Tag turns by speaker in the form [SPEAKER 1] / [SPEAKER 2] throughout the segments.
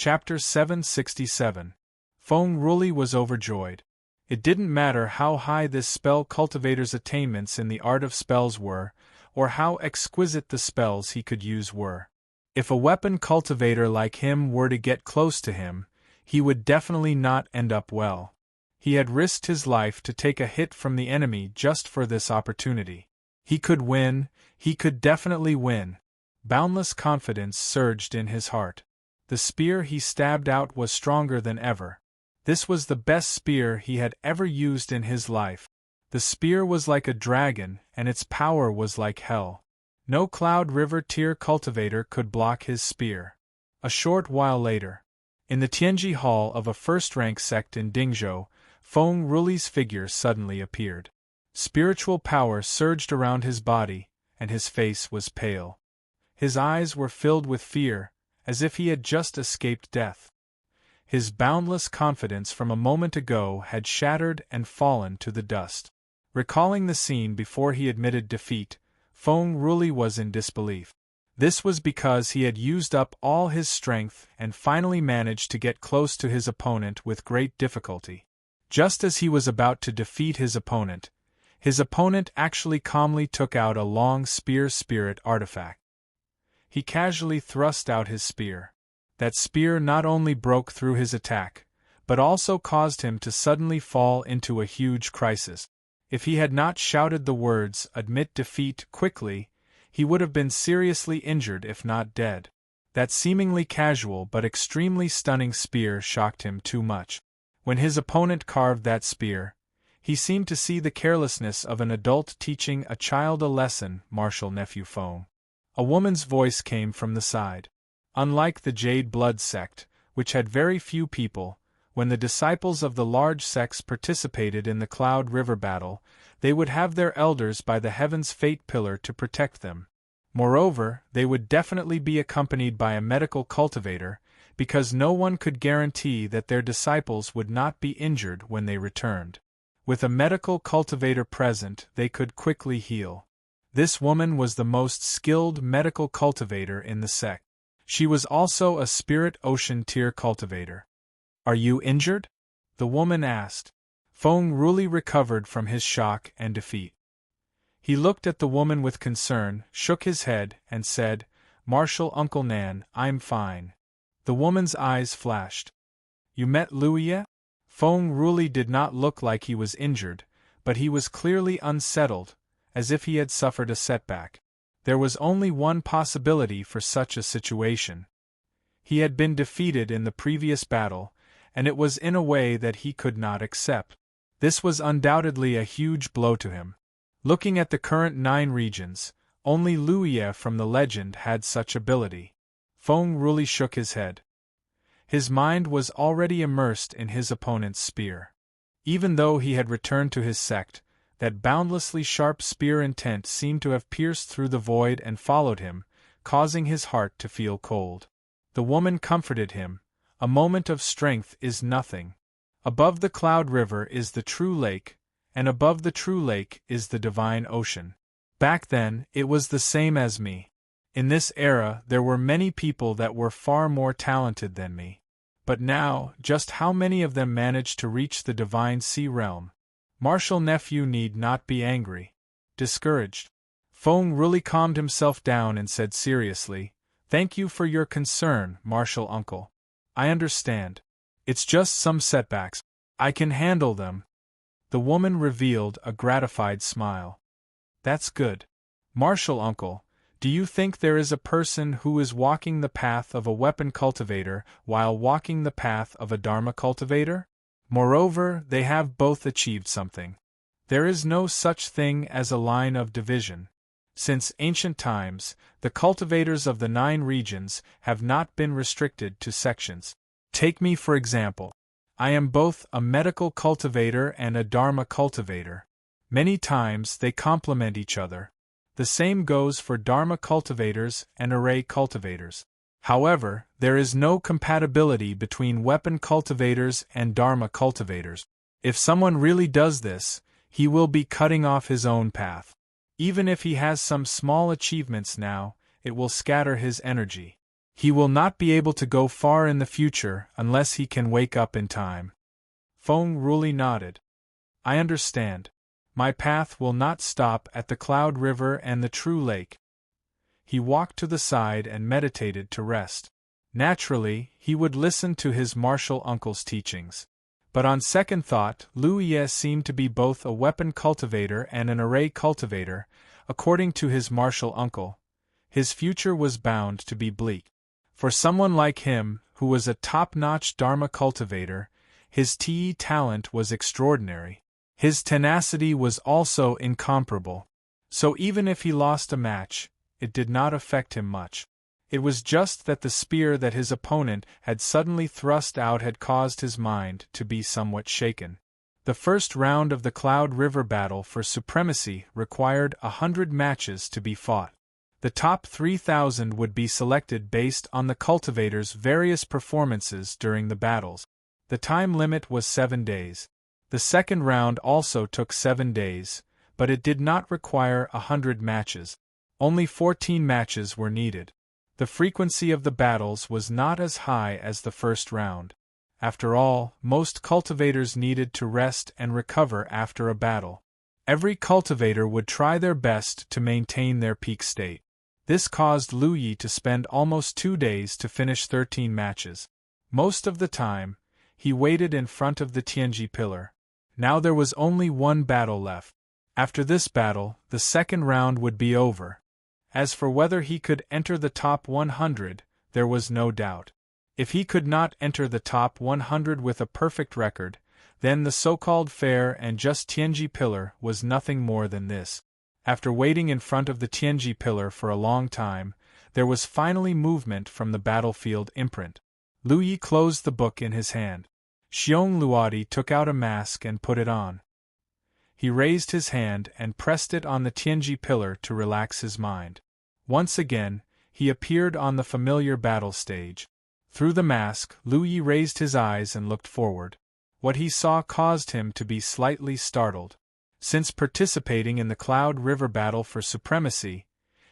[SPEAKER 1] Chapter 767. Feng Ruli was overjoyed. It didn't matter how high this spell cultivator's attainments in the art of spells were, or how exquisite the spells he could use were. If a weapon cultivator like him were to get close to him, he would definitely not end up well. He had risked his life to take a hit from the enemy just for this opportunity. He could win, he could definitely win. Boundless confidence surged in his heart. The spear he stabbed out was stronger than ever. This was the best spear he had ever used in his life. The spear was like a dragon, and its power was like hell. No Cloud River tier cultivator could block his spear. A short while later, in the Tianji Hall of a first-rank sect in Dingzhou, Feng Ruli's figure suddenly appeared. Spiritual power surged around his body, and his face was pale. His eyes were filled with fear, as if he had just escaped death. His boundless confidence from a moment ago had shattered and fallen to the dust. Recalling the scene before he admitted defeat, Feng Ruli was in disbelief. This was because he had used up all his strength and finally managed to get close to his opponent with great difficulty. Just as he was about to defeat his opponent actually calmly took out a long spear spirit artifact. He casually thrust out his spear. That spear not only broke through his attack, but also caused him to suddenly fall into a huge crisis. If he had not shouted the words, "Admit defeat," quickly, he would have been seriously injured if not dead. That seemingly casual but extremely stunning spear shocked him too much. When his opponent carved that spear, he seemed to see the carelessness of an adult teaching a child a lesson. Martial nephew Feng. A woman's voice came from the side. Unlike the Jade Blood sect, which had very few people, when the disciples of the large sects participated in the Cloud River battle, they would have their elders by the Heaven's Fate Pillar to protect them. Moreover, they would definitely be accompanied by a medical cultivator, because no one could guarantee that their disciples would not be injured when they returned. With a medical cultivator present, they could quickly heal. This woman was the most skilled medical cultivator in the sect. She was also a spirit ocean tier cultivator. "Are you injured?" the woman asked. Feng Ruli recovered from his shock and defeat. He looked at the woman with concern, shook his head, and said, "Martial Uncle Nan, I'm fine." The woman's eyes flashed. "You met Luye?" Feng Ruli did not look like he was injured, but he was clearly unsettled, as if he had suffered a setback. There was only one possibility for such a situation. He had been defeated in the previous battle, and it was in a way that he could not accept. This was undoubtedly a huge blow to him. Looking at the current 9 regions, only Luye from the legend had such ability. Feng Ruli shook his head. His mind was already immersed in his opponent's spear. Even though he had returned to his sect, that boundlessly sharp spear intent seemed to have pierced through the void and followed him, causing his heart to feel cold. The woman comforted him. "A moment of strength is nothing. Above the Cloud River is the true lake, and above the true lake is the divine ocean. Back then, it was the same as me. In this era, there were many people that were far more talented than me. But now, just how many of them managed to reach the divine sea realm? Martial nephew need not be angry, discouraged." Feng Ruli calmed himself down and said seriously, "Thank you for your concern, Martial Uncle. I understand. It's just some setbacks. I can handle them." The woman revealed a gratified smile. "That's good. Martial Uncle, do you think there is a person who is walking the path of a weapon cultivator while walking the path of a Dharma cultivator? Moreover, they have both achieved something. There is no such thing as a line of division. Since ancient times, the cultivators of the 9 regions have not been restricted to sections. Take me for example. I am both a medical cultivator and a Dharma cultivator. Many times they complement each other. The same goes for Dharma cultivators and array cultivators. However, there is no compatibility between weapon cultivators and Dharma cultivators. If someone really does this, he will be cutting off his own path. Even if he has some small achievements now, it will scatter his energy. He will not be able to go far in the future unless he can wake up in time. Feng Ruli nodded. I understand. My path will not stop at the Cloud River and the True Lake. He walked to the side and meditated to rest. Naturally, he would listen to his martial uncle's teachings. But on second thought, Lu Ye seemed to be both a weapon cultivator and an array cultivator, according to his martial uncle. His future was bound to be bleak. For someone like him, who was a top-notch Dharma cultivator, his Te talent was extraordinary. His tenacity was also incomparable. So even if he lost a match, it did not affect him much. It was just that the spear that his opponent had suddenly thrust out had caused his mind to be somewhat shaken. The first round of the Cloud River battle for supremacy required 100 matches to be fought. The top 3,000 would be selected based on the cultivator's various performances during the battles. The time limit was 7 days. The second round also took 7 days, but it did not require 100 matches. Only 14 matches were needed. The frequency of the battles was not as high as the first round. After all, most cultivators needed to rest and recover after a battle. Every cultivator would try their best to maintain their peak state. This caused Lu Yi to spend almost 2 days to finish 13 matches. Most of the time, he waited in front of the Tianji pillar. Now there was only one battle left. After this battle, the second round would be over. As for whether he could enter the top 100, there was no doubt. If he could not enter the top 100 with a perfect record, then the so-called fair and just Tianji pillar was nothing more than this. After waiting in front of the Tianji pillar for a long time, there was finally movement from the battlefield imprint. Lu Yi closed the book in his hand. Xiong Luodi took out a mask and put it on. He raised his hand and pressed it on the Tianji pillar to relax his mind. Once again, he appeared on the familiar battle stage. Through the mask, Lu Yi raised his eyes and looked forward. What he saw caused him to be slightly startled. Since participating in the Cloud River battle for supremacy,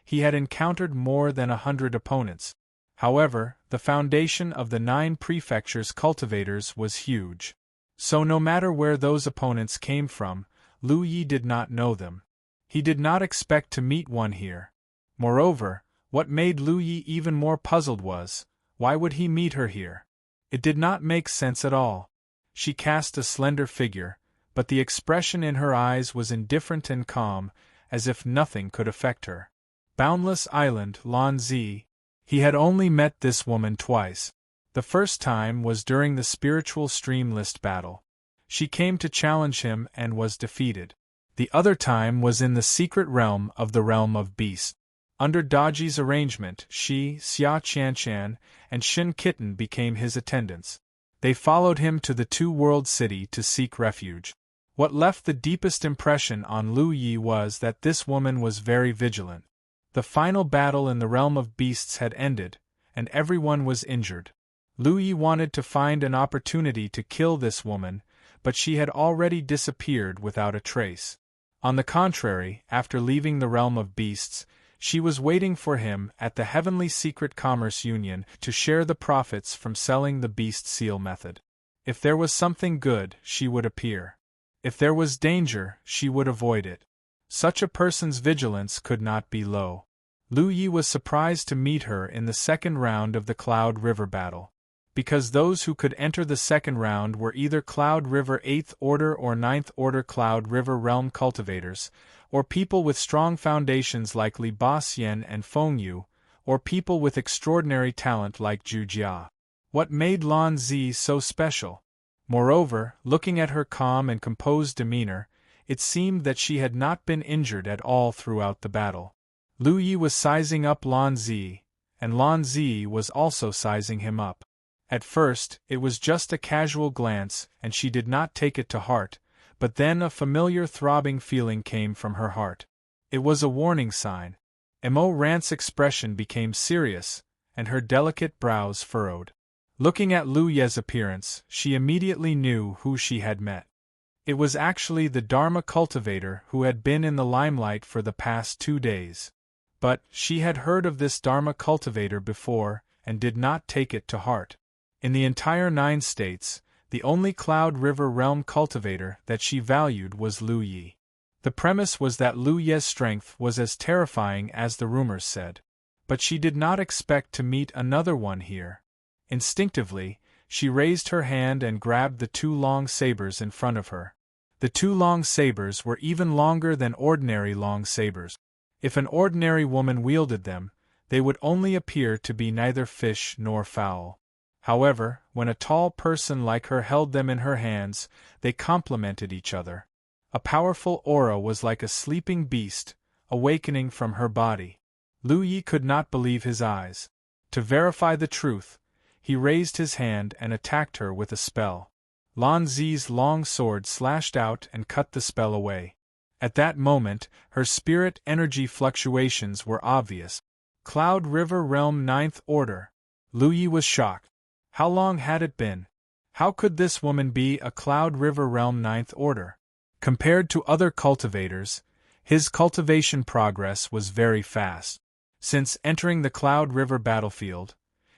[SPEAKER 1] he had encountered more than 100 opponents. However, the foundation of the 9 prefectures' cultivators was huge. So no matter where those opponents came from, Lu Yi did not know them. He did not expect to meet one here. Moreover, what made Lu Yi even more puzzled was, why would he meet her here? It did not make sense at all. She cast a slender figure, but the expression in her eyes was indifferent and calm, as if nothing could affect her. Boundless Island, Lanzi. He had only met this woman twice. The first time was during the spiritual stream list battle. She came to challenge him and was defeated. The other time was in the secret realm of the realm of beasts. Under Daji's arrangement, she, Xia Qianshan, and Shin Kitten became his attendants. They followed him to the Two-World City to seek refuge. What left the deepest impression on Lu Yi was that this woman was very vigilant. The final battle in the realm of beasts had ended, and everyone was injured. Lu Yi wanted to find an opportunity to kill this woman, but she had already disappeared without a trace. On the contrary, after leaving the realm of beasts, she was waiting for him at the Heavenly Secret Commerce Union to share the profits from selling the beast seal method. If there was something good, she would appear. If there was danger, she would avoid it. Such a person's vigilance could not be low. Lu Yi was surprised to meet her in the second round of the Cloud River battle. Because those who could enter the second round were either Cloud River 8th Order or 9th Order Cloud River Realm cultivators, or people with strong foundations like Li Baxian and Feng Yu, or people with extraordinary talent like Zhu Jia. What made Lan Zi so special? Moreover, looking at her calm and composed demeanor, it seemed that she had not been injured at all throughout the battle. Lu Yi was sizing up Lan Zi, and Lan Zi was also sizing him up. At first, it was just a casual glance, and she did not take it to heart, but then a familiar throbbing feeling came from her heart. It was a warning sign. Emo Rant's expression became serious, and her delicate brows furrowed. Looking at Lu Ye's appearance, she immediately knew who she had met. It was actually the Dharma cultivator who had been in the limelight for the past 2 days. But she had heard of this Dharma cultivator before, and did not take it to heart. In the entire 9 states, the only Cloud River Realm cultivator that she valued was Lu Yi. The premise was that Lu Ye's strength was as terrifying as the rumors said. But she did not expect to meet another one here. Instinctively, she raised her hand and grabbed the 2 long sabers in front of her. The 2 long sabers were even longer than ordinary long sabers. If an ordinary woman wielded them, they would only appear to be neither fish nor fowl. However, when a tall person like her held them in her hands, they complemented each other. A powerful aura was like a sleeping beast, awakening from her body. Lu Yi could not believe his eyes. To verify the truth, he raised his hand and attacked her with a spell. Lan Zi's long sword slashed out and cut the spell away. At that moment, her spirit energy fluctuations were obvious. Cloud River Realm 9th Order. Lu Yi was shocked. How long had it been? How could this woman be a Cloud River Realm 9th Order? Compared to other cultivators, his cultivation progress was very fast. Since entering the Cloud River battlefield,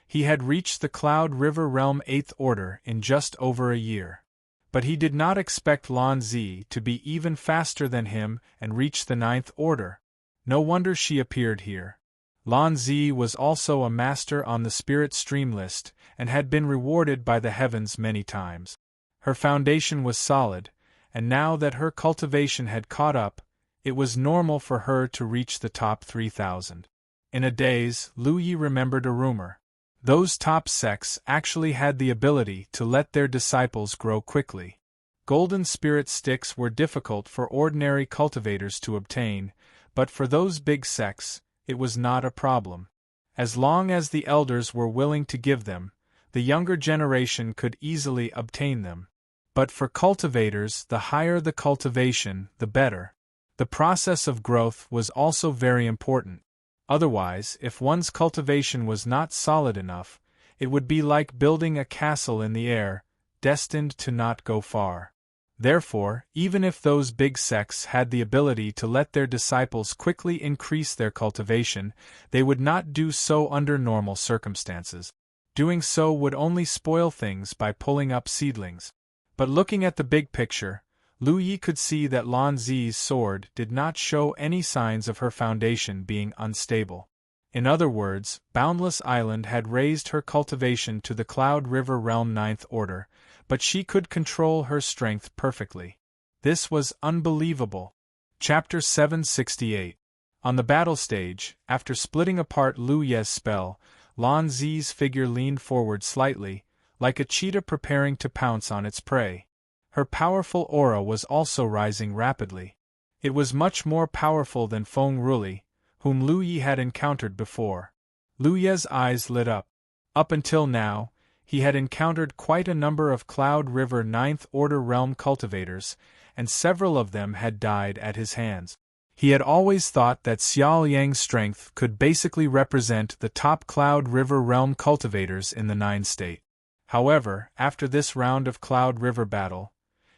[SPEAKER 1] he had reached the Cloud River Realm 8th Order in just over a year. But he did not expect Lan Zi to be even faster than him and reach the 9th Order. No wonder she appeared here. Lan Zi was also a master on the Spirit Stream list and had been rewarded by the heavens many times. Her foundation was solid, and now that her cultivation had caught up, it was normal for her to reach the top 3,000. In a daze, Lu Yi remembered a rumor. Those top sects actually had the ability to let their disciples grow quickly. Golden spirit sticks were difficult for ordinary cultivators to obtain, but for those big sects, it was not a problem. As long as the elders were willing to give them, the younger generation could easily obtain them. But for cultivators, the higher the cultivation, the better. The process of growth was also very important. Otherwise, if one's cultivation was not solid enough, it would be like building a castle in the air, destined to not go far. Therefore, even if those big sects had the ability to let their disciples quickly increase their cultivation, they would not do so under normal circumstances. Doing so would only spoil things by pulling up seedlings. But looking at the big picture, Lu Yi could see that Lan Zi's sword did not show any signs of her foundation being unstable. In other words, Boundless Island had raised her cultivation to the Cloud River Realm 9th Order, but she could control her strength perfectly. This was unbelievable. Chapter 768. On the battle stage, after splitting apart Lu Ye's spell, Lan Zi's figure leaned forward slightly, like a cheetah preparing to pounce on its prey. Her powerful aura was also rising rapidly. It was much more powerful than Feng Ruli, whom Lu Yi had encountered before. Lu Ye's eyes lit up. Up until now, he had encountered quite a number of Cloud River 9th Order Realm cultivators, and several of them had died at his hands. He had always thought that Xiao Yang's strength could basically represent the top Cloud River Realm cultivators in the 9 state. However, after this round of Cloud River battle,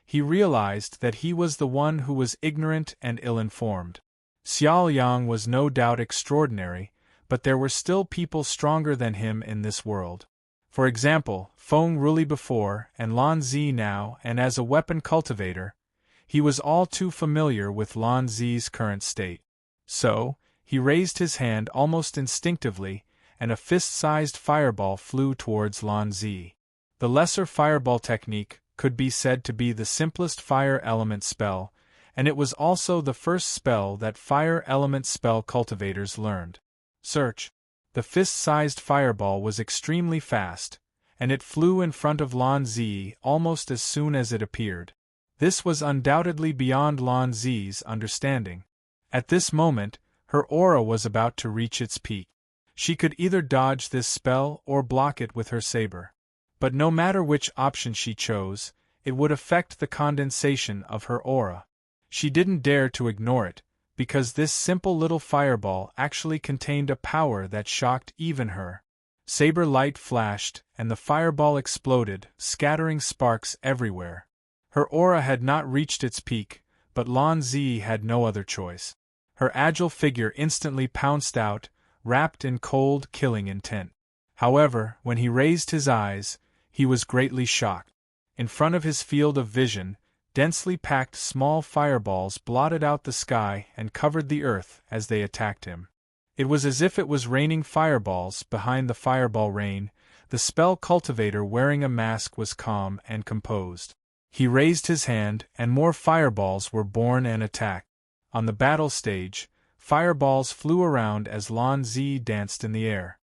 [SPEAKER 1] he realized that he was the one who was ignorant and ill-informed. Xiao Yang was no doubt extraordinary, but there were still people stronger than him in this world. For example, Feng Ruli before, and Lan Zi now, and as a weapon cultivator, he was all too familiar with Lan Zi's current state. So, he raised his hand almost instinctively, and a fist-sized fireball flew towards Lan Zi. The lesser fireball technique could be said to be the simplest fire element spell, and it was also the first spell that fire element spell cultivators learned. Search. The fist-sized fireball was extremely fast, and it flew in front of Lan Zi almost as soon as it appeared. This was undoubtedly beyond Lan Zi's understanding. At this moment, her aura was about to reach its peak. She could either dodge this spell or block it with her saber. But no matter which option she chose, it would affect the condensation of her aura. She didn't dare to ignore it, because this simple little fireball actually contained a power that shocked even her. Saber light flashed, and the fireball exploded, scattering sparks everywhere. Her aura had not reached its peak, but Lan Zi had no other choice. Her agile figure instantly pounced out, wrapped in cold, killing intent. However, when he raised his eyes, he was greatly shocked. In front of his field of vision, densely packed small fireballs blotted out the sky and covered the earth as they attacked him. It was as if it was raining fireballs. Behind the fireball rain, the spell cultivator wearing a mask was calm and composed. He raised his hand, and more fireballs were born and attacked. On the battle stage, fireballs flew around as Lan Zi danced in the air.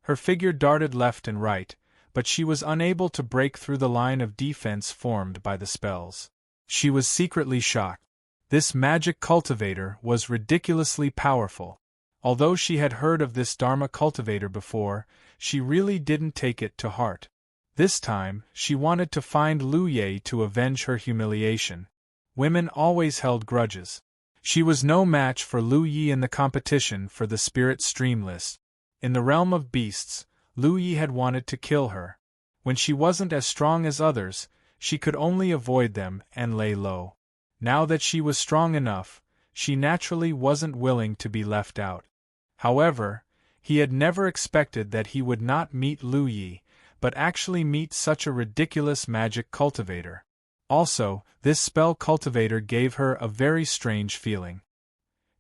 [SPEAKER 1] Her figure darted left and right, but she was unable to break through the line of defense formed by the spells. She was secretly shocked. This magic cultivator was ridiculously powerful. Although she had heard of this Dharma cultivator before, she really didn't take it to heart. This time, she wanted to find Lu Ye to avenge her humiliation. Women always held grudges. She was no match for Lu Yi in the competition for the spirit stream list. In the realm of beasts, Lu Yi had wanted to kill her. When she wasn't as strong as others, she could only avoid them and lay low. Now that she was strong enough, she naturally wasn't willing to be left out. However, he had never expected that he would not meet Lu Yi, but actually meet such a ridiculous magic cultivator. Also, this spell cultivator gave her a very strange feeling.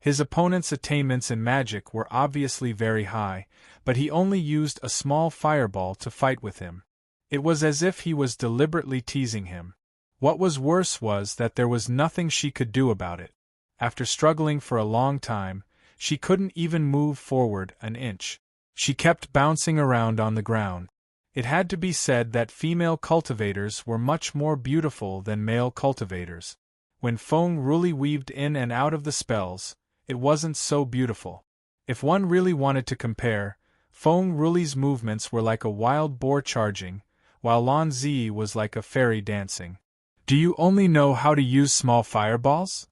[SPEAKER 1] His opponent's attainments in magic were obviously very high, but he only used a small fireball to fight with him. It was as if he was deliberately teasing him. What was worse was that there was nothing she could do about it. After struggling for a long time, she couldn't even move forward an inch. She kept bouncing around on the ground. It had to be said that female cultivators were much more beautiful than male cultivators. When Feng Ruli weaved in and out of the spells, it wasn't so beautiful. If one really wanted to compare, Feng Ruli's movements were like a wild boar charging, while Lan Zi was like a fairy dancing. Do you only know how to use small fireballs?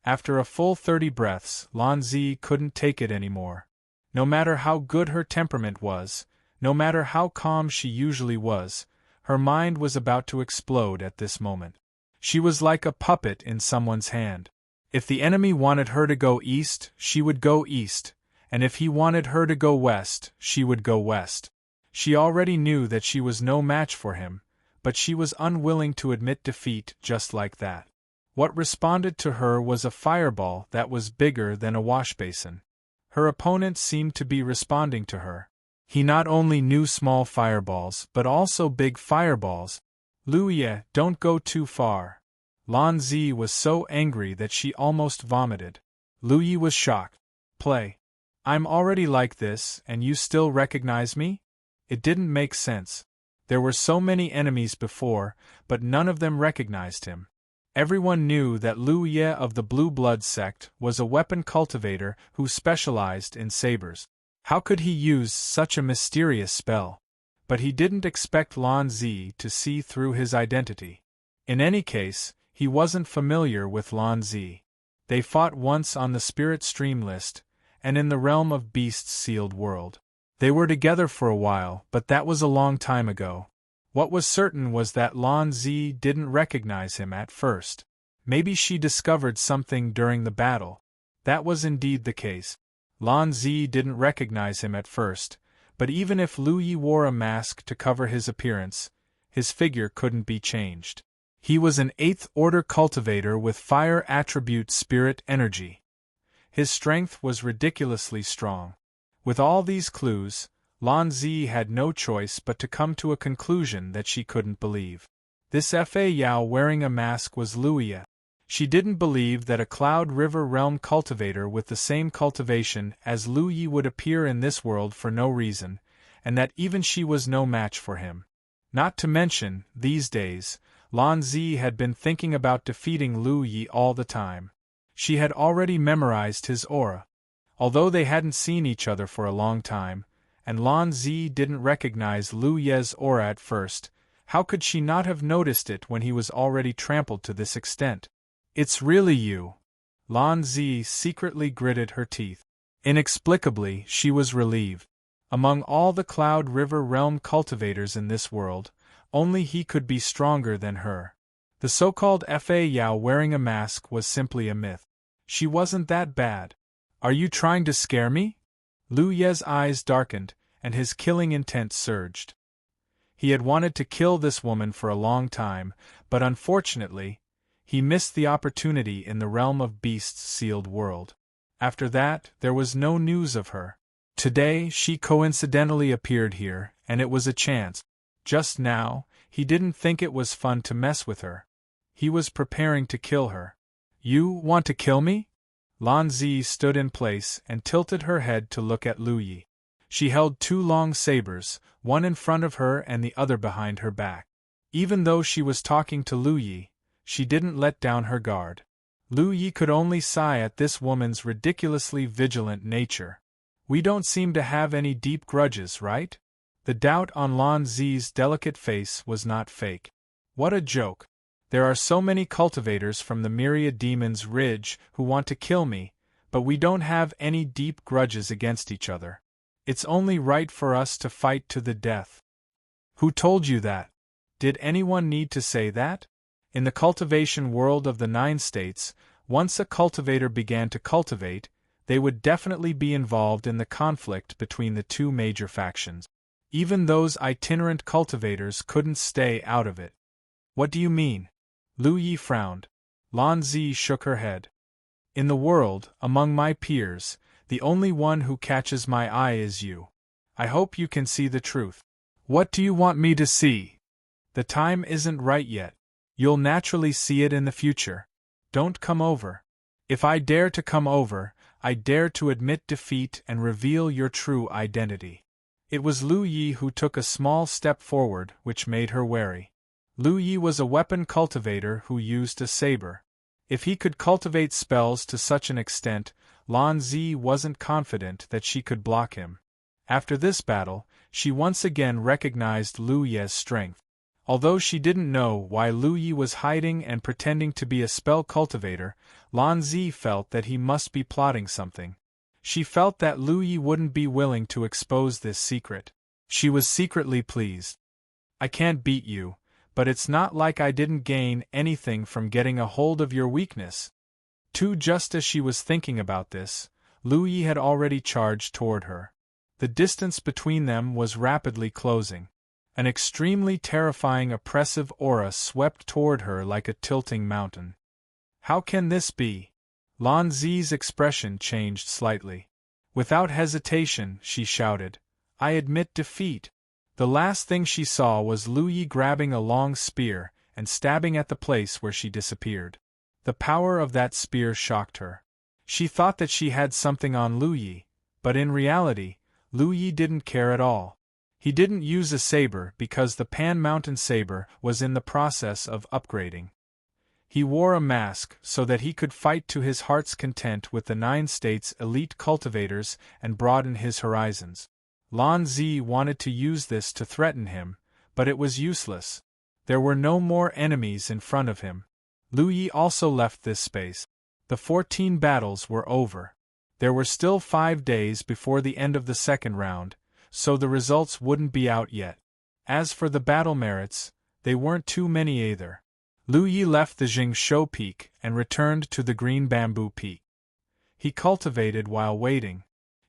[SPEAKER 1] After a full 30 breaths, Lan Zi couldn't take it anymore. No matter how good her temperament was, no matter how calm she usually was, her mind was about to explode at this moment. She was like a puppet in someone's hand. If the enemy wanted her to go east, she would go east, and if he wanted her to go west, she would go west. She already knew that she was no match for him, but she was unwilling to admit defeat just like that. What responded to her was a fireball that was bigger than a washbasin. Her opponent seemed to be responding to her. He not only knew small fireballs, but also big fireballs. Lu Ye, don't go too far. Lan Zi was so angry that she almost vomited. Lu Yi was shocked. Play. I'm already like this, and you still recognize me? It didn't make sense. There were so many enemies before, but none of them recognized him. Everyone knew that Lu Ye of the Blue Blood sect was a weapon cultivator who specialized in sabers. How could he use such a mysterious spell? But he didn't expect Lan Zi to see through his identity. In any case, he wasn't familiar with Lan Zi. They fought once on the Spirit Stream list, and in the realm of beasts sealed world. They were together for a while, but that was a long time ago. What was certain was that Lan Zi didn't recognize him at first. Maybe she discovered something during the battle. That was indeed the case. Lan Zi didn't recognize him at first, but even if Lu Yi wore a mask to cover his appearance, his figure couldn't be changed. He was an 8th order cultivator with fire attribute spirit energy. His strength was ridiculously strong. With all these clues, Lan Zi had no choice but to come to a conclusion that she couldn't believe. This Fa Yao wearing a mask was Lu Ye. She didn't believe that a Cloud River Realm cultivator with the same cultivation as Lu Yi would appear in this world for no reason, and that even she was no match for him. Not to mention, these days, Lan Zi had been thinking about defeating Lu Yi all the time. She had already memorized his aura. Although they hadn't seen each other for a long time, and Lan Zi didn't recognize Lu Ye's aura at first, how could she not have noticed it when he was already trampled to this extent? It's really you. Lan Zi secretly gritted her teeth. Inexplicably, she was relieved. Among all the Cloud River Realm cultivators in this world, only he could be stronger than her. The so-called Fa Yao wearing a mask was simply a myth. She wasn't that bad. Are you trying to scare me? Lu Ye's eyes darkened, and his killing intent surged. He had wanted to kill this woman for a long time, but unfortunately, he missed the opportunity in the realm of beasts' sealed world. After that, there was no news of her. Today, she coincidentally appeared here, and it was a chance. Just now, he didn't think it was fun to mess with her. He was preparing to kill her. You want to kill me? Lan Zi stood in place and tilted her head to look at Lu Yi. She held two long sabers, one in front of her and the other behind her back. Even though she was talking to Lu Yi, she didn't let down her guard. Lu Yi could only sigh at this woman's ridiculously vigilant nature. We don't seem to have any deep grudges, right? The doubt on Lan Zi's delicate face was not fake. What a joke. There are so many cultivators from the Myriad Demon's Ridge who want to kill me, but we don't have any deep grudges against each other. It's only right for us to fight to the death. Who told you that? Did anyone need to say that? In the cultivation world of the 9 states, once a cultivator began to cultivate, they would definitely be involved in the conflict between the two major factions. Even those itinerant cultivators couldn't stay out of it. What do you mean? Lu Yi frowned. Lan Zi shook her head. In the world, among my peers, the only one who catches my eye is you. I hope you can see the truth. What do you want me to see? The time isn't right yet. You'll naturally see it in the future. Don't come over. If I dare to come over, I dare to admit defeat and reveal your true identity. It was Lu Yi who took a small step forward, which made her wary. Lu Yi was a weapon cultivator who used a saber. If he could cultivate spells to such an extent, Lan Zi wasn't confident that she could block him. After this battle, she once again recognized Lu Yi's strength. Although she didn't know why Lu Yi was hiding and pretending to be a spell cultivator, Lan Zi felt that he must be plotting something. She felt that Lu Yi wouldn't be willing to expose this secret. She was secretly pleased. I can't beat you, but it's not like I didn't gain anything from getting a hold of your weakness. Just as she was thinking about this, Lu Yi had already charged toward her. The distance between them was rapidly closing. An extremely terrifying oppressive aura swept toward her like a tilting mountain. How can this be? Lan Zi's expression changed slightly. Without hesitation, she shouted, I admit defeat. The last thing she saw was Lu Yi grabbing a long spear and stabbing at the place where she disappeared. The power of that spear shocked her. She thought that she had something on Lu Yi, but in reality, Lu Yi didn't care at all. He didn't use a saber because the Pan Mountain saber was in the process of upgrading. He wore a mask so that he could fight to his heart's content with the 9 states' elite cultivators and broaden his horizons. Lan Zi wanted to use this to threaten him, but it was useless. There were no more enemies in front of him. Lu Yi also left this space. The 14 battles were over. There were still 5 days before the end of the second round, so the results wouldn't be out yet. As for the battle merits, they weren't too many either. Lu Yi left the Jingshou Peak and returned to the Green Bamboo Peak. He cultivated while waiting.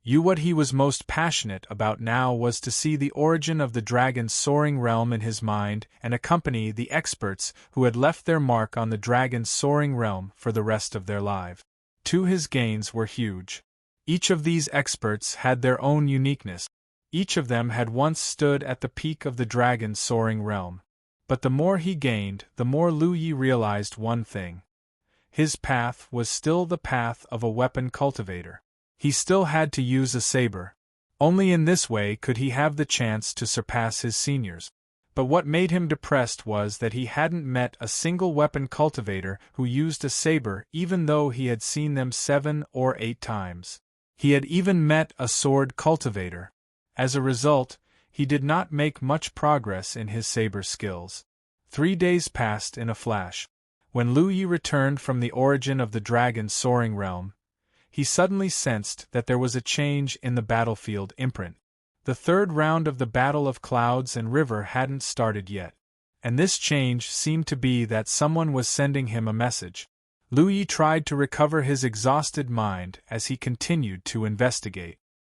[SPEAKER 1] What he was most passionate about now was to see the origin of the dragon's soaring realm in his mind and accompany the experts who had left their mark on the dragon's soaring realm for the rest of their lives. His gains were huge. Each of these experts had their own uniqueness. Each of them had once stood at the peak of the dragon's soaring realm. But the more he gained, the more Lu Yi realized one thing. His path was still the path of a weapon cultivator. He still had to use a saber. Only in this way could he have the chance to surpass his seniors. But what made him depressed was that he hadn't met a single weapon cultivator who used a saber even though he had seen them 7 or 8 times. He had even met a sword cultivator. As a result, he did not make much progress in his saber skills. 3 days passed in a flash. When Lu Yi returned from the origin of the dragon's soaring realm, he suddenly sensed that there was a change in the battlefield imprint. The third round of the Battle of Clouds and River hadn't started yet, and this change seemed to be that someone was sending him a message. Lu Yi tried to recover his exhausted mind as he continued to investigate.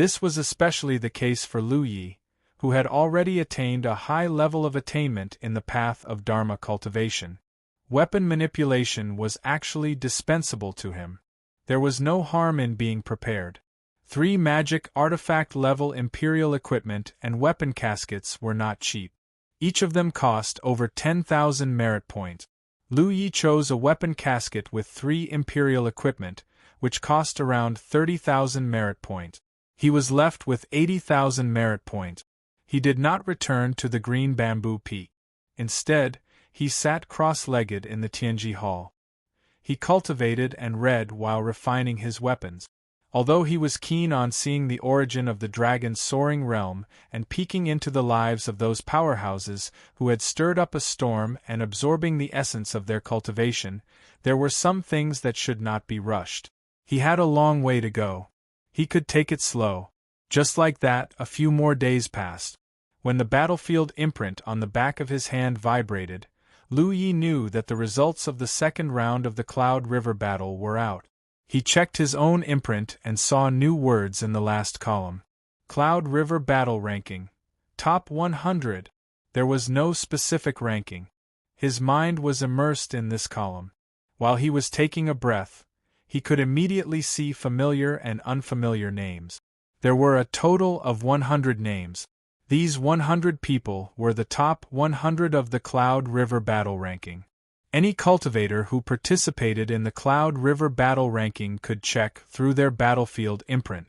[SPEAKER 1] This was especially the case for Lu Yi, who had already attained a high level of attainment in the path of Dharma cultivation. Weapon manipulation was actually dispensable to him. There was no harm in being prepared. 3 magic artifact-level imperial equipment and weapon caskets were not cheap. Each of them cost over 10,000 merit points. Lu Yi chose a weapon casket with 3 imperial equipment, which cost around 30,000 merit points. He was left with 80,000 merit points. He did not return to the green bamboo peak. Instead, he sat cross-legged in the Tianji Hall. He cultivated and read while refining his weapons. Although he was keen on seeing the origin of the dragon's soaring realm and peeking into the lives of those powerhouses who had stirred up a storm and absorbing the essence of their cultivation, there were some things that should not be rushed. He had a long way to go. He could take it slow. Just like that, a few more days passed. When the battlefield imprint on the back of his hand vibrated, Lu Yi knew that the results of the second round of the Cloud River battle were out. He checked his own imprint and saw new words in the last column. Cloud River Battle Ranking. Top 100. There was no specific ranking. His mind was immersed in this column. While he was taking a breath, he could immediately see familiar and unfamiliar names. There were a total of 100 names. These 100 people were the top 100 of the Cloud River Battle Ranking. Any cultivator who participated in the Cloud River Battle Ranking could check through their battlefield imprint.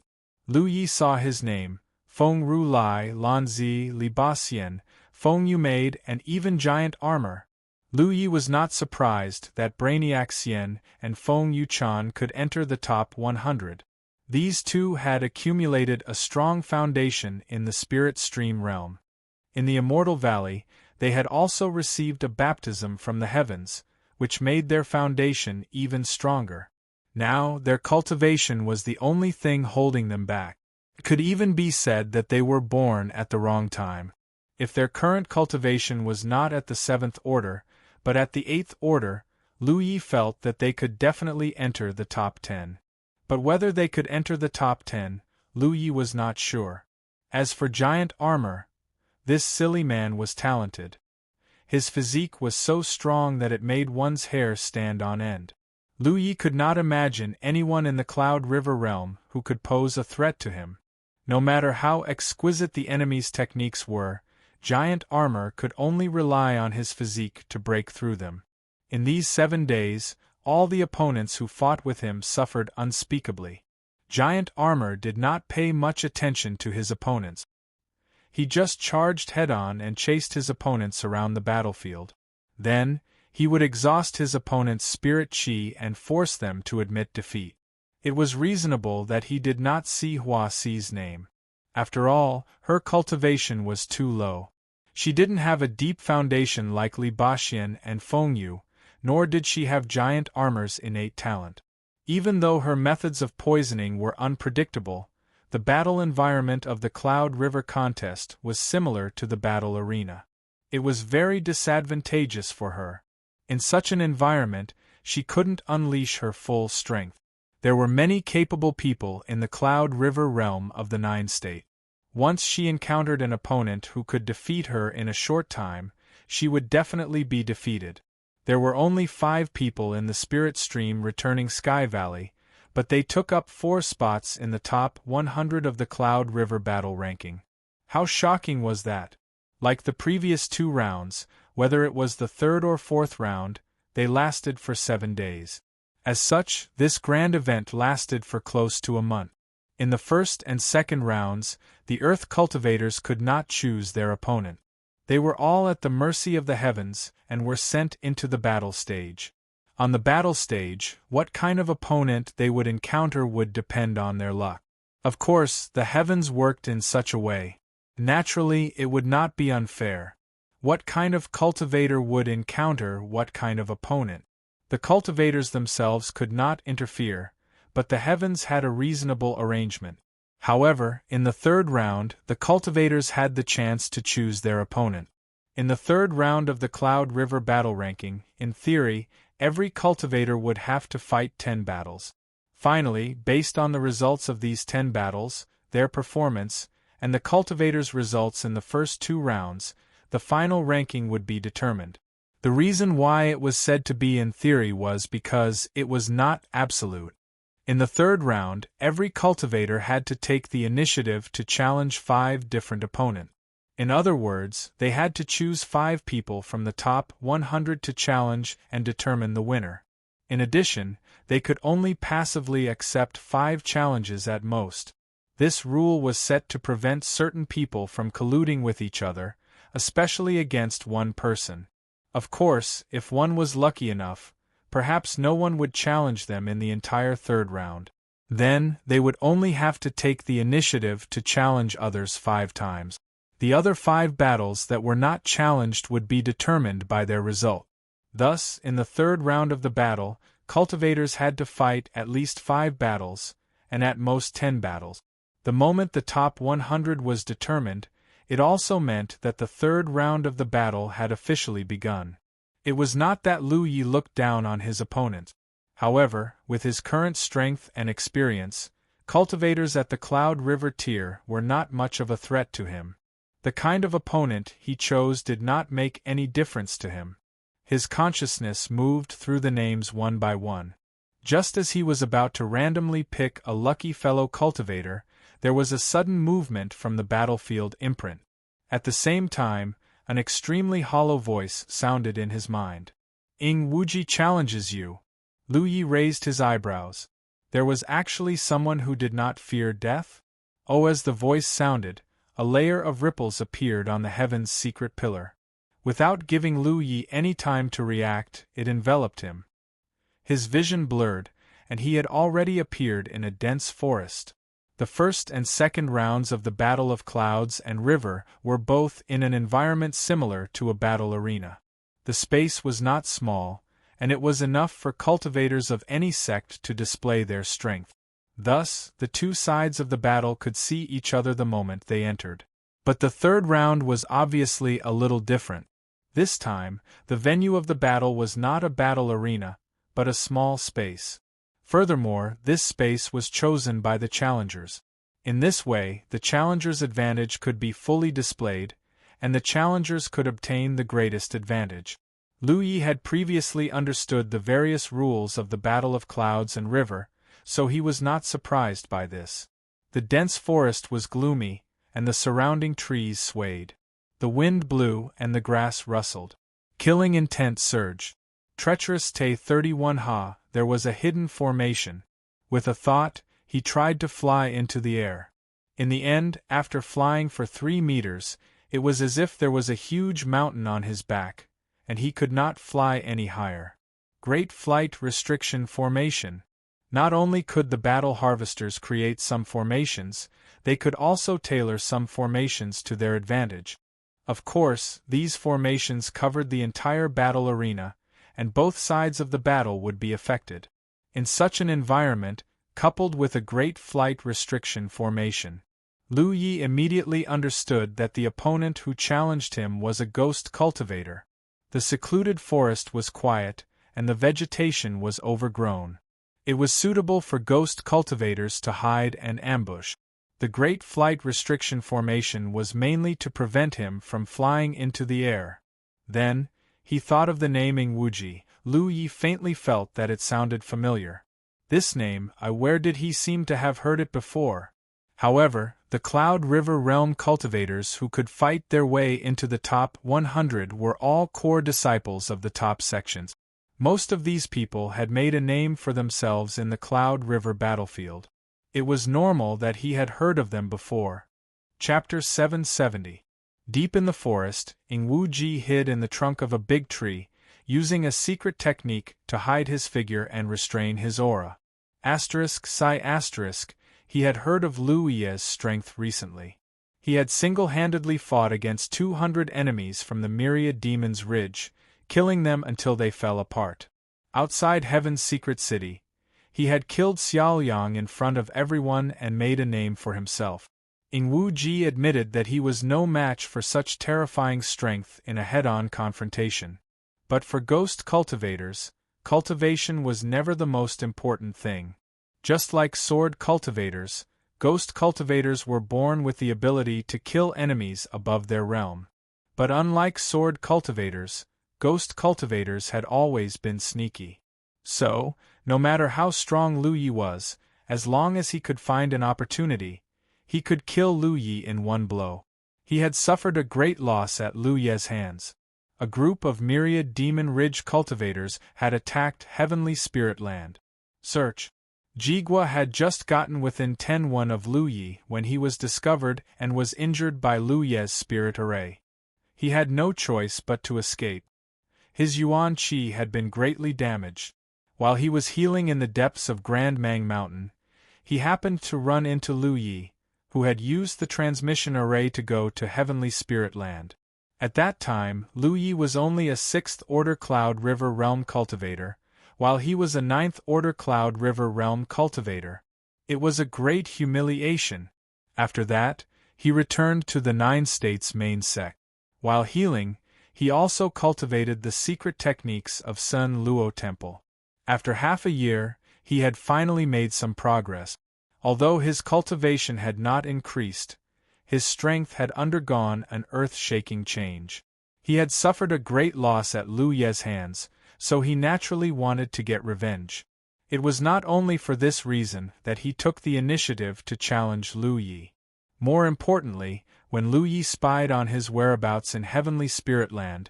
[SPEAKER 1] Lu Yi saw his name, Feng Ru Lai, Lanzi, Li Baxian, Feng Yumade, and even Giant Armor. Lu Yi was not surprised that Brainiac Xian and Feng Yuchan could enter the top 100. These two had accumulated a strong foundation in the Spirit Stream realm. In the Immortal Valley, they had also received a baptism from the heavens, which made their foundation even stronger. Now, their cultivation was the only thing holding them back. It could even be said that they were born at the wrong time. If their current cultivation was not at the 7th order, but at the 8th order, Lu Yi felt that they could definitely enter the top 10. But whether they could enter the top 10, Lu Yi was not sure. As for Giant Armor, this silly man was talented. His physique was so strong that it made one's hair stand on end. Lu Yi could not imagine anyone in the Cloud River realm who could pose a threat to him. No matter how exquisite the enemy's techniques were, Giant Armor could only rely on his physique to break through them. In these 7 days, all the opponents who fought with him suffered unspeakably. Giant Armor did not pay much attention to his opponents. He just charged head-on and chased his opponents around the battlefield. Then, he would exhaust his opponent's spirit chi and force them to admit defeat. It was reasonable that he did not see Hua Xi's name. After all, her cultivation was too low. She didn't have a deep foundation like Li Baxian and Feng Yu, nor did she have Giant Armor's innate talent. Even though her methods of poisoning were unpredictable, the battle environment of the Cloud River contest was similar to the battle arena. It was very disadvantageous for her. In such an environment, she couldn't unleash her full strength. There were many capable people in the Cloud River realm of the 9 State. Once she encountered an opponent who could defeat her in a short time, she would definitely be defeated. There were only 5 people in the Spirit Stream returning Sky Valley, but they took up 4 spots in the top 100 of the Cloud River Battle Ranking. How shocking was that? Like the previous 2 rounds, whether it was the 3rd or 4th round, they lasted for 7 days. As such, this grand event lasted for close to a month. In the 1st and 2nd rounds, the Earth cultivators could not choose their opponent. They were all at the mercy of the heavens and were sent into the battle stage. On the battle stage, what kind of opponent they would encounter would depend on their luck. Of course, the heavens worked in such a way. Naturally, it would not be unfair. What kind of cultivator would encounter what kind of opponent? The cultivators themselves could not interfere, but the heavens had a reasonable arrangement. However, in the 3rd round, the cultivators had the chance to choose their opponent. In the 3rd round of the Cloud River Battle Ranking, in theory, every cultivator would have to fight 10 battles. Finally, based on the results of these 10 battles, their performance, and the cultivators' results in the first 2 rounds, the final ranking would be determined. The reason why it was said to be in theory was because it was not absolute. In the 3rd round, every cultivator had to take the initiative to challenge 5 different opponents. In other words, they had to choose 5 people from the top 100 to challenge and determine the winner. In addition, they could only passively accept 5 challenges at most. This rule was set to prevent certain people from colluding with each other, especially against one person. Of course, if one was lucky enough, perhaps no one would challenge them in the entire 3rd round. Then, they would only have to take the initiative to challenge others 5 times. The other 5 battles that were not challenged would be determined by their result. Thus, in the 3rd round of the battle, cultivators had to fight at least 5 battles, and at most 10 battles. The moment the top 100 was determined, it also meant that the 3rd round of the battle had officially begun. It was not that Lu Yi looked down on his opponent. However, with his current strength and experience, cultivators at the Cloud River tier were not much of a threat to him. The kind of opponent he chose did not make any difference to him. His consciousness moved through the names one by one. Just as he was about to randomly pick a lucky fellow cultivator, there was a sudden movement from the battlefield imprint. At the same time, an extremely hollow voice sounded in his mind. "Ing Wuji challenges you." Lu Yi raised his eyebrows. There was actually someone who did not fear death? Oh, as the voice sounded, a layer of ripples appeared on the heaven's secret pillar. Without giving Lu Yi any time to react, it enveloped him. His vision blurred, and he had already appeared in a dense forest. The 1st and 2nd rounds of the Battle of Clouds and River were both in an environment similar to a battle arena. The space was not small, and it was enough for cultivators of any sect to display their strength. Thus, the 2 sides of the battle could see each other the moment they entered. But the 3rd round was obviously a little different. This time, the venue of the battle was not a battle arena, but a small space. Furthermore, this space was chosen by the challengers. In this way, the challengers' advantage could be fully displayed, and the challengers could obtain the greatest advantage. Lu Yi had previously understood the various rules of the Battle of Clouds and River, so he was not surprised by this. The dense forest was gloomy, and the surrounding trees swayed. The wind blew and the grass rustled. Killing intent surged. Treacherous Te 31 Ha, there was a hidden formation. With a thought, he tried to fly into the air. In the end, after flying for 3 meters, it was as if there was a huge mountain on his back, and he could not fly any higher. Great Flight Restriction Formation. Not only could the battle harvesters create some formations, they could also tailor some formations to their advantage. Of course, these formations covered the entire battle arena, and both sides of the battle would be affected. In such an environment, coupled with a great flight restriction formation, Lu Yi immediately understood that the opponent who challenged him was a ghost cultivator. The secluded forest was quiet, and the vegetation was overgrown. It was suitable for ghost cultivators to hide and ambush. The great flight restriction formation was mainly to prevent him from flying into the air. Then, he thought of the name Ing Wuji. Lu Yi faintly felt that it sounded familiar. This name, where did he seem to have heard it before? However, the Cloud River Realm cultivators who could fight their way into the top 100 were all core disciples of the top sections. Most of these people had made a name for themselves in the Cloud River battlefield. It was normal that he had heard of them before. Chapter 770. Deep in the forest, Ing Wuji hid in the trunk of a big tree, using a secret technique to hide his figure and restrain his aura. He had heard of Lu Yi's strength recently. He had single-handedly fought against 200 enemies from the Myriad Demon's Ridge, killing them until they fell apart. Outside Heaven's secret city, he had killed Xiaoyang in front of everyone and made a name for himself. Ing Wuji admitted that he was no match for such terrifying strength in a head-on confrontation. But for ghost cultivators, cultivation was never the most important thing. Just like sword cultivators, Ghost cultivators were born with the ability to kill enemies above their realm. But unlike sword cultivators, ghost cultivators had always been sneaky. So, no matter how strong Lu Yi was, as long as he could find an opportunity, he could kill Lu Yi in one blow. He had suffered a great loss at Lu Ye's hands. A group of myriad Demon Ridge cultivators had attacked Heavenly Spirit Land. Search. Jigua had just gotten within 10-1 of Lu Yi when he was discovered and was injured by Lu Ye's spirit array. He had no choice but to escape. His Yuan Qi had been greatly damaged. While he was healing in the depths of Grand Mang Mountain, he happened to run into Lu Yi, who had used the transmission array to go to Heavenly Spirit Land. At that time, Lu Yi was only a 6th Order Cloud River Realm cultivator, while he was a 9th Order Cloud River Realm cultivator. It was a great humiliation. After that, he returned to the Nine States main sect. While healing, he also cultivated the secret techniques of Sun Luo Temple. After half a year, he had finally made some progress. Although his cultivation had not increased, his strength had undergone an earth-shaking change. He had suffered a great loss at Lu Ye's hands, so he naturally wanted to get revenge. It was not only for this reason that he took the initiative to challenge Lu Yi. More importantly, when Lu Yi spied on his whereabouts in Heavenly Spirit Land,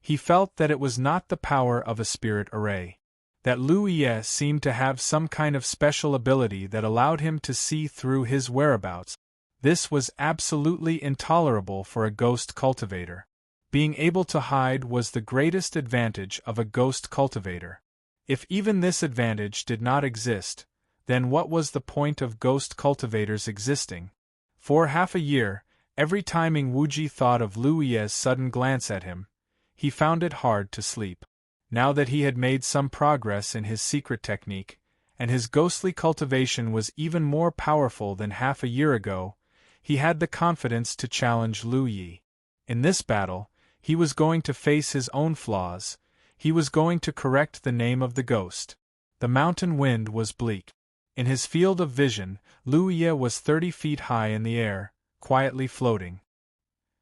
[SPEAKER 1] he felt that it was not the power of a spirit array. That Lu Yi seemed to have some kind of special ability that allowed him to see through his whereabouts. This was absolutely intolerable for a ghost cultivator. Being able to hide was the greatest advantage of a ghost cultivator. If even this advantage did not exist, then what was the point of ghost cultivators existing? For half a year, every time Ing Wuji thought of Lu Yi's sudden glance at him, he found it hard to sleep. Now that he had made some progress in his secret technique, and his ghostly cultivation was even more powerful than half a year ago, he had the confidence to challenge Lu Yi. In this battle, he was going to face his own flaws. He was going to correct the name of the ghost. The mountain wind was bleak. In his field of vision, Lu Yi was 30 feet high in the air, quietly floating.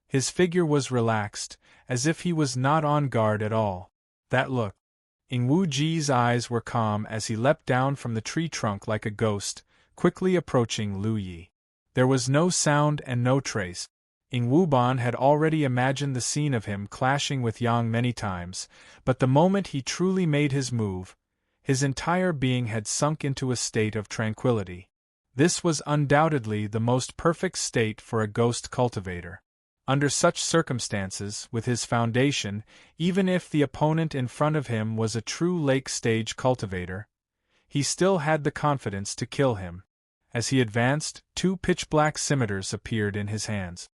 [SPEAKER 1] His figure was relaxed, as if he was not on guard at all. That look. Ing Wuji's eyes were calm as he leapt down from the tree trunk like a ghost, quickly approaching Lu Yi. There was no sound and no trace. Ing Wuban had already imagined the scene of him clashing with Yang many times, but the moment he truly made his move, his entire being had sunk into a state of tranquility. This was undoubtedly the most perfect state for a ghost cultivator. Under such circumstances, with his foundation, even if the opponent in front of him was a true lake-stage cultivator, he still had the confidence to kill him. As he advanced, 2 pitch-black scimitars appeared in his hands.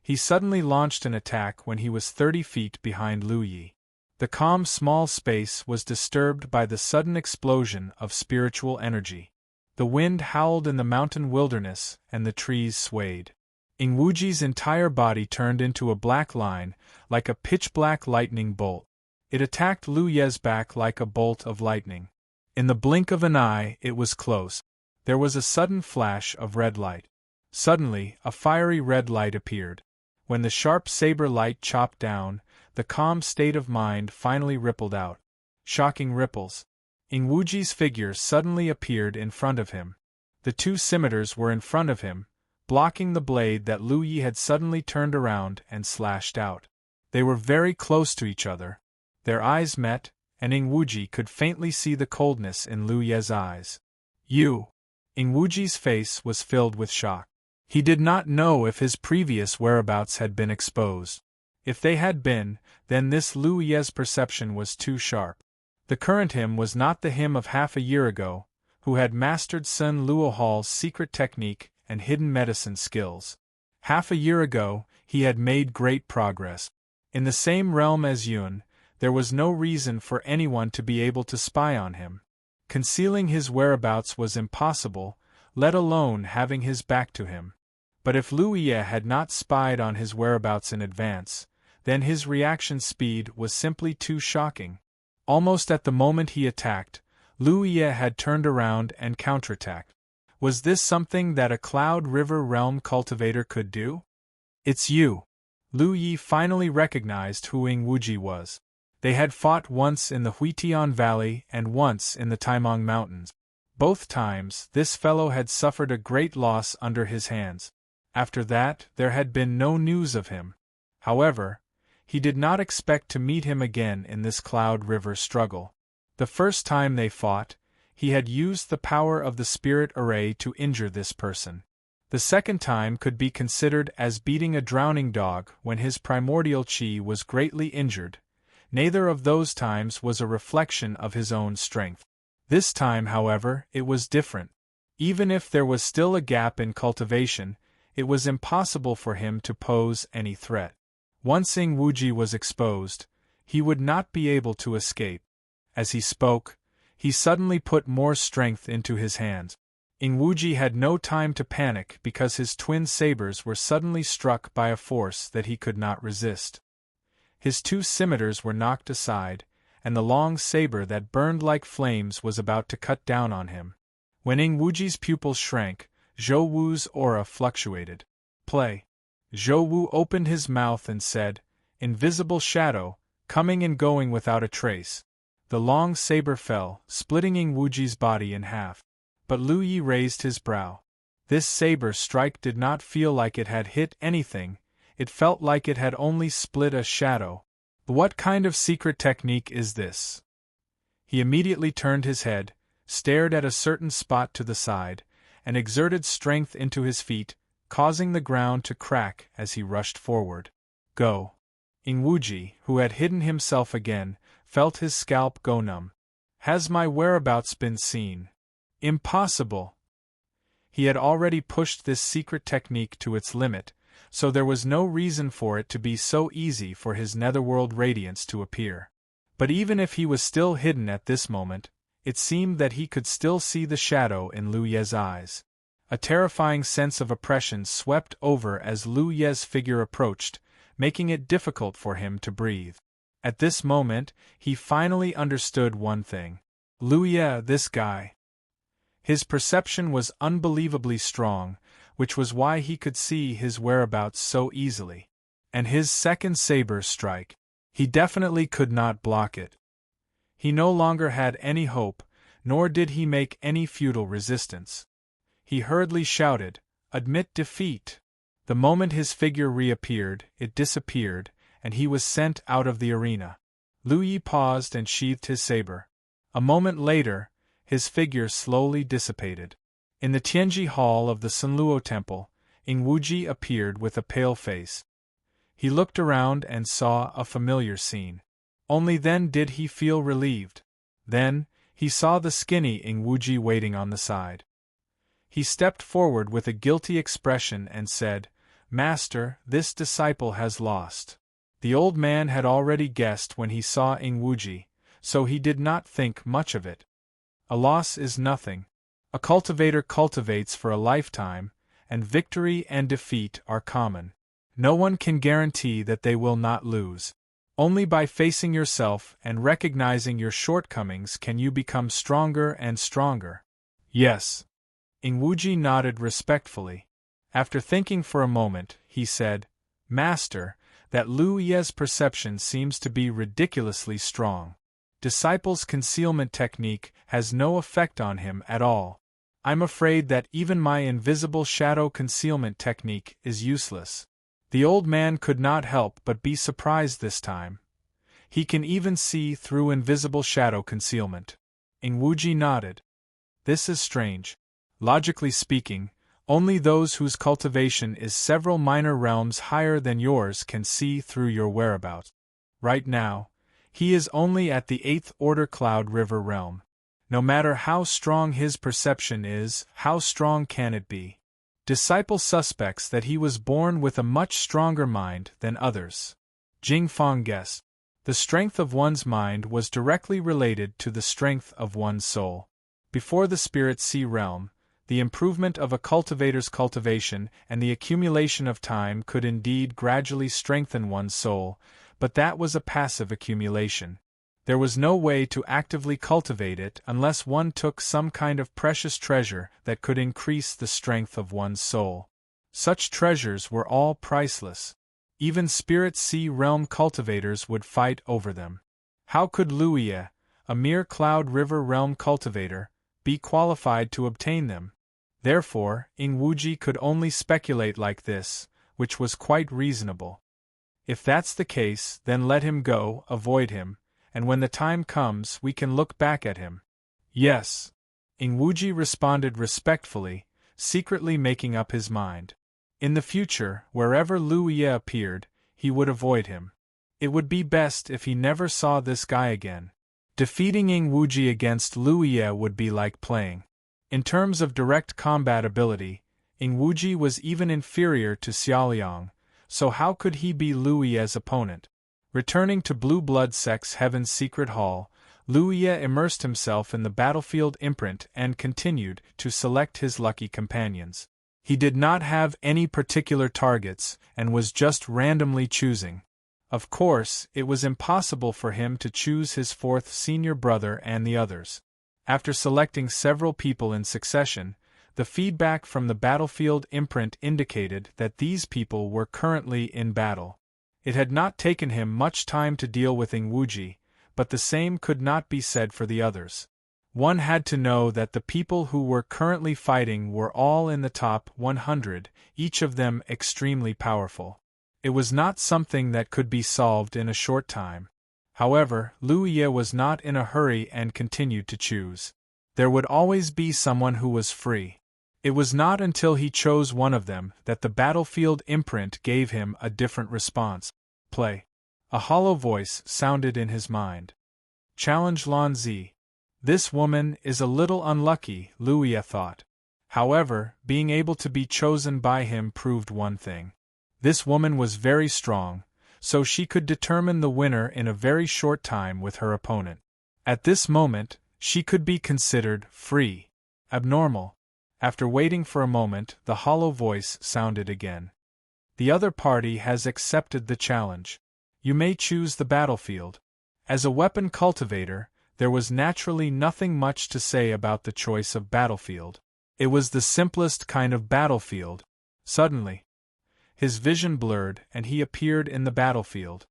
[SPEAKER 1] He suddenly launched an attack when he was 30 feet behind Lu Yi. The calm small space was disturbed by the sudden explosion of spiritual energy. The wind howled in the mountain wilderness, and the trees swayed. Ing Wuji's entire body turned into a black line, like a pitch-black lightning bolt. It attacked Lu Yi's back like a bolt of lightning. In the blink of an eye, it was close. There was a sudden flash of red light. Suddenly, a fiery red light appeared. When the sharp saber light chopped down, the calm state of mind finally rippled out. Shocking ripples. Ing Wuji's figure suddenly appeared in front of him. The 2 scimitars were in front of him, blocking the blade that Lu Yi had suddenly turned around and slashed out. They were very close to each other. Their eyes met, and Ing Wuji could faintly see the coldness in Lu Yi's eyes. You! Ing Wuji's face was filled with shock. He did not know if his previous whereabouts had been exposed. If they had been, then this Lu Yi's perception was too sharp. The current him was not the him of half a year ago, who had mastered Sun Luohal's secret technique and hidden medicine skills. Half a year ago, he had made great progress. In the same realm as Yun, there was no reason for anyone to be able to spy on him. Concealing his whereabouts was impossible, let alone having his back to him. But if Lu Yi had not spied on his whereabouts in advance, then his reaction speed was simply too shocking. Almost at the moment he attacked, Lu Yi had turned around and counterattacked. Was this something that a Cloud River Realm cultivator could do? It's you. Lu Yi finally recognized who Ing Wuji was. They had fought once in the Huitian Valley and once in the Taimong Mountains. Both times, this fellow had suffered a great loss under his hands. After that, there had been no news of him. However, he did not expect to meet him again in this Cloud River struggle. The first time they fought, he had used the power of the spirit array to injure this person. The second time could be considered as beating a drowning dog when his primordial chi was greatly injured. Neither of those times was a reflection of his own strength. This time, however, it was different. Even if there was still a gap in cultivation, it was impossible for him to pose any threat. Once Ing Wuji was exposed, he would not be able to escape. As he spoke, he suddenly put more strength into his hands. Ing Wuji had no time to panic because his twin sabers were suddenly struck by a force that he could not resist. His two scimitars were knocked aside, and the long saber that burned like flames was about to cut down on him. When Ing Wuji's pupils shrank, Zhou Wu's aura fluctuated. Play. Zhou Wu opened his mouth and said, "Invisible shadow, coming and going without a trace." The long saber fell, splitting Ing Wuji's body in half. But Lu Yi raised his brow. This saber strike did not feel like it had hit anything, it felt like it had only split a shadow. What kind of secret technique is this? He immediately turned his head, stared at a certain spot to the side, and exerted strength into his feet, causing the ground to crack as he rushed forward. Go. Ing Wuji, who had hidden himself again, felt his scalp go numb. Has my whereabouts been seen? Impossible! He had already pushed this secret technique to its limit, so there was no reason for it to be so easy for his netherworld radiance to appear. But even if he was still hidden at this moment, it seemed that he could still see the shadow in Lu Ye's eyes. A terrifying sense of oppression swept over as Lu Ye's figure approached, making it difficult for him to breathe. At this moment, he finally understood one thing. Lu Ye, this guy. His perception was unbelievably strong, which was why he could see his whereabouts so easily. And his second saber strike. He definitely could not block it. He no longer had any hope, nor did he make any futile resistance. He hurriedly shouted, "Admit defeat!" The moment his figure reappeared, it disappeared, and he was sent out of the arena. Lu Yi paused and sheathed his saber. A moment later, his figure slowly dissipated. In the Tianji Hall of the Sunluo Temple, Ing Wuji appeared with a pale face. He looked around and saw a familiar scene. Only then did he feel relieved. Then, he saw the skinny Ing Wuji waiting on the side. He stepped forward with a guilty expression and said, "Master, this disciple has lost." The old man had already guessed when he saw Ing Wuji, so he did not think much of it. A loss is nothing. A cultivator cultivates for a lifetime, and victory and defeat are common. No one can guarantee that they will not lose. Only by facing yourself and recognizing your shortcomings can you become stronger and stronger. Yes. Ing Wuji nodded respectfully. After thinking for a moment, he said, "Master, that Lu Ye's perception seems to be ridiculously strong. Disciple's concealment technique has no effect on him at all. I'm afraid that even my invisible shadow concealment technique is useless." The old man could not help but be surprised this time. He can even see through invisible shadow concealment. Ing Wuji nodded. This is strange. Logically speaking, only those whose cultivation is several minor realms higher than yours can see through your whereabouts. Right now, he is only at the 8th order Cloud River realm. No matter how strong his perception is, how strong can it be? Disciple suspects that he was born with a much stronger mind than others. Jing Fong guessed. The strength of one's mind was directly related to the strength of one's soul. Before the Spirit Sea realm, the improvement of a cultivator's cultivation and the accumulation of time could indeed gradually strengthen one's soul, but that was a passive accumulation. There was no way to actively cultivate it unless one took some kind of precious treasure that could increase the strength of one's soul. Such treasures were all priceless. Even spirit sea realm cultivators would fight over them. How could Luye, a mere Cloud River realm cultivator, be qualified to obtain them? Therefore, Ingwuji could only speculate like this, which was quite reasonable. If that's the case, then let him go, avoid him, and when the time comes we can look back at him. Yes. Ingwuji responded respectfully, secretly making up his mind. In the future, wherever Luye appeared, he would avoid him. It would be best if he never saw this guy again. Defeating Ingwuji against Luye would be like playing. In terms of direct combat ability, Ingwuji was even inferior to Xiaoliang, so how could he be Luye's opponent? Returning to Blue Blood Sect's Heaven's Secret Hall, Luye immersed himself in the battlefield imprint and continued to select his lucky companions. He did not have any particular targets and was just randomly choosing. Of course, it was impossible for him to choose his fourth senior brother and the others. After selecting several people in succession, the feedback from the battlefield imprint indicated that these people were currently in battle. It had not taken him much time to deal with Ingwuji, but the same could not be said for the others. One had to know that the people who were currently fighting were all in the top 100, each of them extremely powerful. It was not something that could be solved in a short time. However, Luye was not in a hurry and continued to choose. There would always be someone who was free. It was not until he chose one of them that the battlefield imprint gave him a different response. Play. A hollow voice sounded in his mind. Challenge Lan Zi. This woman is a little unlucky, Luye thought. However, being able to be chosen by him proved one thing. This woman was very strong, so she could determine the winner in a very short time with her opponent. At this moment, she could be considered free. Abnormal. After waiting for a moment, the hollow voice sounded again. The other party has accepted the challenge. You may choose the battlefield. As a weapon cultivator, there was naturally nothing much to say about the choice of battlefield. It was the simplest kind of battlefield. Suddenly, his vision blurred and he appeared in the battlefield.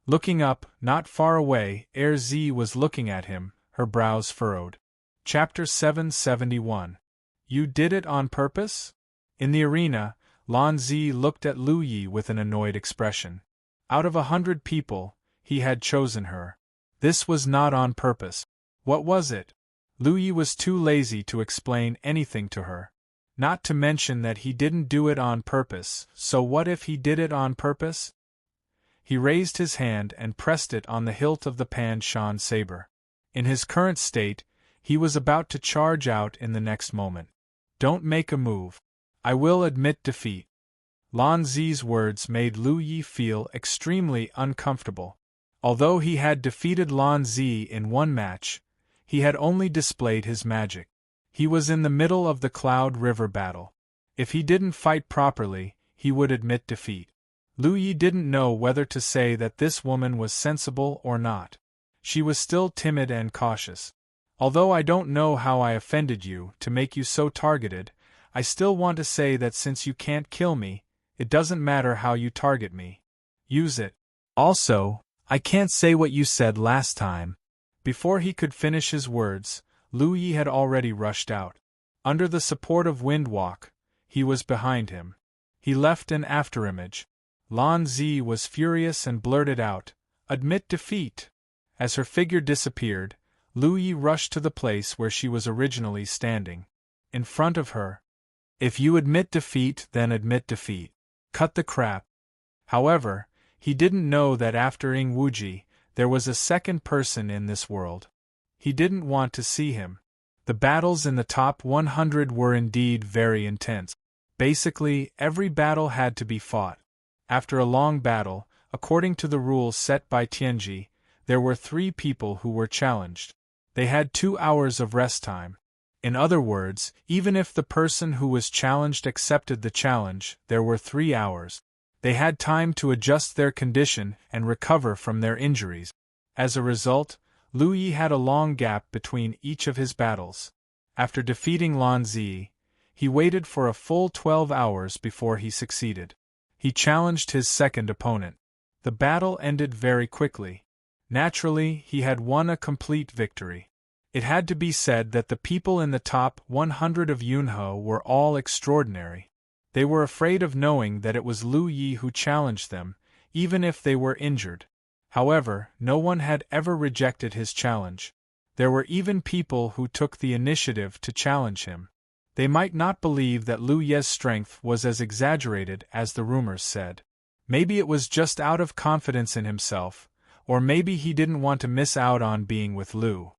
[SPEAKER 1] Looking up, not far away, Z was looking at him, her brows furrowed. Chapter 771. You did it on purpose? In the arena, Lan Zi looked at Lu Yi with an annoyed expression. Out of 100 people, he had chosen her. This was not on purpose. What was it? Lu Yi was too lazy to explain anything to her. Not to mention that he didn't do it on purpose, so what if he did it on purpose? He raised his hand and pressed it on the hilt of the Pan Shan saber. In his current state, he was about to charge out in the next moment. Don't make a move. I will admit defeat. Lan Zi's words made Lu Yi feel extremely uncomfortable. Although he had defeated Lan Zi in one match, he had only displayed his magic. He was in the middle of the Cloud River battle. If he didn't fight properly, he would admit defeat. Lu Yi didn't know whether to say that this woman was sensible or not. She was still timid and cautious. Although I don't know how I offended you to make you so targeted, I still want to say that since you can't kill me, it doesn't matter how you target me. Use it. Also, I can't say what you said last time. Before he could finish his words, Lu Yi had already rushed out. Under the support of Windwalk, he was behind him. He left an afterimage. Lan Zi was furious and blurted out, "Admit defeat!" As her figure disappeared, Lu Yi rushed to the place where she was originally standing. In front of her. If you admit defeat, then admit defeat. Cut the crap. However, he didn't know that after Ingwuji, there was a second person in this world. He didn't want to see him. The battles in the top 100 were indeed very intense. Basically, every battle had to be fought. After a long battle, according to the rules set by Tianji, there were 3 people who were challenged. They had 2 hours of rest time. In other words, even if the person who was challenged accepted the challenge, there were 3 hours. They had time to adjust their condition and recover from their injuries. As a result, Lu Yi had a long gap between each of his battles. After defeating Lan Zi, he waited for a full 12 hours before he succeeded. He challenged his second opponent. The battle ended very quickly. Naturally, he had won a complete victory. It had to be said that the people in the top 100 of Yunhe were all extraordinary. They were afraid of knowing that it was Lu Yi who challenged them, even if they were injured. However, no one had ever rejected his challenge. There were even people who took the initiative to challenge him. They might not believe that Lu Ye's strength was as exaggerated as the rumors said. Maybe it was just out of confidence in himself, or maybe he didn't want to miss out on being with Lu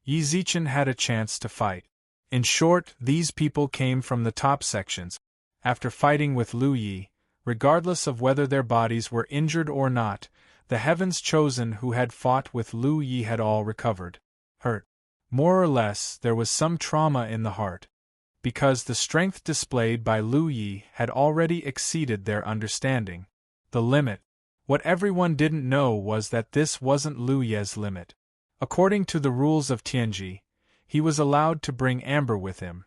[SPEAKER 1] Yi Zichen had a chance to fight. In short, these people came from the top sections. After fighting with Lu Yi, regardless of whether their bodies were injured or not, the heavens chosen who had fought with Lu Yi had all recovered. Hurt. More or less, there was some trauma in the heart. Because the strength displayed by Lu Yi had already exceeded their understanding. The limit. What everyone didn't know was that this wasn't Lu Ye's limit. According to the rules of Tianji, he was allowed to bring amber with him.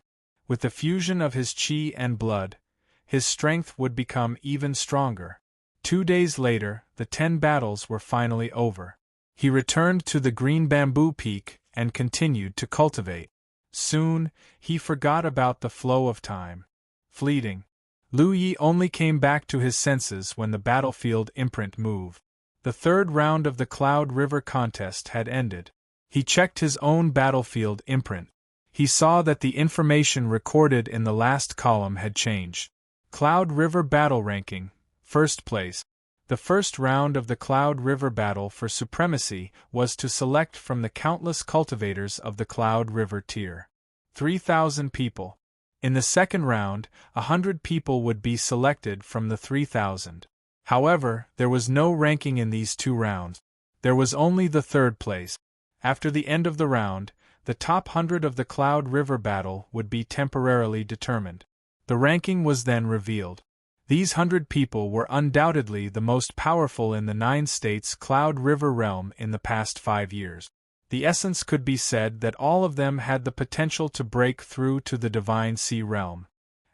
[SPEAKER 1] With the fusion of his qi and blood, his strength would become even stronger. 2 days later, the 10 battles were finally over. He returned to the green bamboo peak and continued to cultivate. Soon, he forgot about the flow of time. Fleeting. Lu Yi only came back to his senses when the battlefield imprint moved. The third round of the Cloud River contest had ended. He checked his own battlefield imprint. He saw that the information recorded in the last column had changed. Cloud River Battle Ranking, First Place. The first round of the Cloud River Battle for Supremacy was to select from the countless cultivators of the Cloud River tier. 3,000 people. In the second round, 100 people would be selected from the 3,000. However, there was no ranking in these 2 rounds. There was only the third place. After the end of the round, the top 100 of the Cloud River battle would be temporarily determined. The ranking was then revealed. These 100 people were undoubtedly the most powerful in the 9 states Cloud River realm in the past 5 years. The essence could be said that all of them had the potential to break through to the Divine Sea realm.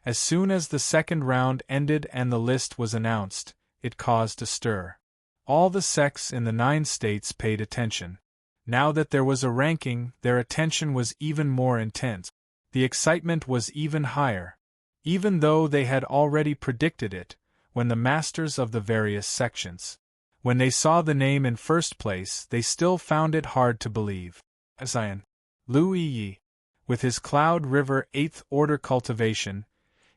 [SPEAKER 1] As soon as the second round ended and the list was announced, it caused a stir. All the sects in the 9 states paid attention. Now that there was a ranking, their attention was even more intense. The excitement was even higher. Even though they had already predicted it, when the masters of the various sections, when they saw the name in first place, they still found it hard to believe. Zion. Lu Yi. With his Cloud River 8th Order cultivation,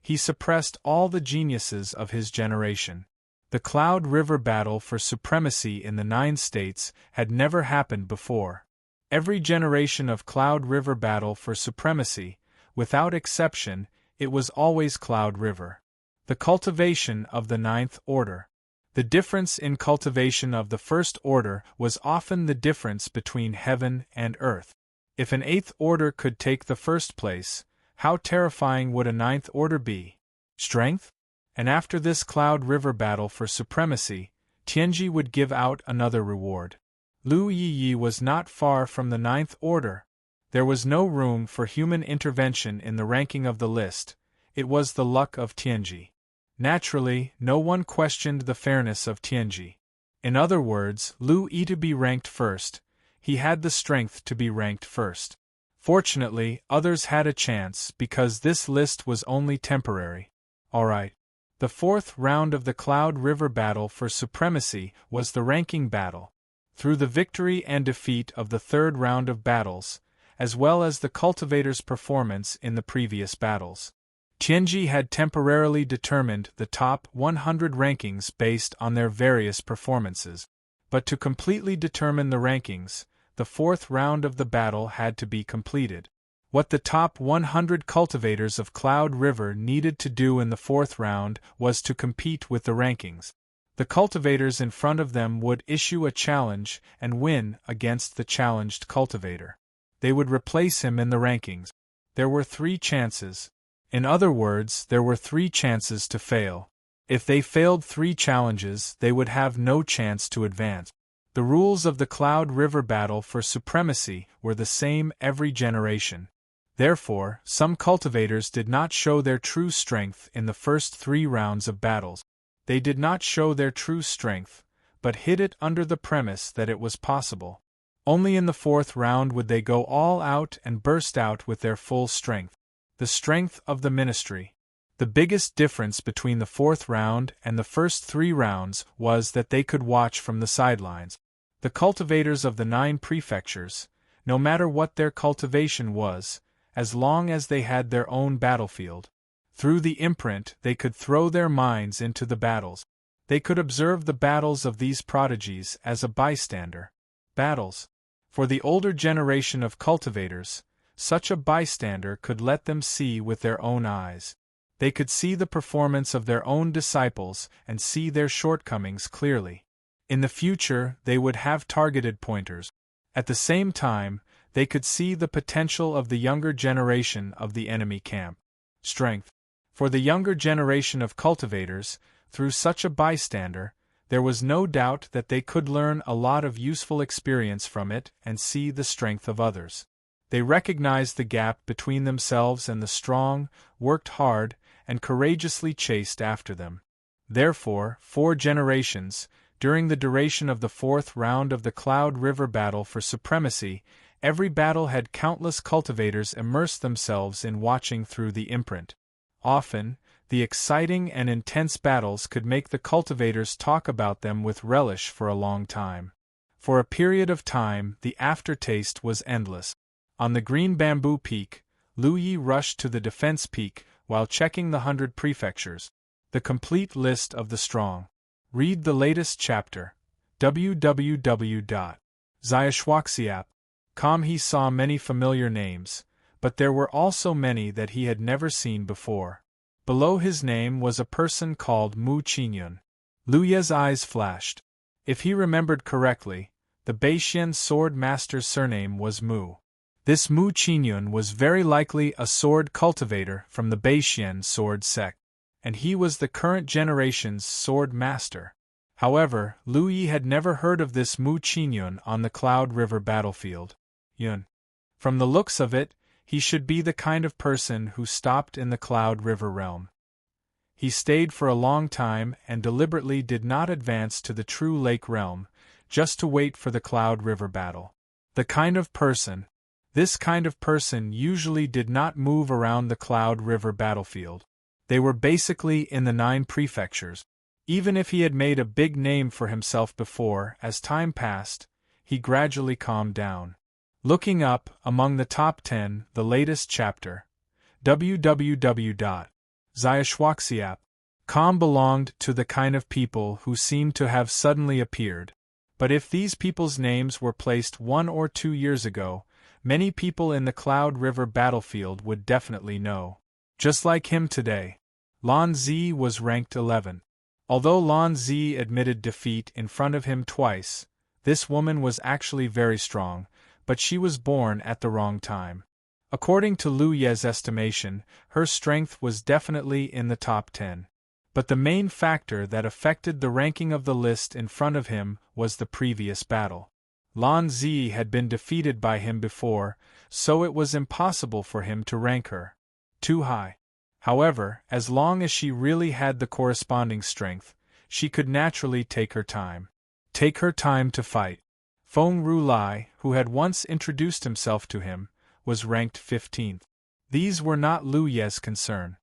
[SPEAKER 1] he suppressed all the geniuses of his generation. The Cloud River battle for supremacy in the 9 states had never happened before. Every generation of Cloud River battle for supremacy, without exception, it was always Cloud River. The cultivation of the 9th Order. The difference in cultivation of the First Order was often the difference between heaven and earth. If an 8th Order could take the first place, how terrifying would a 9th Order be? Strength? And after this Cloud River battle for supremacy, Tianji would give out another reward. Lu Yi was not far from the 9th Order. There was no room for human intervention in the ranking of the list. It was the luck of Tianji. Naturally, no one questioned the fairness of Tianji. In other words, Lu Yi to be ranked first, he had the strength to be ranked first. Fortunately, others had a chance because this list was only temporary. Alright. The fourth round of the Cloud River battle for supremacy was the ranking battle. Through the victory and defeat of the third round of battles, as well as the cultivator's performance in the previous battles, Tianji had temporarily determined the top 100 rankings based on their various performances. But to completely determine the rankings, the fourth round of the battle had to be completed. What the top 100 cultivators of Cloud River needed to do in the fourth round was to compete with the rankings. The cultivators in front of them would issue a challenge and win against the challenged cultivator. They would replace him in the rankings. There were 3 chances. In other words, there were 3 chances to fail. If they failed 3 challenges, they would have no chance to advance. The rules of the Cloud River battle for supremacy were the same every generation. Therefore, some cultivators did not show their true strength in the first 3 rounds of battles. They did not show their true strength, but hid it under the premise that it was possible. Only in the 4th round would they go all out and burst out with their full strength. The strength of the ministry. The biggest difference between the 4th round and the first 3 rounds was that they could watch from the sidelines. The cultivators of the 9 prefectures, no matter what their cultivation was, as long as they had their own battlefield, through the imprint they could throw their minds into the battles. They could observe the battles of these prodigies as a bystander. Battles. For the older generation of cultivators, such a bystander could let them see with their own eyes. They could see the performance of their own disciples and see their shortcomings clearly. In the future, they would have targeted pointers. At the same time, they could see the potential of the younger generation of the enemy camp. Strength. For the younger generation of cultivators, through such a bystander, there was no doubt that they could learn a lot of useful experience from it and see the strength of others. They recognized the gap between themselves and the strong, worked hard, and courageously chased after them. Therefore, 4 generations, during the duration of the 4th round of the Cloud River battle for supremacy, every battle had countless cultivators immerse themselves in watching through the imprint. Often, the exciting and intense battles could make the cultivators talk about them with relish for a long time. For a period of time, the aftertaste was endless. On the green bamboo peak, Lu Yi rushed to the defense peak while checking the 100 prefectures. The complete list of the strong. Read the latest chapter. www.xiaxhuaxiap.com. He saw many familiar names, but there were also many that he had never seen before. Below his name was a person called Mu Qingyun. Lu Ye's eyes flashed. If he remembered correctly, the Beixian sword master's surname was Mu. This Mu Qingyun was very likely a sword cultivator from the Beixian sword sect, and he was the current generation's sword master. However, Lu Yi had never heard of this Mu Qingyun on the Cloud River battlefield. Yun. From the looks of it, he should be the kind of person who stopped in the Cloud River realm. He stayed for a long time and deliberately did not advance to the True Lake realm, just to wait for the Cloud River battle. This kind of person usually did not move around the Cloud River battlefield. They were basically in the 9 prefectures. Even if he had made a big name for himself before, as time passed, he gradually calmed down. Looking up, among the top 10, the latest chapter. www.xiaxhuaxiap.com belonged to the kind of people who seemed to have suddenly appeared. But if these people's names were placed 1 or 2 years ago, many people in the Cloud River battlefield would definitely know. Just like him today. Lan Zi was ranked 11. Although Lan Zi admitted defeat in front of him twice, this woman was actually very strong, but she was born at the wrong time. According to Lu Ye's estimation, her strength was definitely in the top 10. But the main factor that affected the ranking of the list in front of him was the previous battle. Lan Zi had been defeated by him before, so it was impossible for him to rank her too high. However, as long as she really had the corresponding strength, she could naturally take her time. Take her time to fight. Feng Rulai, who had once introduced himself to him, was ranked 15th. These were not Lu Ye's concern.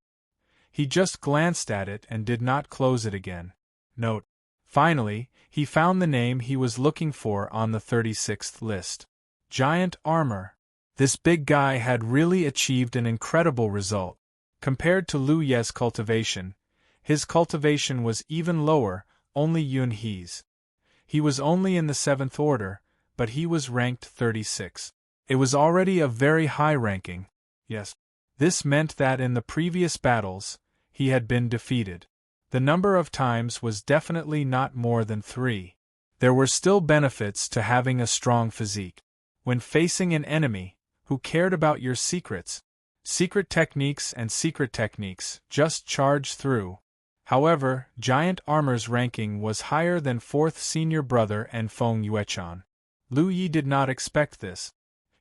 [SPEAKER 1] He just glanced at it and did not close it again. Note. Finally, he found the name he was looking for on the 36th list. Giant armor. This big guy had really achieved an incredible result. Compared to Lu Ye's cultivation, his cultivation was even lower, only Yun He's. He was only in the 7th order, but he was ranked 36. It was already a very high ranking. Yes. This meant that in the previous battles, he had been defeated. The number of times was definitely not more than 3. There were still benefits to having a strong physique. When facing an enemy who cared about your secret techniques, just charge through. However, Giant Armor's ranking was higher than fourth senior brother and Feng Yuechan. Lu Yi did not expect this.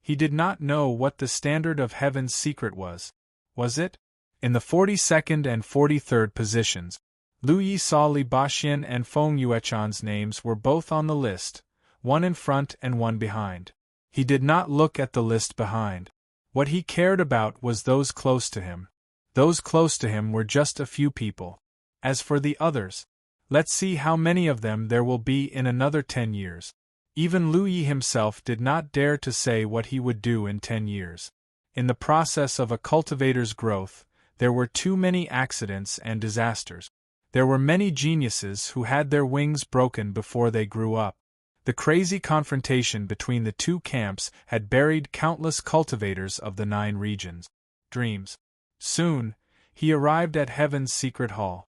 [SPEAKER 1] He did not know what the standard of heaven's secret was. Was it? In the 42nd and 43rd positions, Lu Yi saw Li Baxian and Feng Yuechan's names were both on the list, one in front and one behind. He did not look at the list behind. What he cared about was those close to him. Those close to him were just a few people. As for the others, let's see how many of them there will be in another 10 years. Even Lu Yi himself did not dare to say what he would do in 10 years. In the process of a cultivator's growth, there were too many accidents and disasters. There were many geniuses who had their wings broken before they grew up. The crazy confrontation between the two camps had buried countless cultivators of the 9 regions. Dreams. Soon, he arrived at Heaven's secret hall.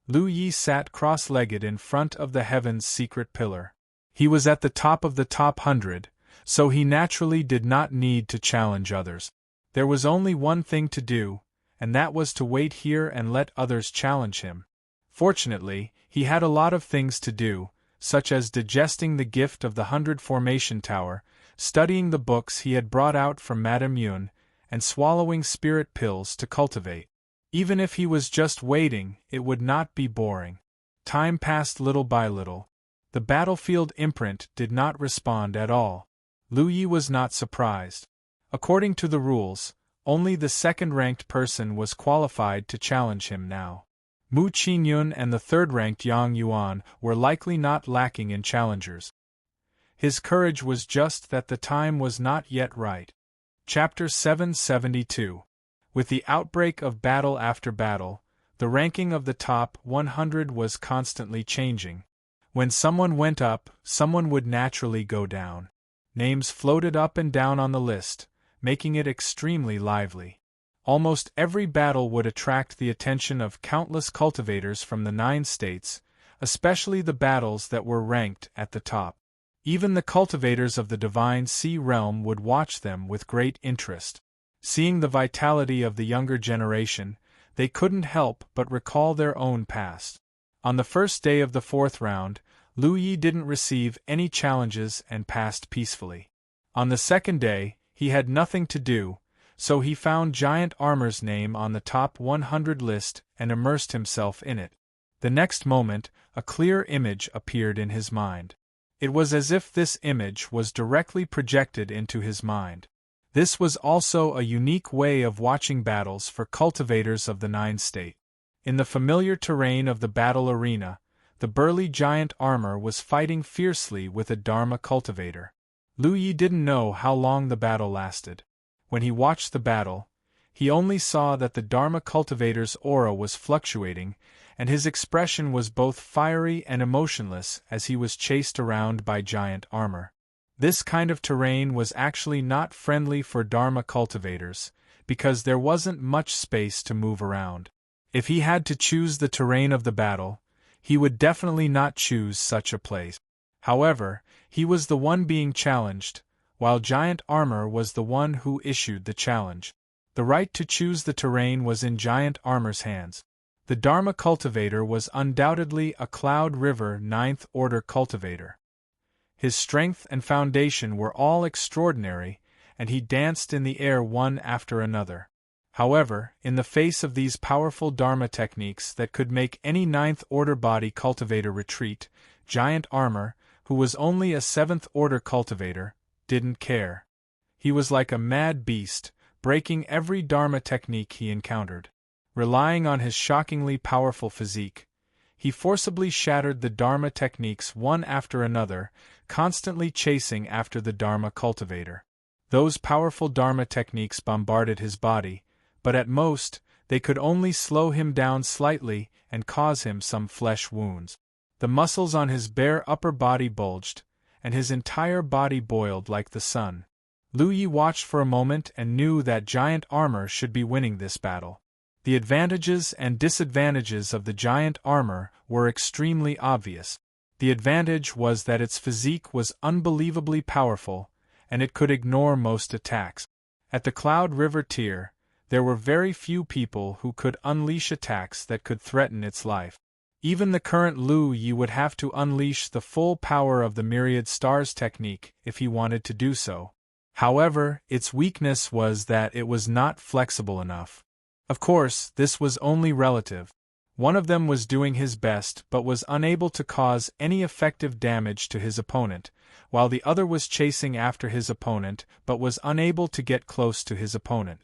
[SPEAKER 1] Lu Yi sat cross-legged in front of the Heaven's secret pillar. He was at the top of the top 100, so he naturally did not need to challenge others. There was only one thing to do, and that was to wait here and let others challenge him. Fortunately, he had a lot of things to do, such as digesting the gift of the 100 Formation Tower, studying the books he had brought out from Madame Yun, and swallowing spirit pills to cultivate. Even if he was just waiting, it would not be boring. Time passed little by little. The battlefield imprint did not respond at all. Lu Yi was not surprised. According to the rules, only the second-ranked person was qualified to challenge him now. Mu Qinyun and the third-ranked Yang Yuan were likely not lacking in challengers. His courage was just that the time was not yet right. Chapter 772. With the outbreak of battle after battle, the ranking of the top 100 was constantly changing. When someone went up, someone would naturally go down. Names floated up and down on the list, making it extremely lively. Almost every battle would attract the attention of countless cultivators from the 9 states, especially the battles that were ranked at the top. Even the cultivators of the Divine Sea Realm would watch them with great interest. Seeing the vitality of the younger generation, they couldn't help but recall their own past. On the first day of the 4th round, Lu Yi didn't receive any challenges and passed peacefully. On the second day, he had nothing to do, so he found Giant Armor's name on the top 100 list and immersed himself in it. The next moment, a clear image appeared in his mind. It was as if this image was directly projected into his mind. This was also a unique way of watching battles for cultivators of the 9 state. In the familiar terrain of the battle arena, the burly Giant Armor was fighting fiercely with a Dharma cultivator. Lu Yi didn't know how long the battle lasted. When he watched the battle, he only saw that the Dharma cultivator's aura was fluctuating, and his expression was both fiery and emotionless as he was chased around by Giant Armor. This kind of terrain was actually not friendly for Dharma cultivators, because there wasn't much space to move around. If he had to choose the terrain of the battle, he would definitely not choose such a place. However, he was the one being challenged, while Giant Armor was the one who issued the challenge. The right to choose the terrain was in Giant Armor's hands. The Dharma cultivator was undoubtedly a Cloud River 9th Order cultivator. His strength and foundation were all extraordinary, and he danced in the air one after another. However, in the face of these powerful Dharma techniques that could make any 9th Order body cultivator retreat, Giant Armor, who was only a 7th Order cultivator, didn't care. He was like a mad beast, breaking every Dharma technique he encountered. Relying on his shockingly powerful physique, he forcibly shattered the Dharma techniques one after another, constantly chasing after the Dharma cultivator. Those powerful Dharma techniques bombarded his body, but at most, they could only slow him down slightly and cause him some flesh wounds. The muscles on his bare upper body bulged, and his entire body boiled like the sun. Lu Yi watched for a moment and knew that Giant Armor should be winning this battle. The advantages and disadvantages of the Giant Armor were extremely obvious. The advantage was that its physique was unbelievably powerful, and it could ignore most attacks. At the Cloud River tier, there were very few people who could unleash attacks that could threaten its life. Even the current Lu Yi would have to unleash the full power of the myriad stars technique if he wanted to do so. However, its weakness was that it was not flexible enough. Of course, this was only relative. One of them was doing his best but was unable to cause any effective damage to his opponent, while the other was chasing after his opponent but was unable to get close to his opponent.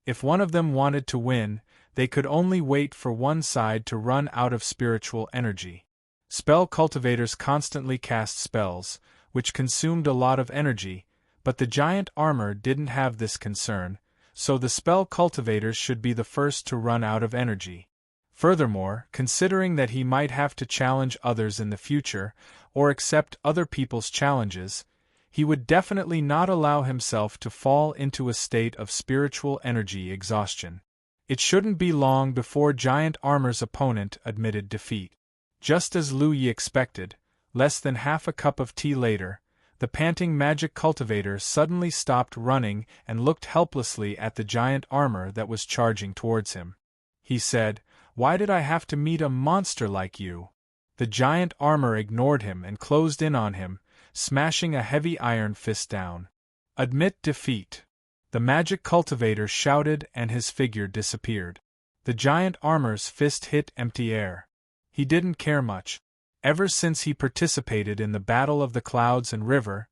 [SPEAKER 1] If one of them wanted to win, they could only wait for one side to run out of spiritual energy. Spell cultivators constantly cast spells, which consumed a lot of energy, but the giant armor didn't have this concern, so the spell cultivators should be the first to run out of energy. Furthermore, considering that he might have to challenge others in the future, or accept other people's challenges, he would definitely not allow himself to fall into a state of spiritual energy exhaustion. It shouldn't be long before Giant Armor's opponent admitted defeat. Just as Lu Yi expected, less than half a cup of tea later, the panting magic cultivator suddenly stopped running and looked helplessly at the giant armor that was charging towards him. He said, "Why did I have to meet a monster like you?" The giant armor ignored him and closed in on him, smashing a heavy iron fist down. "Admit defeat," the magic cultivator shouted, and his figure disappeared. The giant armor's fist hit empty air. He didn't care much. Ever since he participated in the Battle of the Clouds and River,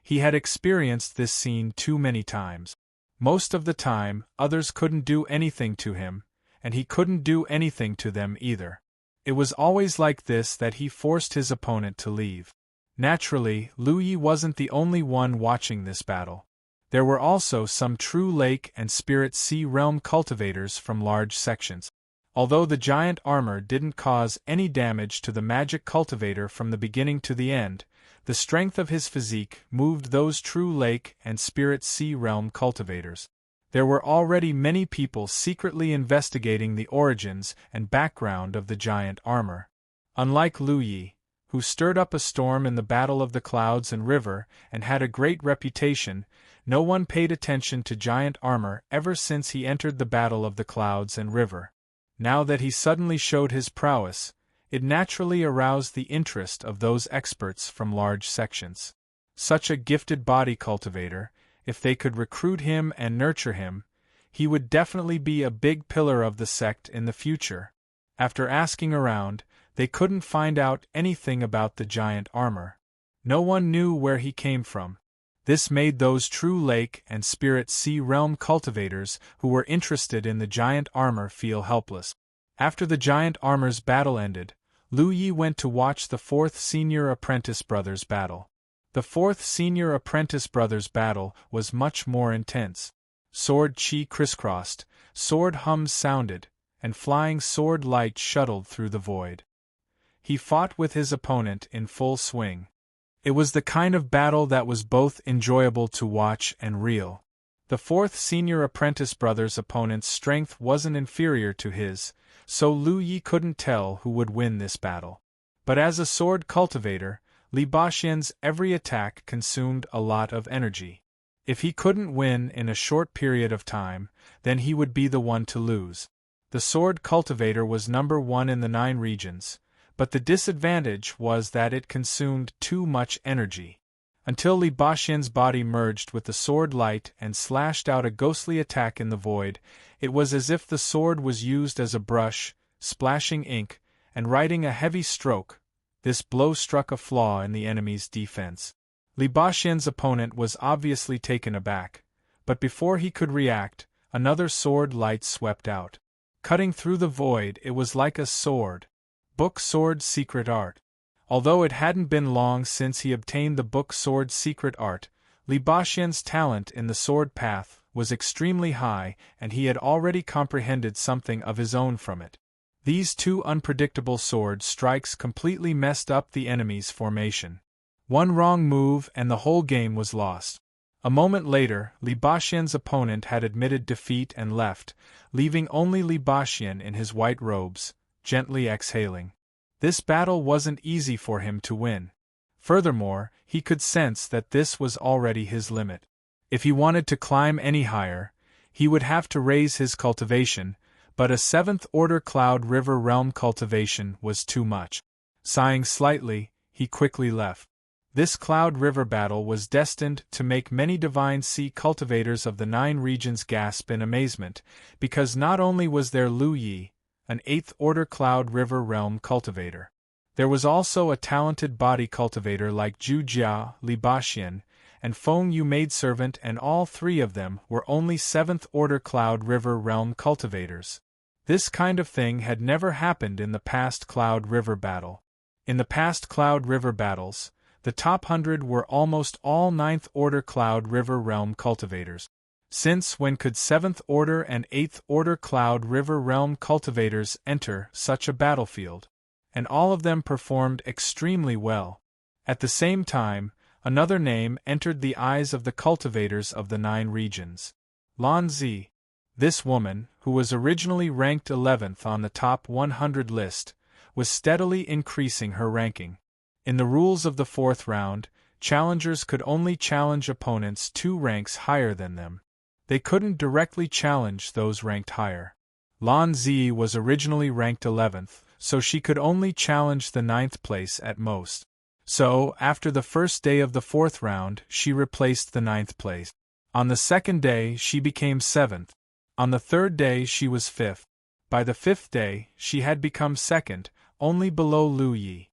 [SPEAKER 1] he had experienced this scene too many times. Most of the time, others couldn't do anything to him, and he couldn't do anything to them either. It was always like this that he forced his opponent to leave. Naturally, Lu Yi wasn't the only one watching this battle. There were also some true lake and spirit sea realm cultivators from large sections. Although the giant armor didn't cause any damage to the magic cultivator from the beginning to the end, the strength of his physique moved those true lake and spirit sea realm cultivators. There were already many people secretly investigating the origins and background of the giant armor. Unlike Lu Yi, who stirred up a storm in the Battle of the Clouds and River and had a great reputation, no one paid attention to giant armor ever since he entered the Battle of the Clouds and River. Now that he suddenly showed his prowess, it naturally aroused the interest of those experts from large sections. Such a gifted body cultivator, if they could recruit him and nurture him, he would definitely be a big pillar of the sect in the future. After asking around, they couldn't find out anything about the giant armor. No one knew where he came from. This made those true lake and spirit sea realm cultivators who were interested in the giant armor feel helpless. After the giant armor's battle ended, Lu Yi went to watch the 4th Senior Apprentice Brothers battle. The 4th Senior Apprentice Brothers battle was much more intense. Sword chi crisscrossed, sword hums sounded, and flying sword light shuttled through the void. He fought with his opponent in full swing. It was the kind of battle that was both enjoyable to watch and real. The 4th Senior Apprentice Brothers' opponent's strength wasn't inferior to his, so Lu Yi couldn't tell who would win this battle. But as a sword cultivator, Li Baxian's every attack consumed a lot of energy. If he couldn't win in a short period of time, then he would be the one to lose. The sword cultivator was number 1 in the 9 regions, but the disadvantage was that it consumed too much energy. Until Li Baxian's body merged with the sword light and slashed out a ghostly attack in the void, it was as if the sword was used as a brush, splashing ink, and writing a heavy stroke. This blow struck a flaw in the enemy's defense. Li Baxian's opponent was obviously taken aback, but before he could react, another sword light swept out. Cutting through the void, it was like a sword. Book Sword Secret Art. Although it hadn't been long since he obtained the Book Sword Secret Art, Li Baxian's talent in the sword path was extremely high, and he had already comprehended something of his own from it. These 2 unpredictable sword strikes completely messed up the enemy's formation. One wrong move and the whole game was lost. A moment later, Li Baxian's opponent had admitted defeat and left, leaving only Li Baxian in his white robes, gently exhaling. This battle wasn't easy for him to win. Furthermore, he could sense that this was already his limit. If he wanted to climb any higher, he would have to raise his cultivation, But a 7th order Cloud River Realm cultivation was too much. Sighing slightly, he quickly left. This Cloud River battle was destined to make many Divine Sea cultivators of the 9 regions gasp in amazement, because not only was there Lu Yi, an 8th order Cloud River Realm cultivator. There was also a talented body cultivator like Zhu Jia, Li Baxian, and Feng Yu maidservant, and all 3 of them were only 7th order Cloud River Realm cultivators. This kind of thing had never happened in the past Cloud River battle. In the past Cloud River battles, the top 100 were almost all 9th order Cloud River Realm cultivators. Since when could 7th order and 8th order Cloud River Realm cultivators enter such a battlefield? And all of them performed extremely well. At the same time, another name entered the eyes of the cultivators of the 9 regions. Lan Zi. This woman, who was originally ranked 11th on the top 100 list, was steadily increasing her ranking. In the rules of the 4th round, challengers could only challenge opponents 2 ranks higher than them. They couldn't directly challenge those ranked higher. Lan Zi was originally ranked 11th, so she could only challenge the 9th place at most. So, after the first day of the 4th round, she replaced the 9th place. On the 2nd day, she became 7th. On the 3rd day, she was 5th. By the 5th day, she had become 2nd, only below Lu Yi.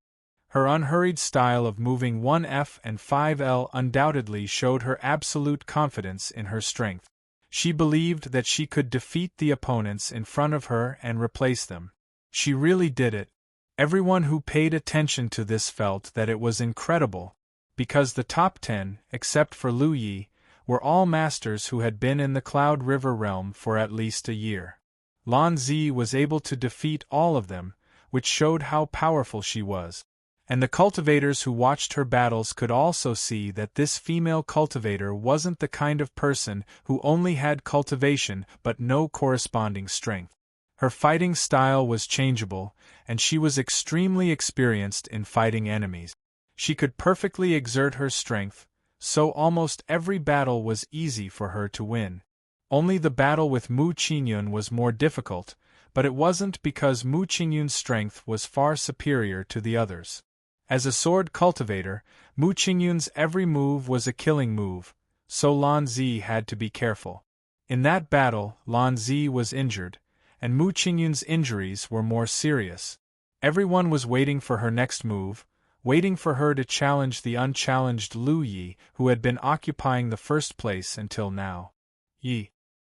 [SPEAKER 1] Her unhurried style of moving 1F and 5L undoubtedly showed her absolute confidence in her strength. She believed that she could defeat the opponents in front of her and replace them. She really did it. Everyone who paid attention to this felt that it was incredible, because the top 10, except for Lu Yi, were all masters who had been in the Cloud River realm for at least a year. Lan Zi was able to defeat all of them, which showed how powerful she was. And the cultivators who watched her battles could also see that this female cultivator wasn't the kind of person who only had cultivation but no corresponding strength. Her fighting style was changeable, and she was extremely experienced in fighting enemies. She could perfectly exert her strength, so almost every battle was easy for her to win. Only the battle with Mu Qingyun was more difficult, but it wasn't because Mu Qingyun's strength was far superior to the others. As a sword cultivator, Mu Qingyun's every move was a killing move, so Lan Zi had to be careful. In that battle, Lan Zi was injured, and Mu Qingyun's injuries were more serious. Everyone was waiting for her next move, waiting for her to challenge the unchallenged Lu Yi, who had been occupying the first place until now.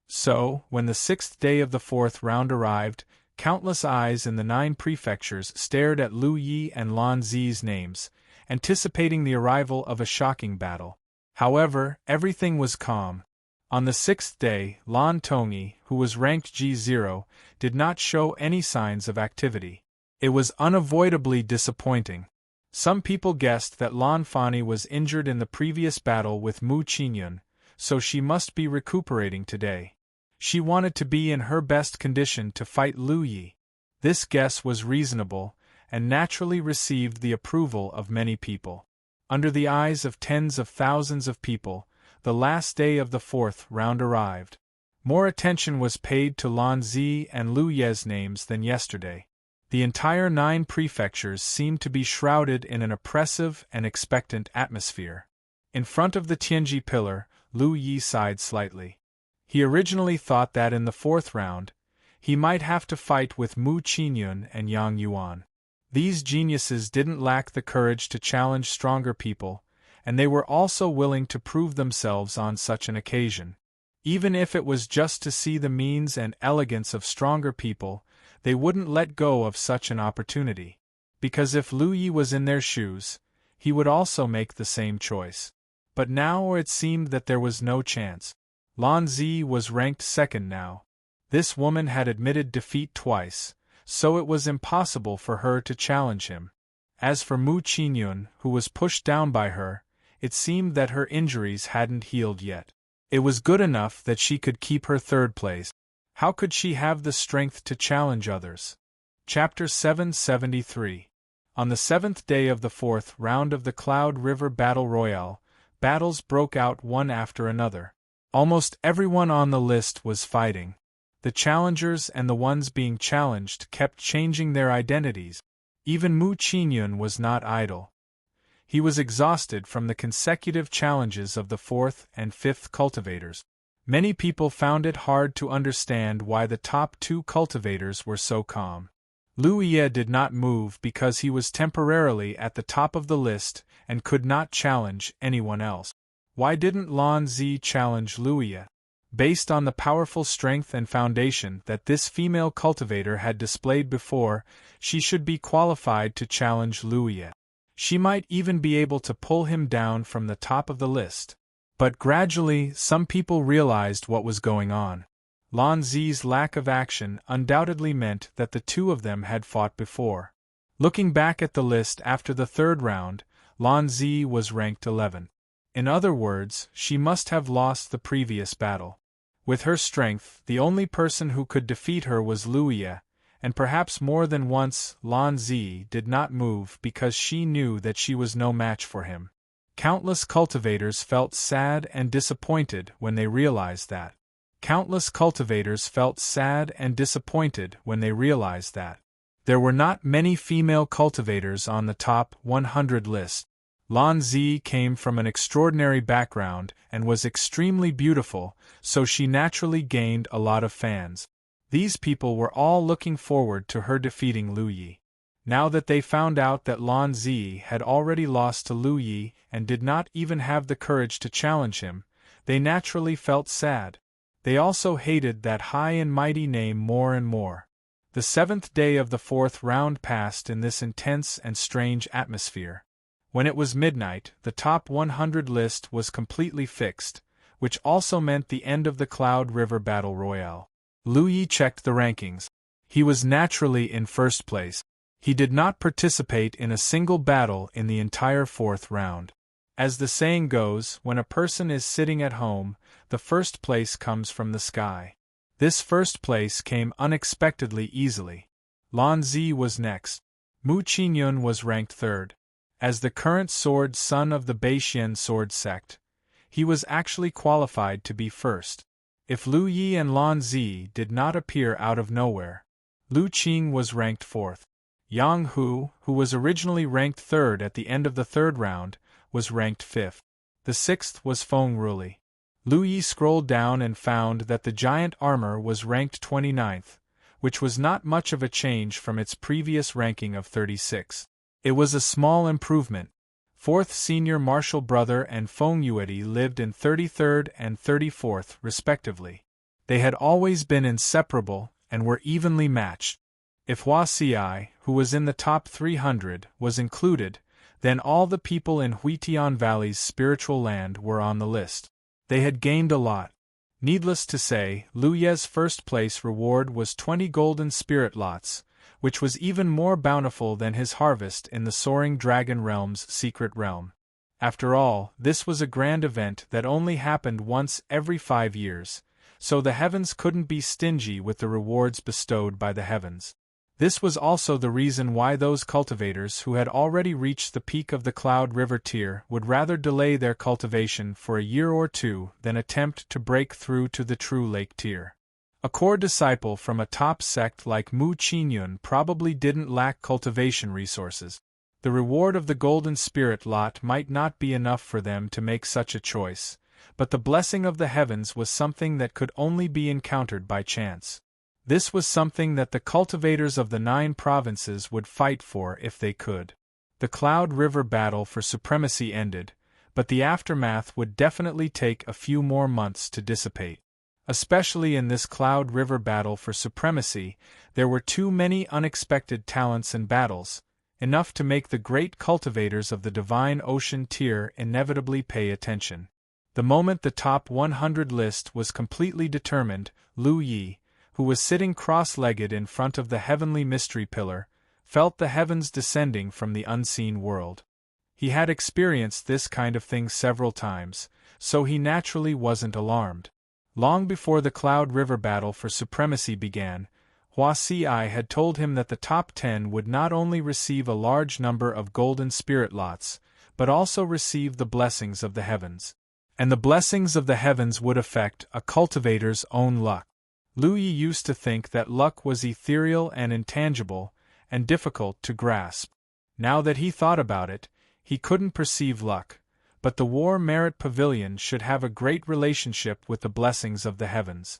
[SPEAKER 1] So, when the 6th day of the 4th round arrived, countless eyes in the 9 prefectures stared at Lu Yi and Lan Zi's names, anticipating the arrival of a shocking battle. However, everything was calm. On the 6th day, Lan Tongyi, who was ranked G0, did not show any signs of activity. It was unavoidably disappointing. Some people guessed that Lan Fani was injured in the previous battle with Mu Qingyun, so she must be recuperating today. She wanted to be in her best condition to fight Lu Yi. This guess was reasonable, and naturally received the approval of many people. Under the eyes of tens of thousands of people, the last day of the 4th round arrived. More attention was paid to Lan Zi and Lu Ye's names than yesterday. The entire 9 prefectures seemed to be shrouded in an oppressive and expectant atmosphere. In front of the Tianji pillar, Lu Yi sighed slightly. He originally thought that in the 4th round, he might have to fight with Mu Qingyun and Yang Yuan. These geniuses didn't lack the courage to challenge stronger people, and they were also willing to prove themselves on such an occasion. Even if it was just to see the means and elegance of stronger people, they wouldn't let go of such an opportunity. Because if Lu Yi was in their shoes, he would also make the same choice. But now it seemed that there was no chance. Lan Zi was ranked 2nd now. This woman had admitted defeat twice, so it was impossible for her to challenge him. As for Mu Qingyun, who was pushed down by her, it seemed that her injuries hadn't healed yet. It was good enough that she could keep her 3rd place. How could she have the strength to challenge others? Chapter 773. On the 7th day of the 4th round of the Cloud River Battle Royale, battles broke out one after another. Almost everyone on the list was fighting. The challengers and the ones being challenged kept changing their identities. Even Mu Qingyun was not idle. He was exhausted from the consecutive challenges of the fourth and fifth cultivators. Many people found it hard to understand why the top two cultivators were so calm. Lu Ye did not move because he was temporarily at the top of the list and could not challenge anyone else. Why didn't Lan Zi challenge Lu Ye? Based on the powerful strength and foundation that this female cultivator had displayed before, she should be qualified to challenge Lu Ye. She might even be able to pull him down from the top of the list. But gradually, some people realized what was going on. Lan Zi's lack of action undoubtedly meant that the two of them had fought before. Looking back at the list after the third round, Lan Zi was ranked 11. In other words, she must have lost the previous battle. With her strength, the only person who could defeat her was Lu Ye, and perhaps more than once Lan Zi did not move because she knew that she was no match for him. Countless cultivators felt sad and disappointed when they realized that. Countless cultivators felt sad and disappointed when they realized that. There were not many female cultivators on the top 100 list. Lan Zi came from an extraordinary background and was extremely beautiful, so she naturally gained a lot of fans. These people were all looking forward to her defeating Lu Ye. Now that they found out that Lan Zi had already lost to Lu Ye and did not even have the courage to challenge him, they naturally felt sad. They also hated that high and mighty name more and more. The seventh day of the fourth round passed in this intense and strange atmosphere. When it was midnight, the top 100 list was completely fixed, which also meant the end of the Cloud River Battle Royale. Lu Ye checked the rankings. He was naturally in first place. He did not participate in a single battle in the entire fourth round. As the saying goes, when a person is sitting at home, the first place comes from the sky. This first place came unexpectedly easily. Lan Zi was next. Mu Qingyun was ranked third. As the current sword son of the Beixian sword sect, he was actually qualified to be first. If Lu Ye and Lan Zi did not appear out of nowhere, Lu Qing was ranked fourth. Yang Hu, who was originally ranked third at the end of the third round, was ranked fifth. The sixth was Feng Ruli. Lu Ye scrolled down and found that the giant armor was ranked 29th, which was not much of a change from its previous ranking of 36. It was a small improvement. Fourth senior martial brother and Feng Yuedi lived in 33rd and 34th, respectively. They had always been inseparable and were evenly matched. If Hua Xi, who was in the top 300, was included, then all the people in Huitian Valley's spiritual land were on the list. They had gained a lot. Needless to say, Lu Ye's first place reward was 20 golden spirit lots, which was even more bountiful than his harvest in the Soaring Dragon Realm's secret realm. After all, this was a grand event that only happened once every 5 years, so the heavens couldn't be stingy with the rewards bestowed by the heavens. This was also the reason why those cultivators who had already reached the peak of the Cloud River tier would rather delay their cultivation for a year or two than attempt to break through to the true lake tier. A core disciple from a top sect like Mu Qingyun probably didn't lack cultivation resources. The reward of the golden spirit lot might not be enough for them to make such a choice, but the blessing of the heavens was something that could only be encountered by chance. This was something that the cultivators of the 9 provinces would fight for if they could. The Cloud River battle for supremacy ended, but the aftermath would definitely take a few more months to dissipate. Especially in this Cloud River battle for supremacy, there were too many unexpected talents and battles, enough to make the great cultivators of the Divine Ocean tier inevitably pay attention. The moment the top 100 list was completely determined, Lu Ye, who was sitting cross-legged in front of the heavenly mystery pillar, felt the heavens descending from the unseen world. He had experienced this kind of thing several times, so he naturally wasn't alarmed. Long before the Cloud River battle for supremacy began, Hua Xi had told him that the top 10 would not only receive a large number of golden spirit lots, but also receive the blessings of the heavens. And the blessings of the heavens would affect a cultivator's own luck. Lu Yi used to think that luck was ethereal and intangible, and difficult to grasp. Now that he thought about it, he couldn't perceive luck, but the War Merit Pavilion should have a great relationship with the blessings of the heavens.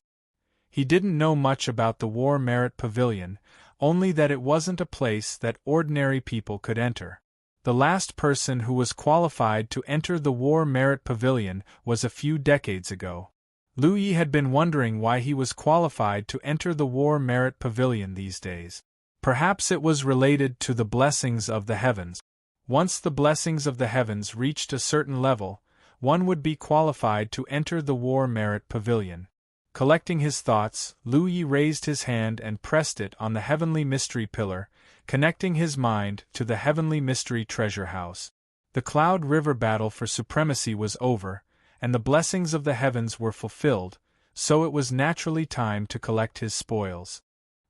[SPEAKER 1] He didn't know much about the War Merit Pavilion, only that it wasn't a place that ordinary people could enter. The last person who was qualified to enter the War Merit Pavilion was a few decades ago. Lu Yi had been wondering why he was qualified to enter the War Merit Pavilion these days. Perhaps it was related to the blessings of the heavens. Once the blessings of the heavens reached a certain level, one would be qualified to enter the War Merit Pavilion. Collecting his thoughts, Lu Yi raised his hand and pressed it on the Heavenly Mystery Pillar, connecting his mind to the Heavenly Mystery Treasure House. The Cloud River battle for supremacy was over, and the blessings of the heavens were fulfilled, so it was naturally time to collect his spoils.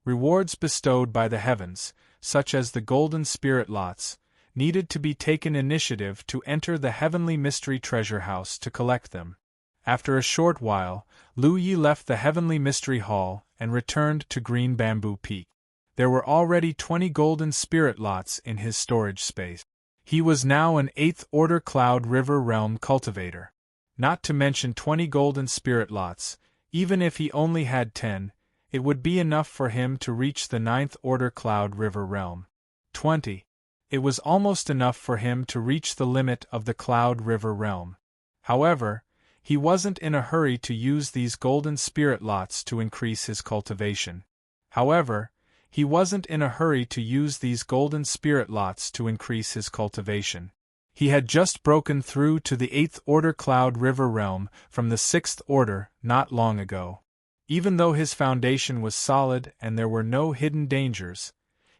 [SPEAKER 1] Rewards bestowed by the heavens, such as the golden spirit lots, needed to be taken initiative to enter the Heavenly Mystery Treasure House to collect them. After a short while, Lu Yi left the Heavenly Mystery Hall and returned to Green Bamboo Peak. There were already 20 golden spirit lots in his storage space. He was now an 8th Order Cloud River Realm cultivator. Not to mention 20 golden spirit lots, even if he only had 10, it would be enough for him to reach the 9th Order Cloud River Realm. 20. It was almost enough for him to reach the limit of the Cloud River Realm. However, he wasn't in a hurry to use these golden spirit lots to increase his cultivation. He had just broken through to the 8th Order Cloud River Realm from the 6th Order not long ago. Even though his foundation was solid and there were no hidden dangers,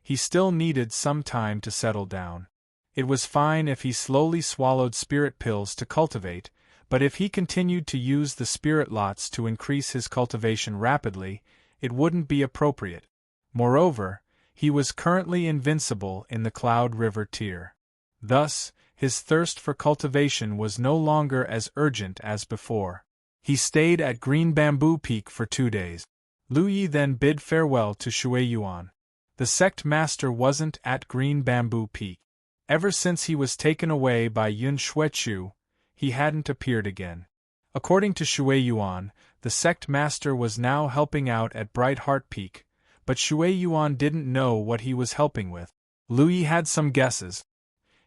[SPEAKER 1] he still needed some time to settle down. It was fine if he slowly swallowed spirit pills to cultivate, but if he continued to use the spirit lots to increase his cultivation rapidly, it wouldn't be appropriate. Moreover, he was currently invincible in the Cloud River tier. Thus, his thirst for cultivation was no longer as urgent as before. He stayed at Green Bamboo Peak for 2 days. Lu Yi then bid farewell to Shui Yuan. The sect master wasn't at Green Bamboo Peak. Ever since he was taken away by Yun Xuechu, he hadn't appeared again. According to Shui Yuan, the sect master was now helping out at Bright Heart Peak, but Shui Yuan didn't know what he was helping with. Lu Yi had some guesses.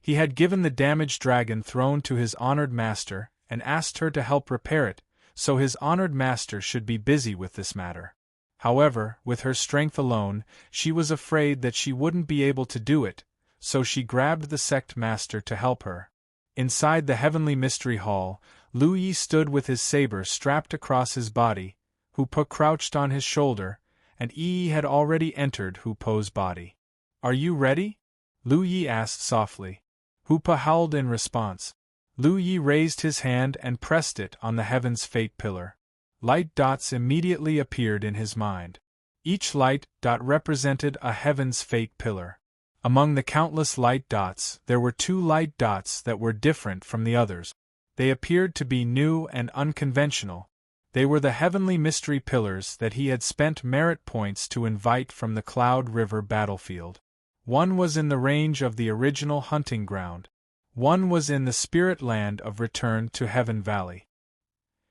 [SPEAKER 1] He had given the damaged dragon throne to his honored master and asked her to help repair it, so his honored master should be busy with this matter. However, with her strength alone, she was afraid that she wouldn't be able to do it, so she grabbed the sect master to help her. Inside the Heavenly Mystery Hall, Lu Yi stood with his saber strapped across his body, Hupa crouched on his shoulder, and Yi had already entered Hupo's body. "Are you ready?" Lu Yi asked softly. Hupa howled in response. Lu Yi raised his hand and pressed it on the Heaven's Fate Pillar. Light dots immediately appeared in his mind. Each light dot represented a Heaven's Fate Pillar. Among the countless light dots, there were 2 light dots that were different from the others. They appeared to be new and unconventional. They were the Heavenly Mystery Pillars that he had spent merit points to invite from the Cloud River battlefield. One was in the range of the original hunting ground. One was in the spirit land of Return to Heaven Valley.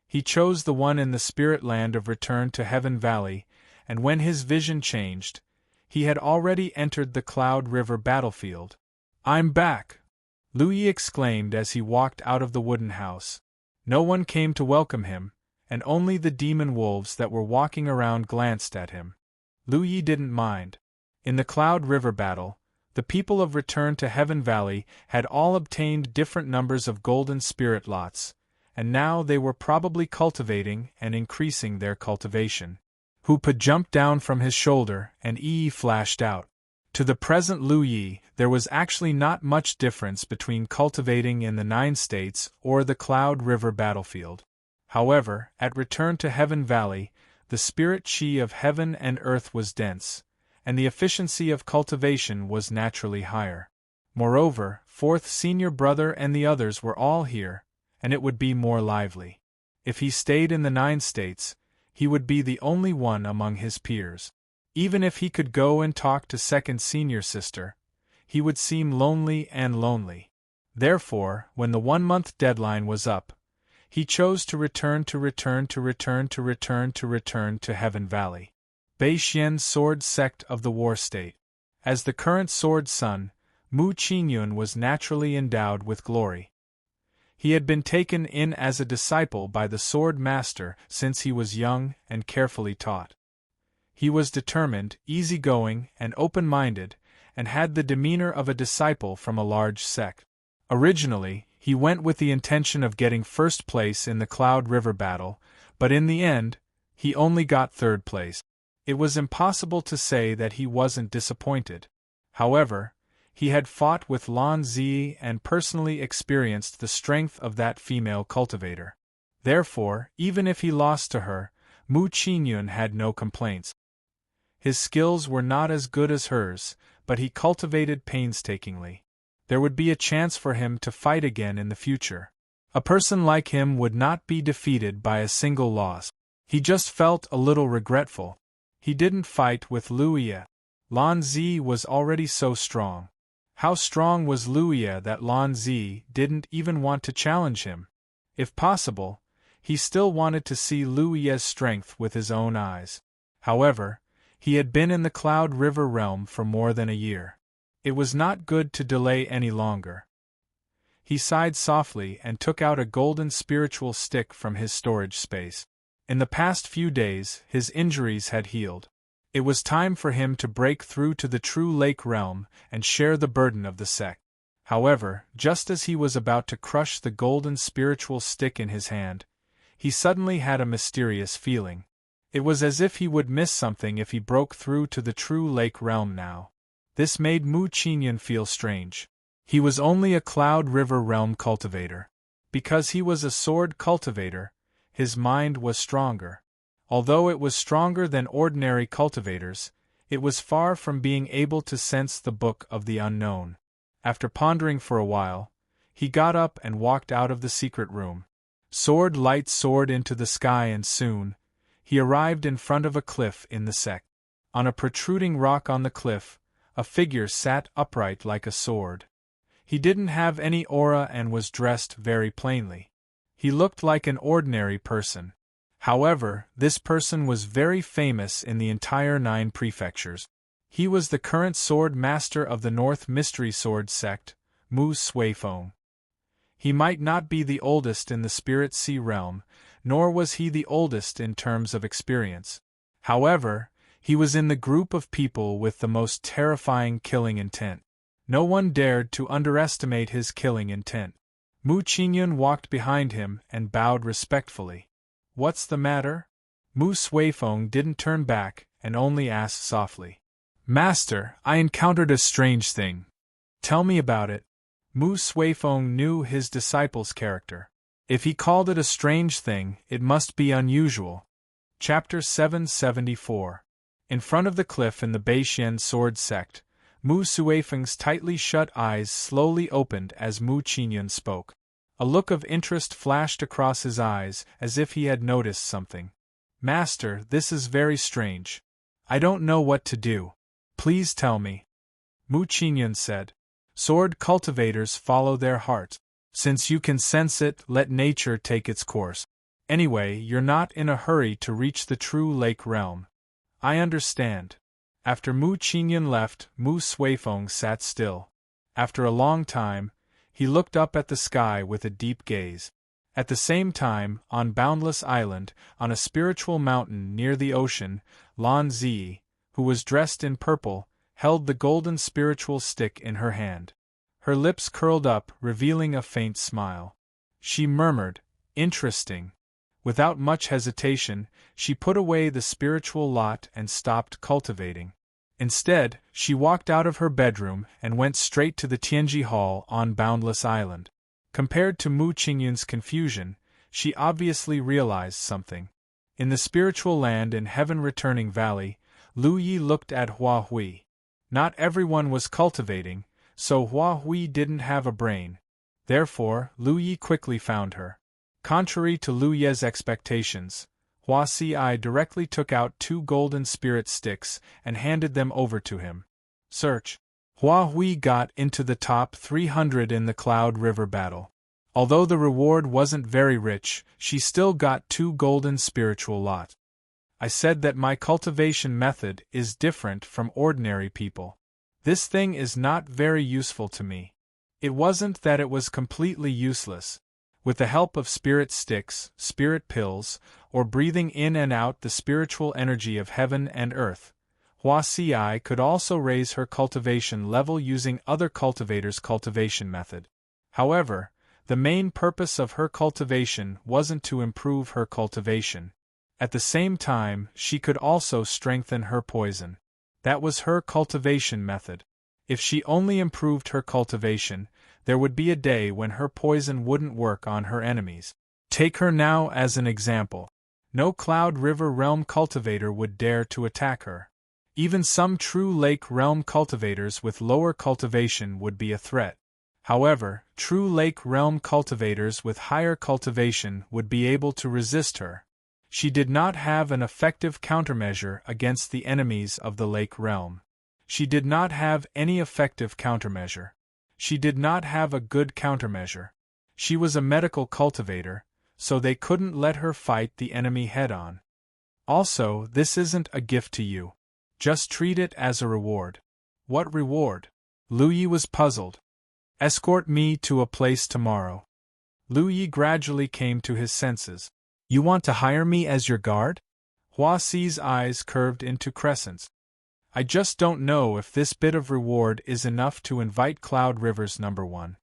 [SPEAKER 1] He chose the one in the spirit land of Return to Heaven Valley, and when his vision changed, he had already entered the Cloud River battlefield. "I'm back!" Lu Yi exclaimed as he walked out of the wooden house. No one came to welcome him, and only the demon wolves that were walking around glanced at him. Lu Yi didn't mind. In the Cloud River battle, the people of Return to Heaven Valley had all obtained different numbers of golden spirit lots, and now they were probably cultivating and increasing their cultivation. Hupa jumped down from his shoulder and Yi flashed out. To the present Lu Yi, there was actually not much difference between cultivating in the 9 states or the Cloud River battlefield. However, at Return to Heaven Valley, the spirit chi of heaven and earth was dense, and the efficiency of cultivation was naturally higher. Moreover, 4th Senior Brother and the others were all here, and it would be more lively. If he stayed in the 9 states, he would be the only one among his peers. Even if he could go and talk to second senior sister, he would seem lonely and lonely. Therefore, when the 1-month deadline was up, he chose to return to Heaven Valley. Beixian's sword sect of the war state. As the current sword son, Mu Qingyun was naturally endowed with glory. He had been taken in as a disciple by the sword master since he was young and carefully taught. He was determined, easygoing, and open-minded, and had the demeanor of a disciple from a large sect. Originally, he went with the intention of getting first place in the Cloud River battle, but in the end, he only got third place. It was impossible to say that he wasn't disappointed. However, he had fought with Lan Zi and personally experienced the strength of that female cultivator. Therefore, even if he lost to her, Mu Qingyun had no complaints. His skills were not as good as hers, but he cultivated painstakingly. There would be a chance for him to fight again in the future. A person like him would not be defeated by a single loss. He just felt a little regretful. He didn't fight with Luya. Lan Zi was already so strong. How strong was Luya that Lan Zi didn't even want to challenge him? If possible, he still wanted to see Luya's strength with his own eyes. However, he had been in the Cloud River realm for more than a year. It was not good to delay any longer. He sighed softly and took out a golden spiritual stick from his storage space. In the past few days, his injuries had healed. It was time for him to break through to the true lake realm and share the burden of the sect. However, just as he was about to crush the golden spiritual stick in his hand, he suddenly had a mysterious feeling. It was as if he would miss something if he broke through to the true lake realm now. This made Mu Qingyun feel strange. He was only a Cloud River realm cultivator. Because he was a sword cultivator, his mind was stronger. Although it was stronger than ordinary cultivators, it was far from being able to sense the book of the unknown. After pondering for a while, he got up and walked out of the secret room. Sword light soared into the sky and soon, he arrived in front of a cliff in the sect. On a protruding rock on the cliff, a figure sat upright like a sword. He didn't have any aura and was dressed very plainly. He looked like an ordinary person. However, this person was very famous in the entire 9 prefectures. He was the current sword master of the North Mystery Sword sect, Mu Suifeng. He might not be the oldest in the Spirit Sea realm, nor was he the oldest in terms of experience. However, he was in the group of people with the most terrifying killing intent. No one dared to underestimate his killing intent. Mu Qingyun walked behind him and bowed respectfully. "What's the matter?" Mu Suifeng didn't turn back and only asked softly. "Master, I encountered a strange thing. Tell me about it." Mu Suifeng knew his disciple's character. If he called it a strange thing, it must be unusual. Chapter 774. In front of the cliff in the Beixian sword sect, Mu Suifeng's tightly shut eyes slowly opened as Mu Qingyun spoke. A look of interest flashed across his eyes as if he had noticed something. "Master, this is very strange. I don't know what to do. Please tell me." Mu Qingyun said. "Sword cultivators follow their heart. Since you can sense it, let nature take its course. Anyway, you're not in a hurry to reach the true lake realm. I understand." After Mu Qingyun left, Mu Suifeng sat still. After a long time, he looked up at the sky with a deep gaze. At the same time, on Boundless Island, on a spiritual mountain near the ocean, Lan Zi, who was dressed in purple, held the golden spiritual stick in her hand. Her lips curled up, revealing a faint smile. She murmured, "Interesting." Without much hesitation, she put away the spiritual lot and stopped cultivating. Instead, she walked out of her bedroom and went straight to the Tianji Hall on Boundless Island. Compared to Mu Qingyun's confusion, she obviously realized something. In the spiritual land in Heaven Returning Valley, Lu Yi looked at Hua Hui. Not everyone was cultivating, so Hua Hui didn't have a brain. Therefore, Lu Yi quickly found her. Contrary to Lu Ye's expectations, Hua Si directly took out 2 golden spirit sticks and handed them over to him. Search. Hua Hui got into the top 300 in the Cloud River battle. Although the reward wasn't very rich, she still got 2 golden spiritual lot. I said that my cultivation method is different from ordinary people. This thing is not very useful to me. It wasn't that it was completely useless. With the help of spirit sticks, spirit pills, or breathing in and out the spiritual energy of heaven and earth, Hua Si could also raise her cultivation level using other cultivators' cultivation method. However, the main purpose of her cultivation wasn't to improve her cultivation. At the same time, she could also strengthen her poison. That was her cultivation method. If she only improved her cultivation, there would be a day when her poison wouldn't work on her enemies. Take her now as an example. No Cloud River Realm cultivator would dare to attack her. Even some true Lake Realm cultivators with lower cultivation would be a threat. However, true Lake Realm cultivators with higher cultivation would be able to resist her. She did not have an effective countermeasure against the enemies of the Lake Realm. She did not have any effective countermeasure. She did not have a good countermeasure. She was a medical cultivator, so they couldn't let her fight the enemy head-on. Also, this isn't a gift to you. Just treat it as a reward. What reward? Lu Yi was puzzled. Escort me to a place tomorrow. Lu Yi gradually came to his senses. You want to hire me as your guard? Hua Si's eyes curved into crescents. I just don't know if this bit of reward is enough to invite Cloud River's #1.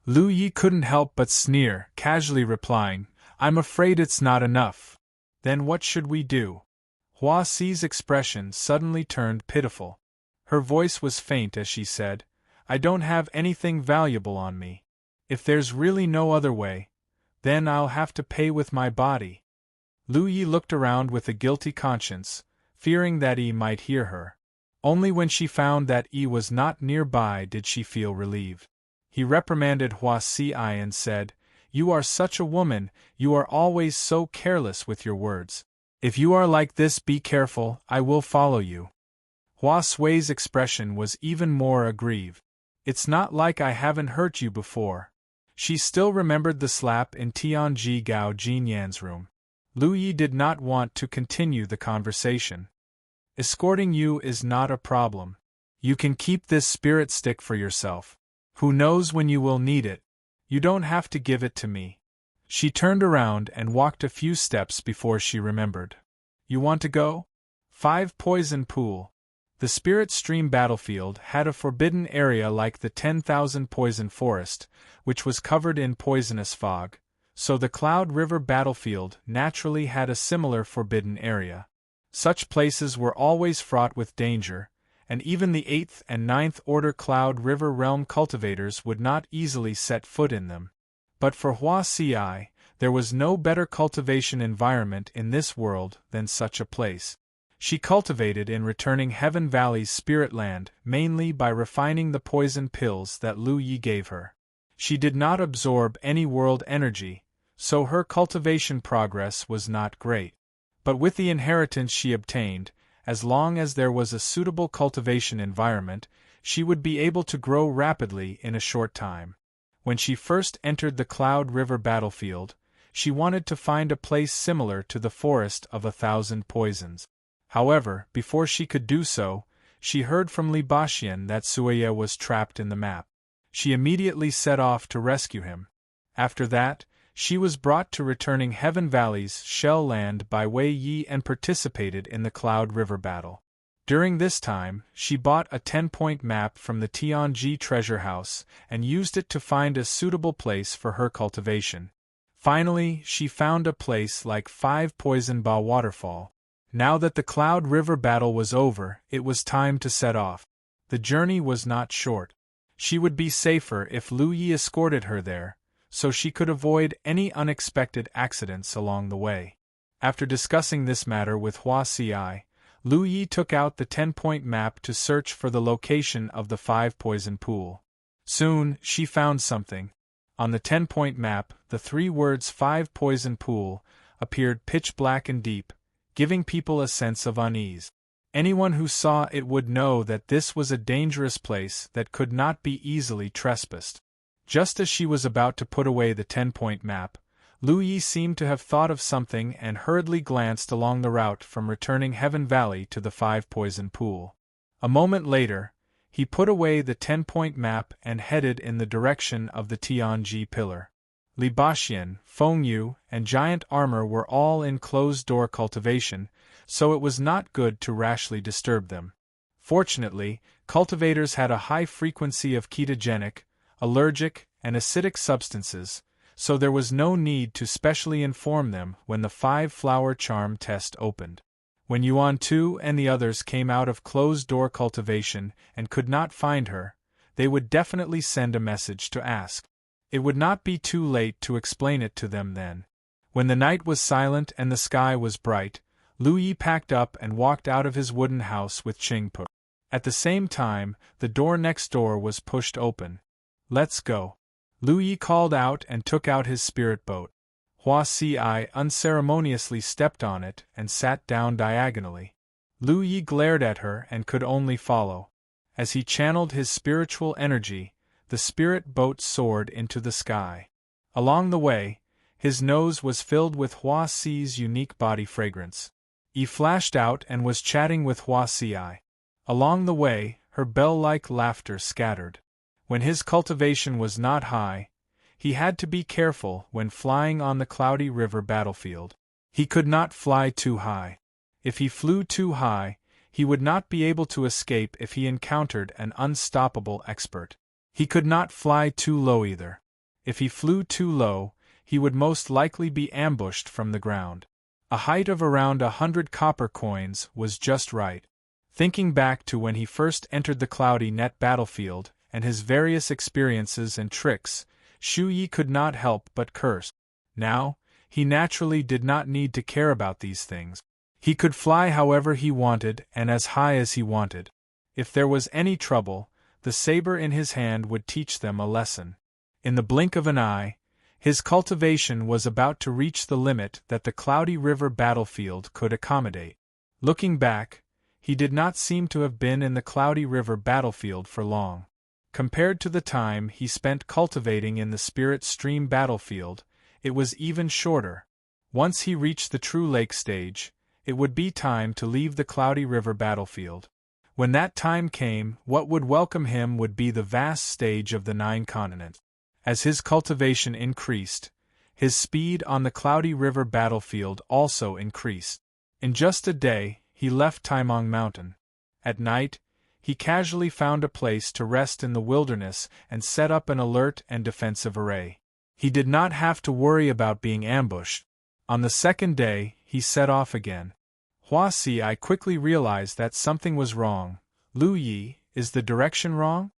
[SPEAKER 1] Lu Yi couldn't help but sneer, casually replying, I'm afraid it's not enough. Then what should we do? Hua Si's expression suddenly turned pitiful. Her voice was faint as she said, I don't have anything valuable on me. If there's really no other way, then I'll have to pay with my body. Lu Yi looked around with a guilty conscience, fearing that Yi might hear her. Only when she found that Yi was not nearby did she feel relieved. He reprimanded Hua Si and said, You are such a woman, you are always so careless with your words. If you are like this, be careful, I will follow you. Hua Sui's expression was even more aggrieved. It's not like I haven't hurt you before. She still remembered the slap in Tianji Gao Jinyan's room. Lu Yi did not want to continue the conversation. Escorting you is not a problem. You can keep this spirit stick for yourself. Who knows when you will need it? You don't have to give it to me. She turned around and walked a few steps before she remembered. You want to go? 5 Poison Pool. The Spirit Stream battlefield had a forbidden area like the 10,000 Poison Forest, which was covered in poisonous fog, so the Cloud River battlefield naturally had a similar forbidden area. Such places were always fraught with danger, and even the 8th and 9th Order Cloud River Realm cultivators would not easily set foot in them. But for Hua Si, there was no better cultivation environment in this world than such a place. She cultivated in returning Heaven Valley's spirit land mainly by refining the poison pills that Lu Yi gave her. She did not absorb any world energy, so her cultivation progress was not great. But with the inheritance she obtained, as long as there was a suitable cultivation environment, she would be able to grow rapidly in a short time. When she first entered the Cloud River battlefield, she wanted to find a place similar to the Forest of 1,000 Poisons. However, before she could do so, she heard from Li Baxian that Suya was trapped in the map. She immediately set off to rescue him. After that, she was brought to returning Heaven Valley's Shell Land by Wei Yi and participated in the Cloud River battle. During this time, she bought a 10-point map from the Tianji treasure house and used it to find a suitable place for her cultivation. Finally, she found a place like 5 Poison Ba Waterfall. Now that the Cloud River battle was over, it was time to set off. The journey was not short. She would be safer if Lu Yi escorted her there, so she could avoid any unexpected accidents along the way. After discussing this matter with Hua Si, Lu Yi took out the 10-point map to search for the location of the 5 Poison Pool. Soon, she found something. On the 10-point map, the 3 words 5 Poison Pool appeared pitch black and deep, giving people a sense of unease. Anyone who saw it would know that this was a dangerous place that could not be easily trespassed. Just as she was about to put away the 10-point map, Lu Yi seemed to have thought of something and hurriedly glanced along the route from returning Heaven Valley to the 5-poison pool. A moment later, he put away the 10-point map and headed in the direction of the Tianji pillar. Li Baxian, Feng Yu, and Giant Armor were all in closed-door cultivation, so it was not good to rashly disturb them. Fortunately, cultivators had a high frequency of ketogenic, allergic, and acidic substances, so there was no need to specially inform them when the 5-flower charm test opened. When Yuan Tu and the others came out of closed-door cultivation and could not find her, they would definitely send a message to ask. It would not be too late to explain it to them then. When the night was silent and the sky was bright, Lu Yi packed up and walked out of his wooden house with Qing Pu. At the same time, the door next door was pushed open. "Let's go." Lu Yi called out and took out his spirit boat. Hua Si unceremoniously stepped on it and sat down diagonally. Lu Yi glared at her and could only follow. As he channeled his spiritual energy, the spirit boat soared into the sky. Along the way, his nose was filled with Hua Si's unique body fragrance. He flashed out and was chatting with Hua Si. Along the way, her bell-like laughter scattered. When his cultivation was not high, he had to be careful when flying on the cloudy river battlefield. He could not fly too high. If he flew too high, he would not be able to escape if he encountered an unstoppable expert. He could not fly too low either. If he flew too low, he would most likely be ambushed from the ground. A height of around 100 copper coins was just right. Thinking back to when he first entered the cloudy net battlefield, and his various experiences and tricks, Shu Yi could not help but curse. Now, he naturally did not need to care about these things. He could fly however he wanted and as high as he wanted. If there was any trouble, the saber in his hand would teach them a lesson. In the blink of an eye, his cultivation was about to reach the limit that the cloudy river battlefield could accommodate. Looking back, he did not seem to have been in the cloudy river battlefield for long. Compared to the time he spent cultivating in the Spirit Stream battlefield, it was even shorter. Once he reached the true lake stage, it would be time to leave the cloudy river battlefield. When that time came, what would welcome him would be the vast stage of the 9 continents. As his cultivation increased, his speed on the cloudy river battlefield also increased. In just a day, he left Taimong Mountain. At night, he casually found a place to rest in the wilderness and set up an alert and defensive array. He did not have to worry about being ambushed. On the second day, he set off again. Hua Si quickly realized that something was wrong. Lu Yi, is the direction wrong?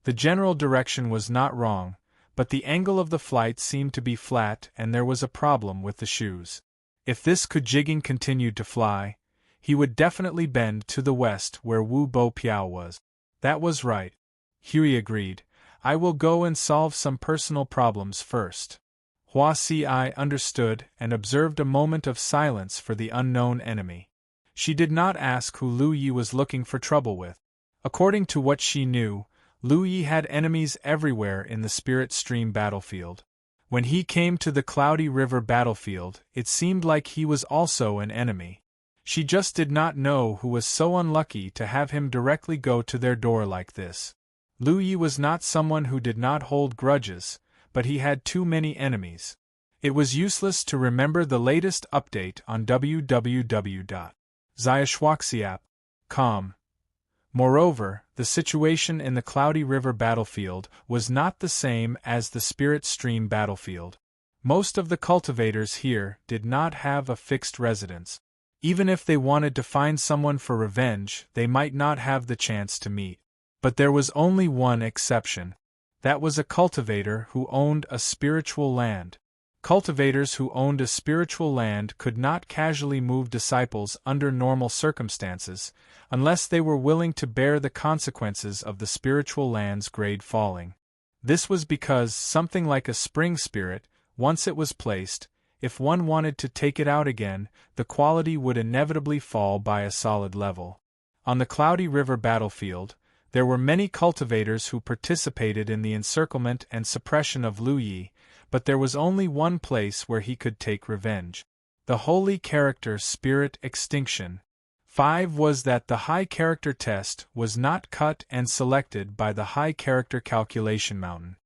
[SPEAKER 1] The general direction was not wrong, but the angle of the flight seemed to be flat and there was a problem with the shoes. If this Kujigging continued to fly, he would definitely bend to the west where Wu Bo Piao was. That was right. Huey agreed. I will go and solve some personal problems first. Hua Si understood and observed a moment of silence for the unknown enemy. She did not ask who Lu Yi was looking for trouble with. According to what she knew, Lu Yi had enemies everywhere in the Spirit Stream battlefield. When he came to the Cloudy River battlefield, it seemed like he was also an enemy. She just did not know who was so unlucky to have him directly go to their door like this. Lu Yi was not someone who did not hold grudges, but he had too many enemies. It was useless to remember the latest update on www.xiaxhuaxiap.com. Moreover, the situation in the Cloudy River battlefield was not the same as the Spirit Stream battlefield. Most of the cultivators here did not have a fixed residence. Even if they wanted to find someone for revenge, they might not have the chance to meet. But there was only one exception. That was a cultivator who owned a spiritual land. Cultivators who owned a spiritual land could not casually move disciples under normal circumstances, unless they were willing to bear the consequences of the spiritual land's grade falling. This was because something like a spring spirit, once it was placed, if one wanted to take it out again, the quality would inevitably fall by a solid level. On the Cloudy River battlefield, there were many cultivators who participated in the encirclement and suppression of Lu Yi, but there was only one place where he could take revenge. The Holy Character Spirit Extinction. 5 was that the High Character test was not cut and selected by the High Character Calculation Mountain.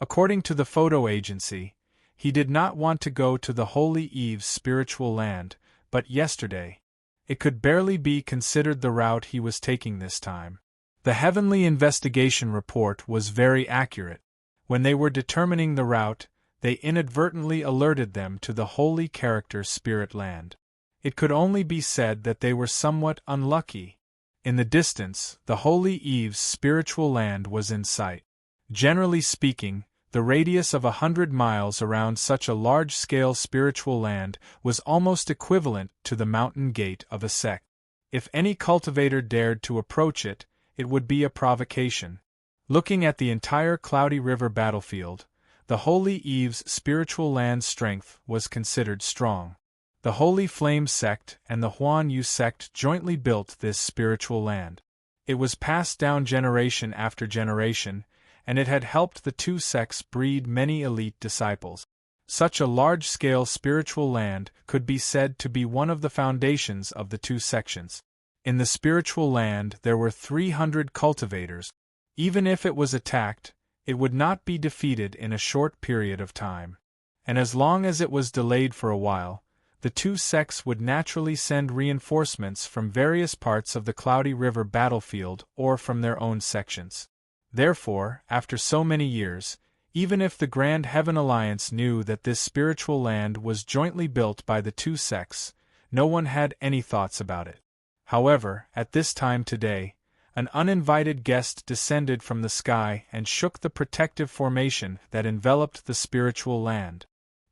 [SPEAKER 1] According to the photo agency, he did not want to go to the Holy Eve's spiritual land, but yesterday. It could barely be considered the route he was taking this time. The Heavenly Investigation Report was very accurate. When they were determining the route, they inadvertently alerted them to the Holy Character Spirit Land. It could only be said that they were somewhat unlucky. In the distance, the Holy Eve's spiritual land was in sight. Generally speaking, the radius of 100 miles around such a large-scale spiritual land was almost equivalent to the mountain gate of a sect. If any cultivator dared to approach it, it would be a provocation. Looking at the entire Cloudy River battlefield, the Holy Eve's spiritual land strength was considered strong. The Holy Flame sect and the Huan Yu sect jointly built this spiritual land. It was passed down generation after generation, and it had helped the two sects breed many elite disciples. Such a large-scale spiritual land could be said to be one of the foundations of the two sections. In the spiritual land there were 300 cultivators. Even if it was attacked, it would not be defeated in a short period of time. And as long as it was delayed for a while, the two sects would naturally send reinforcements from various parts of the Cloudy River battlefield or from their own sections. Therefore, after so many years, even if the Grand Heaven Alliance knew that this spiritual land was jointly built by the two sects, no one had any thoughts about it. However, at this time today, an uninvited guest descended from the sky and shook the protective formation that enveloped the spiritual land.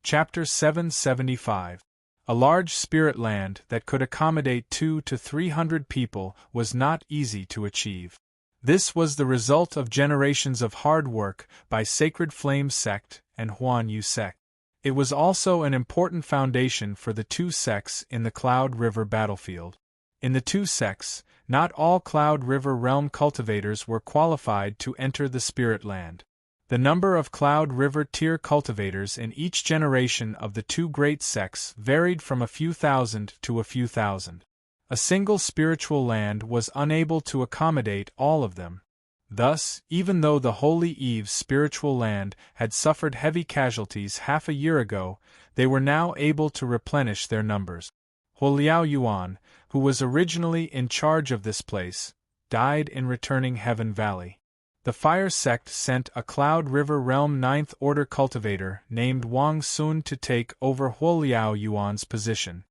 [SPEAKER 1] Chapter 775. A large spirit land that could accommodate 200 to 300 people was not easy to achieve. This was the result of generations of hard work by Sacred Flame sect and Huan Yu sect. It was also an important foundation for the two sects in the Cloud River battlefield. In the two sects, not all Cloud River realm cultivators were qualified to enter the Spirit Land. The number of Cloud River tier cultivators in each generation of the two great sects varied from a few thousand to a few thousand. A single spiritual land was unable to accommodate all of them. Thus, even though the Holy Eve's spiritual land had suffered heavy casualties half a year ago, they were now able to replenish their numbers. Huoliao Yuan, who was originally in charge of this place, died in returning Heaven Valley. The Fire sect sent a Cloud River Realm 9th Order cultivator named Wang Sun to take over Huoliao Yuan's position.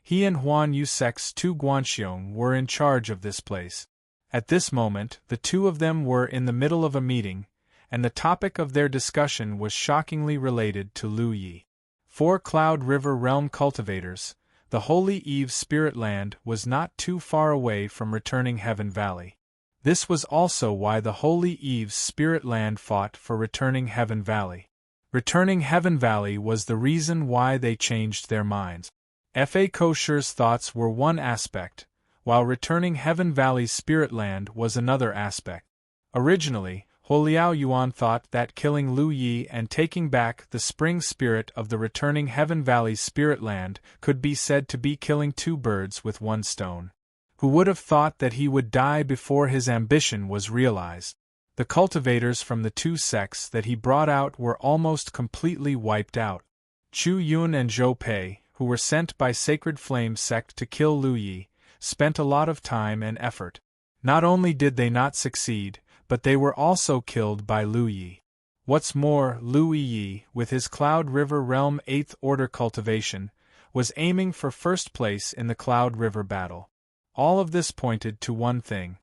[SPEAKER 1] He and Huan Yu sect's Tu Guanxiong were in charge of this place. At this moment, the two of them were in the middle of a meeting, and the topic of their discussion was shockingly related to Lu Yi. 4 Cloud River Realm cultivators. The Holy Eve Spirit Land was not too far away from returning Heaven Valley. This was also why the Holy Eve's Spirit Land fought for returning Heaven Valley. Returning Heaven Valley was the reason why they changed their minds. Fa Kosher's thoughts were one aspect, while returning Heaven Valley's Spirit Land was another aspect. Originally, Huoliao Yuan thought that killing Lu Yi and taking back the spring spirit of the returning Heaven Valley's Spirit Land could be said to be killing 2 birds with 1 stone. Who would have thought that he would die before his ambition was realized? The cultivators from the two sects that he brought out were almost completely wiped out. Chu Yun and Zhou Pei, who were sent by Sacred Flame sect to kill Lu Yi, spent a lot of time and effort. Not only did they not succeed, but they were also killed by Lu Yi. What's more, Lu Yi, with his Cloud River Realm 8th Order cultivation, was aiming for first place in the Cloud River battle. All of this pointed to one thing.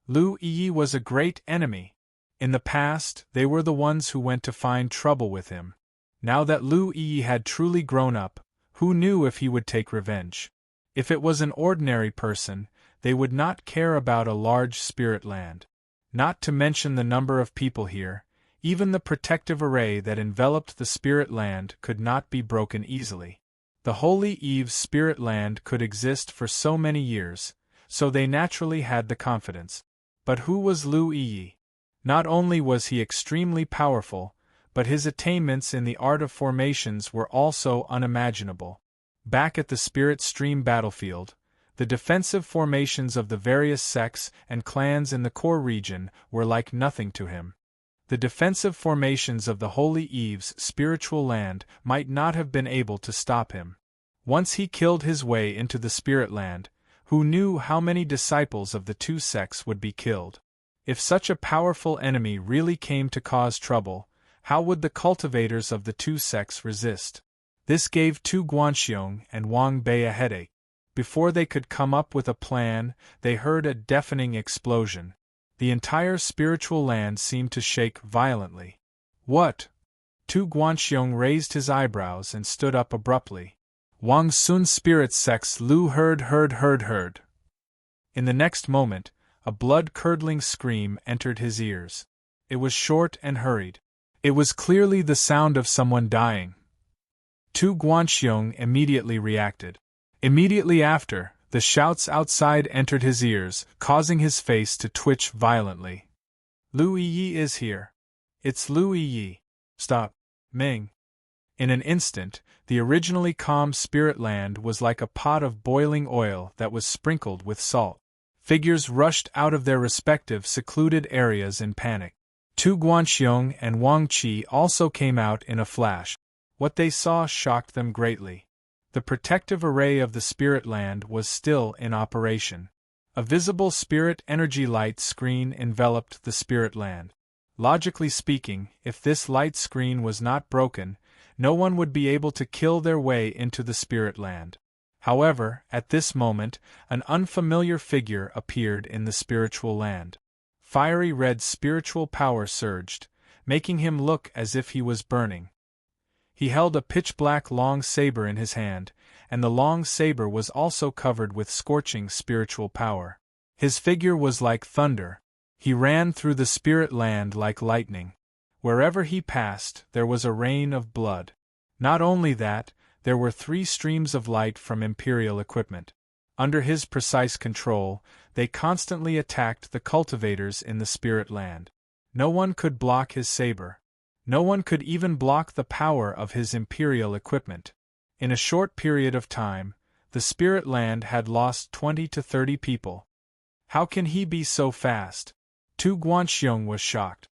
[SPEAKER 1] Lu Yi was a great enemy. In the past, they were the ones who went to find trouble with him. Now that Lu Yi had truly grown up, who knew if he would take revenge? If it was an ordinary person, they would not care about a large spirit land. Not to mention the number of people here, even the protective array that enveloped the spirit land could not be broken easily. The Holy Eve's spirit land could exist for so many years, so they naturally had the confidence. But who was Lu Yi? Not only was he extremely powerful, but his attainments in the art of formations were also unimaginable. Back at the Spirit Stream battlefield, the defensive formations of the various sects and clans in the core region were like nothing to him. The defensive formations of the Holy Eve's spiritual land might not have been able to stop him. Once he killed his way into the spirit land, who knew how many disciples of the two sects would be killed? If such a powerful enemy really came to cause trouble, how would the cultivators of the two sects resist? This gave Tu Guanxiong and Wang Bei a headache. Before they could come up with a plan, they heard a deafening explosion. The entire spiritual land seemed to shake violently. What? Tu Guanxiong raised his eyebrows and stood up abruptly. Wang Sun's spirit sect's Lu heard. In the next moment, a blood-curdling scream entered his ears. It was short and hurried. It was clearly the sound of someone dying. Tu Guanxiong immediately reacted. Immediately after, the shouts outside entered his ears, causing his face to twitch violently. Lu Yi is here. It's Lu Yi. Stop. Ming. In an instant, the originally calm spirit land was like a pot of boiling oil that was sprinkled with salt. Figures rushed out of their respective secluded areas in panic. Tu Guanxiong and Wang Qi also came out in a flash. What they saw shocked them greatly. The protective array of the spirit land was still in operation. A visible spirit energy light screen enveloped the spirit land. Logically speaking, if this light screen was not broken, no one would be able to kill their way into the spirit land. However, at this moment, an unfamiliar figure appeared in the spiritual land. Fiery red spiritual power surged, making him look as if he was burning. He held a pitch-black long saber in his hand, and the long saber was also covered with scorching spiritual power. His figure was like thunder. He ran through the spirit land like lightning. Wherever he passed, there was a rain of blood. Not only that, there were 3 streams of light from Imperial equipment. Under his precise control, they constantly attacked the cultivators in the spirit land. No one could block his saber. No one could even block the power of his Imperial equipment. In a short period of time, the spirit land had lost 20 to 30 people. How can he be so fast? Tu Guanxiong was shocked.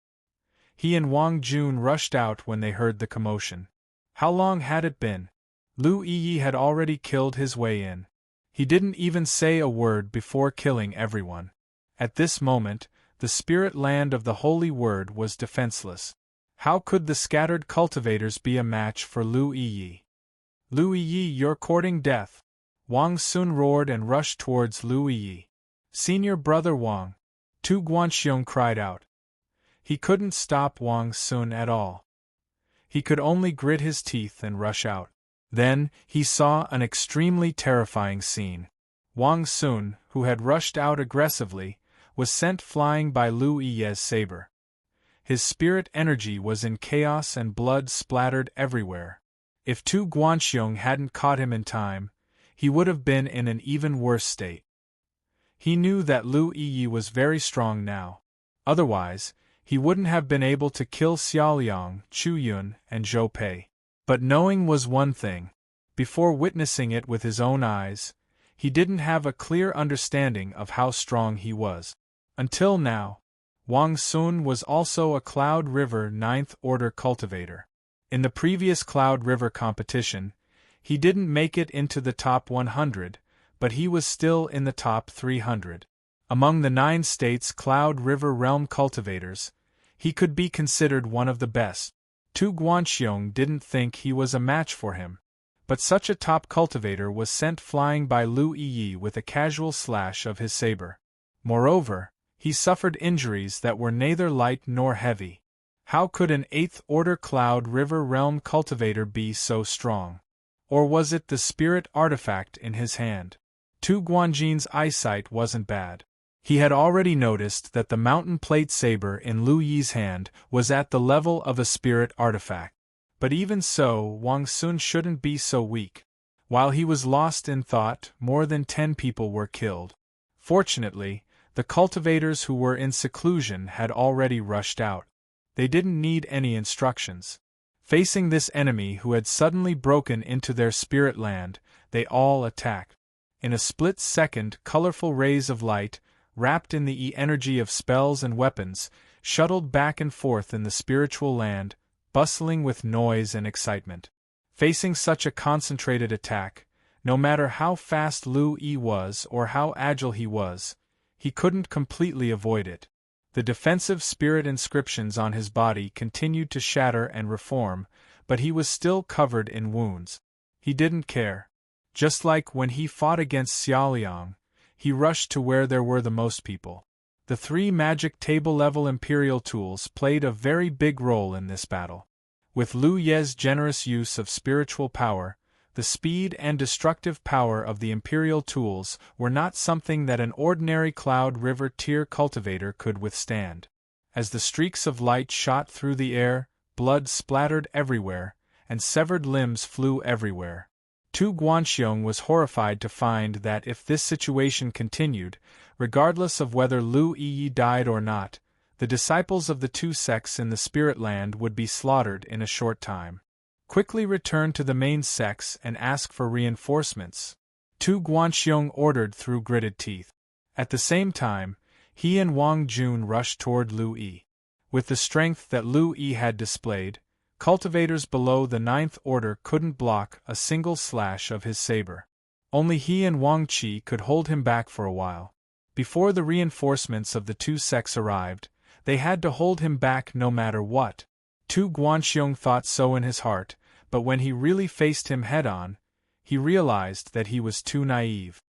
[SPEAKER 1] He and Wang Jun rushed out when they heard the commotion. How long had it been? Lu Yi had already killed his way in. He didn't even say a word before killing everyone. At this moment, the spirit land of the Holy Word was defenseless. How could the scattered cultivators be a match for Lu Yi? Lu Yi, you're courting death. Wang Sun roared and rushed towards Lu Yi. Senior brother Wang. Tu Guanxiong cried out. He couldn't stop Wang Sun at all. He could only grit his teeth and rush out. Then, he saw an extremely terrifying scene. Wang Sun, who had rushed out aggressively, was sent flying by Lu Yi's saber. His spirit energy was in chaos and blood splattered everywhere. If Tu Guanxiong hadn't caught him in time, he would have been in an even worse state. He knew that Lu Yi was very strong now. Otherwise, he wouldn't have been able to kill Xiaoliang, Chu Yun, and Zhou Pei. But knowing was one thing. Before witnessing it with his own eyes, he didn't have a clear understanding of how strong he was. Until now, Wang Sun was also a Cloud River 9th Order cultivator. In the previous Cloud River competition, he didn't make it into the top 100, but he was still in the top 300. Among the 9 states' Cloud River realm cultivators, he could be considered one of the best. Tu Guanxiong didn't think he was a match for him. But such a top cultivator was sent flying by Lu Yi with a casual slash of his saber. Moreover, he suffered injuries that were neither light nor heavy. How could an 8th Order Cloud River realm cultivator be so strong? Or was it the spirit artifact in his hand? Tu Guanjin's eyesight wasn't bad. He had already noticed that the mountain plate saber in Lu Yi's hand was at the level of a spirit artifact. But even so, Wang Sun shouldn't be so weak. While he was lost in thought, more than 10 people were killed. Fortunately, the cultivators who were in seclusion had already rushed out. They didn't need any instructions. Facing this enemy who had suddenly broken into their spirit land, they all attacked. In a split second, colorful rays of light, wrapped in the energy of spells and weapons, shuttled back and forth in the spiritual land, bustling with noise and excitement. Facing such a concentrated attack, no matter how fast Lu Yi was or how agile he was, he couldn't completely avoid it. The defensive spirit inscriptions on his body continued to shatter and reform, but he was still covered in wounds. He didn't care. Just like when he fought against Xiaoliang, he rushed to where there were the most people. The 3 magic table-level imperial tools played a very big role in this battle. With Lu Ye's generous use of spiritual power, the speed and destructive power of the imperial tools were not something that an ordinary Cloud River tier cultivator could withstand. As the streaks of light shot through the air, blood splattered everywhere, and severed limbs flew everywhere. Tu Guanxiong was horrified to find that if this situation continued, regardless of whether Lu Yi died or not, the disciples of the 2 sects in the Spirit Land would be slaughtered in a short time. Quickly return to the main sects and ask for reinforcements, Tu Guanxiong ordered through gritted teeth. At the same time, he and Wang Jun rushed toward Lu Yi. With the strength that Lu Yi had displayed, cultivators below the 9th Order couldn't block a single slash of his saber. Only he and Wang Qi could hold him back for a while. Before the reinforcements of the 2 sects arrived, they had to hold him back no matter what. Tu Guanxiong thought so in his heart, but when he really faced him head-on, he realized that he was too naive.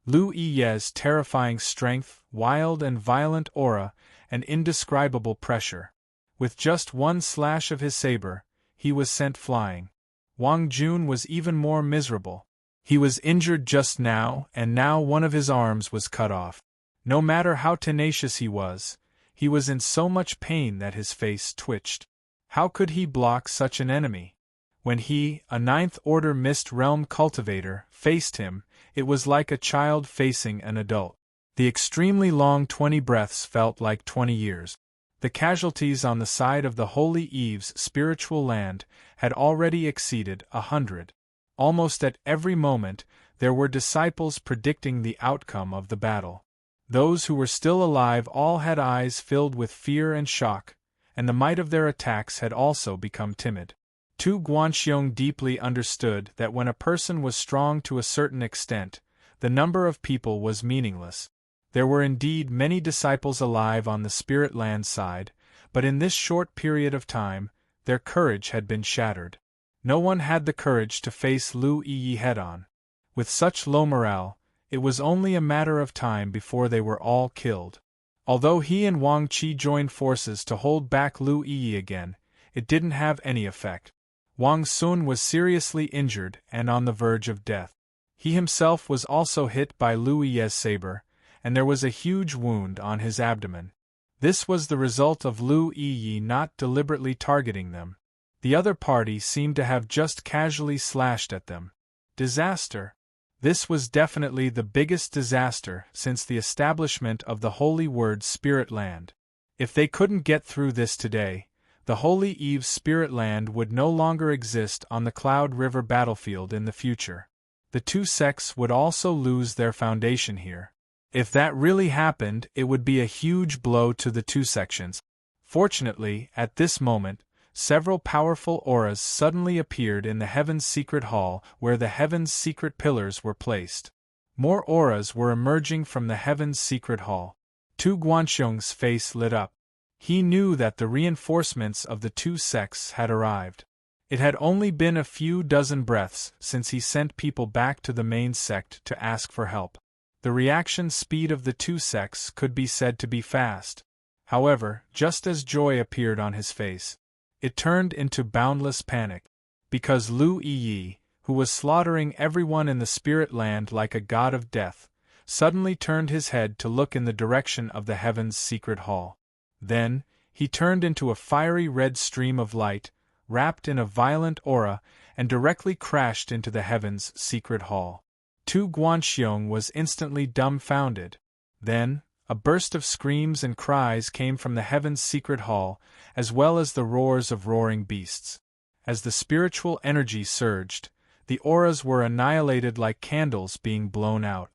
[SPEAKER 1] Lu Yi's terrifying strength, wild and violent aura, and indescribable pressure. With just one slash of his saber, he was sent flying. Wang Jun was even more miserable. He was injured just now, and now one of his arms was cut off. No matter how tenacious he was in so much pain that his face twitched. How could he block such an enemy? When he, a 9th Order Mist Realm cultivator, faced him, it was like a child facing an adult. The extremely long 20 breaths felt like 20 years. The casualties on the side of the Holy Eve's spiritual land had already exceeded 100. Almost at every moment, there were disciples predicting the outcome of the battle. Those who were still alive all had eyes filled with fear and shock, and the might of their attacks had also become timid. Tu Guanxiong deeply understood that when a person was strong to a certain extent, the number of people was meaningless. There were indeed many disciples alive on the Spirit Land side, but in this short period of time, their courage had been shattered. No one had the courage to face Lu Yi head-on. With such low morale, it was only a matter of time before they were all killed. Although he and Wang Qi joined forces to hold back Lu Yi again, it didn't have any effect. Wang Sun was seriously injured and on the verge of death. He himself was also hit by Lu Yi's saber, and there was a huge wound on his abdomen. This was the result of Lu Yi not deliberately targeting them. The other party seemed to have just casually slashed at them. Disaster. This was definitely the biggest disaster since the establishment of the Holy Word Spirit Land. If they couldn't get through this today, the Holy Eve's Spirit Land would no longer exist on the Cloud River battlefield in the future. The 2 sects would also lose their foundation here. If that really happened, it would be a huge blow to the 2 sections. Fortunately, at this moment, several powerful auras suddenly appeared in the Heaven's Secret Hall where the Heaven's Secret Pillars were placed. More auras were emerging from the Heaven's Secret Hall. Tu Guanxiong's face lit up. He knew that the reinforcements of the 2 sects had arrived. It had only been a few dozen breaths since he sent people back to the main sect to ask for help. The reaction speed of the 2 sects could be said to be fast. However, just as joy appeared on his face, it turned into boundless panic. Because Lu Yi, who was slaughtering everyone in the Spirit Land like a god of death, suddenly turned his head to look in the direction of the Heaven's Secret Hall. Then, he turned into a fiery red stream of light, wrapped in a violent aura, and directly crashed into the heaven's secret hall. Tu Guanxiong was instantly dumbfounded. Then, a burst of screams and cries came from the heaven's secret hall, as well as the roars of roaring beasts. As the spiritual energy surged, the auras were annihilated like candles being blown out.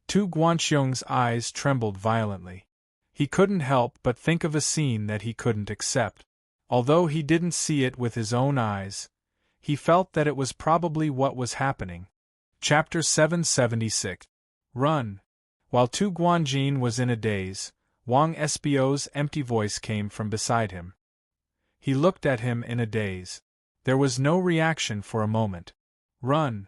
[SPEAKER 1] Tu Guanxiong's eyes trembled violently. He couldn't help but think of a scene that he couldn't accept. Although he didn't see it with his own eyes, he felt that it was probably what was happening. Chapter 776. Run! While Tu Guanjin was in a daze, Wang Espio's empty voice came from beside him. He looked at him in a daze. There was no reaction for a moment. Run!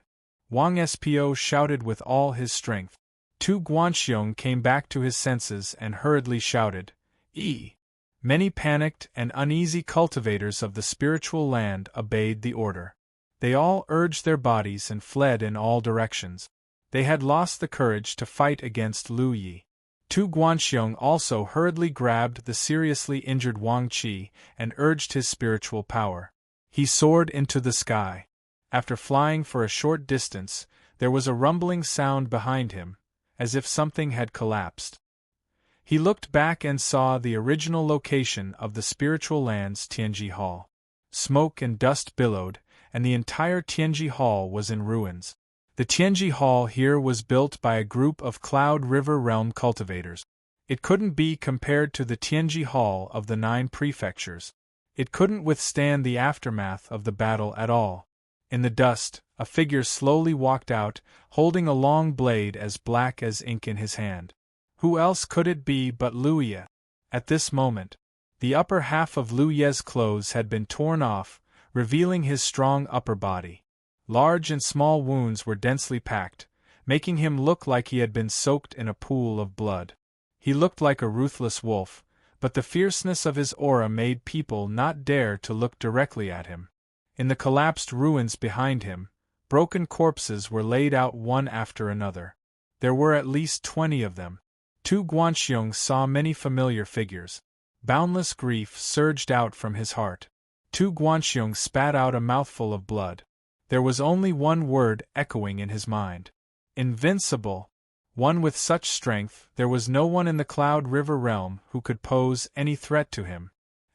[SPEAKER 1] Wang Espio shouted with all his strength. Tu Guanxiong came back to his senses and hurriedly shouted, Many panicked and uneasy cultivators of the spiritual land obeyed the order. They all urged their bodies and fled in all directions. They had lost the courage to fight against Lu Yi. Tu Guanxiong also hurriedly grabbed the seriously injured Wang Qi and urged his spiritual power. He soared into the sky. After flying for a short distance, there was a rumbling sound behind him, as if something had collapsed. He looked back and saw the original location of the spiritual land's Tianji Hall. Smoke and dust billowed, and the entire Tianji Hall was in ruins. The Tianji Hall here was built by a group of Cloud River Realm cultivators. It couldn't be compared to the Tianji Hall of the 9 prefectures. It couldn't withstand the aftermath of the battle at all. In the dust, a figure slowly walked out, holding a long blade as black as ink in his hand. Who else could it be but Lu Ye? At this moment, the upper half of Lu Ye's clothes had been torn off, revealing his strong upper body. Large and small wounds were densely packed, making him look like he had been soaked in a pool of blood. He looked like a ruthless wolf, but the fierceness of his aura made people not dare to look directly at him. In the collapsed ruins behind him, broken corpses were laid out one after another. There were at least 20 of them. Tu Guanxiong saw many familiar figures. Boundless grief surged out from his heart. Tu Guanxiong spat out a mouthful of blood. There was only one word echoing in his mind. Invincible. One with such strength, there was no one in the Cloud River realm who could pose any threat to him.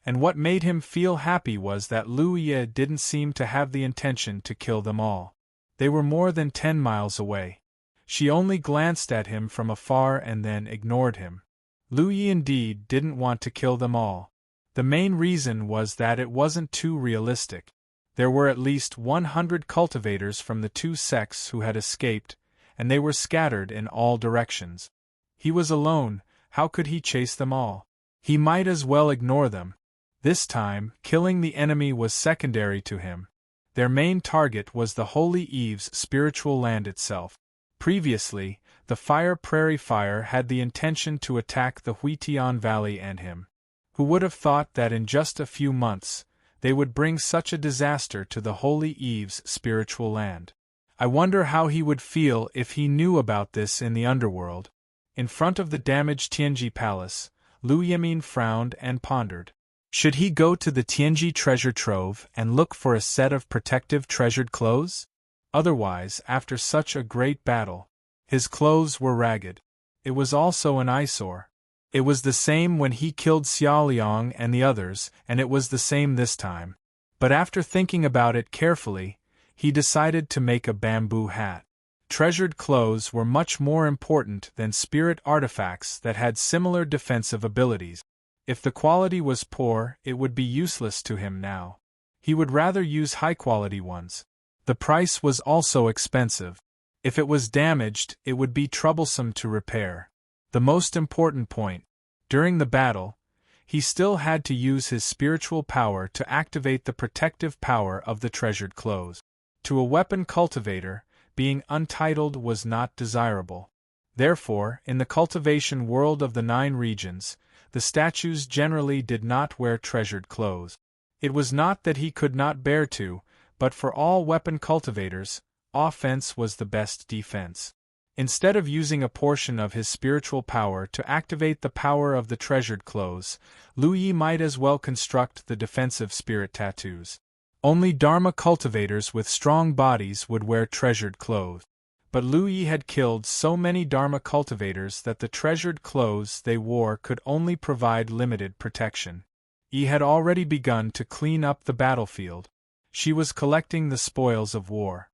[SPEAKER 1] And what made him feel happy was that Lu Ye didn't seem to have the intention to kill them all. They were more than 10 miles away. She only glanced at him from afar and then ignored him. Lu Ye indeed didn't want to kill them all. The main reason was that it wasn't too realistic. There were at least 100 cultivators from the 2 sects who had escaped, and they were scattered in all directions. He was alone, how could he chase them all? He might as well ignore them. This time, killing the enemy was secondary to him. Their main target was the Holy Eve's spiritual land itself. Previously, the Fire Prairie Fire had the intention to attack the Huitian Valley and him. Who would have thought that in just a few months, they would bring such a disaster to the Holy Eve's spiritual land? I wonder how he would feel if he knew about this in the underworld. In front of the damaged Tianji Palace, Lu Yemin frowned and pondered. Should he go to the Tianji treasure trove and look for a set of protective treasured clothes? Otherwise, after such a great battle, his clothes were ragged. It was also an eyesore. It was the same when he killed Xiaoliang and the others, and it was the same this time. But after thinking about it carefully, he decided to make a bamboo hat. Treasured clothes were much more important than spirit artifacts that had similar defensive abilities. If the quality was poor, it would be useless to him now. He would rather use high-quality ones. The price was also expensive. If it was damaged, it would be troublesome to repair. The most important point, during the battle, he still had to use his spiritual power to activate the protective power of the treasured clothes. To a weapon cultivator, being untitled was not desirable. Therefore, in the cultivation world of the 9 regions, the statues generally did not wear treasured clothes. It was not that he could not bear to, but for all weapon cultivators, offense was the best defense. Instead of using a portion of his spiritual power to activate the power of the treasured clothes, Lu Yi might as well construct the defensive spirit tattoos. Only Dharma cultivators with strong bodies would wear treasured clothes. But Lu Yi had killed so many Dharma cultivators that the treasured clothes they wore could only provide limited protection. Yi had already begun to clean up the battlefield. She was collecting the spoils of war.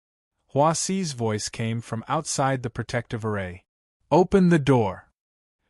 [SPEAKER 1] Hua Xi's voice came from outside the protective array. "Open the door!"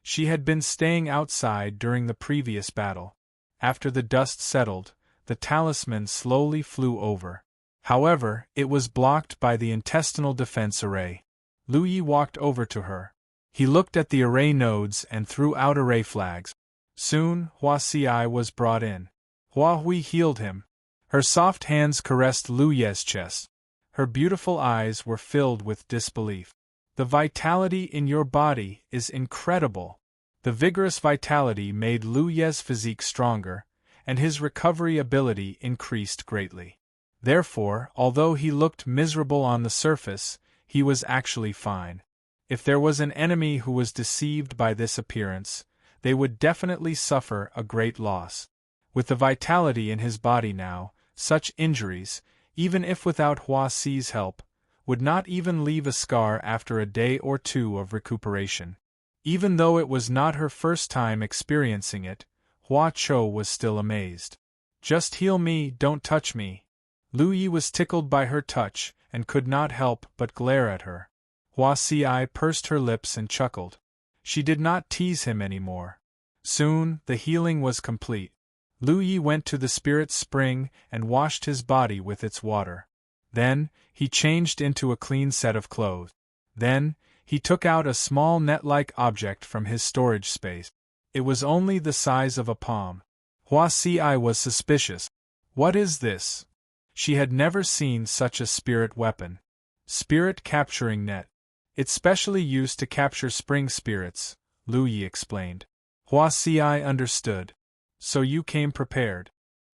[SPEAKER 1] She had been staying outside during the previous battle. After the dust settled, the talisman slowly flew over. However, it was blocked by the intestinal defense array. Lu Yi walked over to her. He looked at the array nodes and threw out array flags. Soon, Hua Xi was brought in. Hua Hui healed him. Her soft hands caressed Lu Ye's chest. Her beautiful eyes were filled with disbelief. "The vitality in your body is incredible." The vigorous vitality made Lu Ye's physique stronger, and his recovery ability increased greatly. Therefore, although he looked miserable on the surface, he was actually fine. If there was an enemy who was deceived by this appearance, they would definitely suffer a great loss. With the vitality in his body now, such injuries, even if without Hua Xi's help, would not even leave a scar after a day or two of recuperation. Even though it was not her first time experiencing it, Hua Cho was still amazed. "Just heal me, don't touch me." Lu Yi was tickled by her touch and could not help but glare at her. Hua Xi pursed her lips and chuckled. She did not tease him anymore. Soon, the healing was complete. Lu Yi went to the spirit spring and washed his body with its water. Then, he changed into a clean set of clothes. Then, he took out a small net-like object from his storage space. It was only the size of a palm. Hua Xi was suspicious. "What is this?" She had never seen such a spirit weapon. "Spirit capturing net. It's specially used to capture spring spirits," Lu Yi explained. Hua Xi understood. "So you came prepared."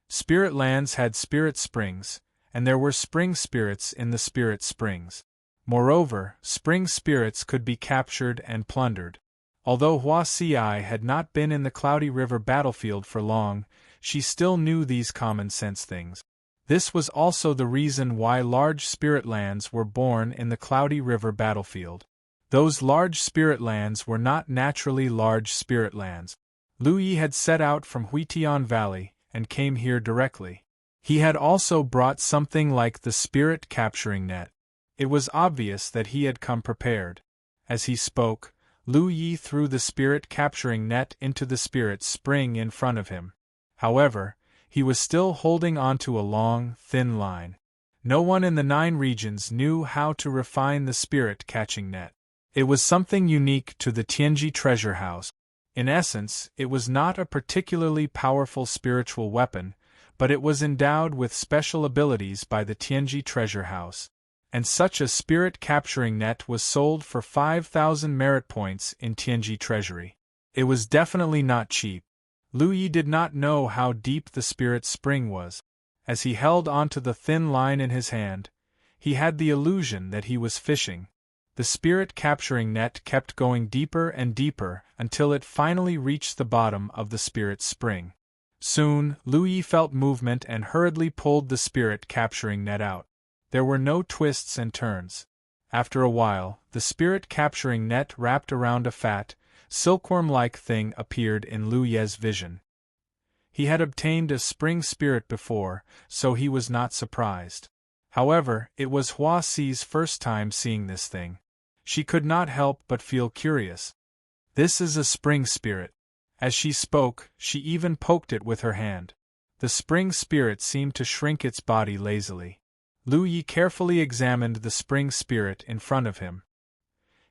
[SPEAKER 1] Spirit lands had spirit springs, and there were spring spirits in the spirit springs. Moreover, spring spirits could be captured and plundered. Although Hua Xi had not been in the Cloudy River battlefield for long, she still knew these common-sense things. This was also the reason why large spirit lands were born in the Cloudy River battlefield. Those large spirit lands were not naturally large spirit lands. Lu Yi had set out from Huitian Valley and came here directly. He had also brought something like the spirit capturing net. It was obvious that he had come prepared. As he spoke, Lu Yi threw the spirit capturing net into the spirit spring in front of him. However, he was still holding onto a long, thin line. No one in the 9 regions knew how to refine the spirit catching net. It was something unique to the Tianji treasure house. In essence, it was not a particularly powerful spiritual weapon, but it was endowed with special abilities by the Tianji treasure house. And such a spirit-capturing net was sold for 5,000 merit points in Tianji treasury. It was definitely not cheap. Lu Yi did not know how deep the spirit spring was. As he held onto the thin line in his hand, he had the illusion that he was fishing. The spirit-capturing net kept going deeper and deeper until it finally reached the bottom of the spirit spring. Soon, Lu Yi felt movement and hurriedly pulled the spirit-capturing net out. There were no twists and turns. After a while, the spirit-capturing net wrapped around a fat, silkworm-like thing appeared in Lu Ye's vision. He had obtained a spring spirit before, so he was not surprised. However, it was Hua Xi's first time seeing this thing. She could not help but feel curious. "This is a spring spirit." As she spoke, she even poked it with her hand. The spring spirit seemed to shrink its body lazily. Lu Yi carefully examined the spring spirit in front of him.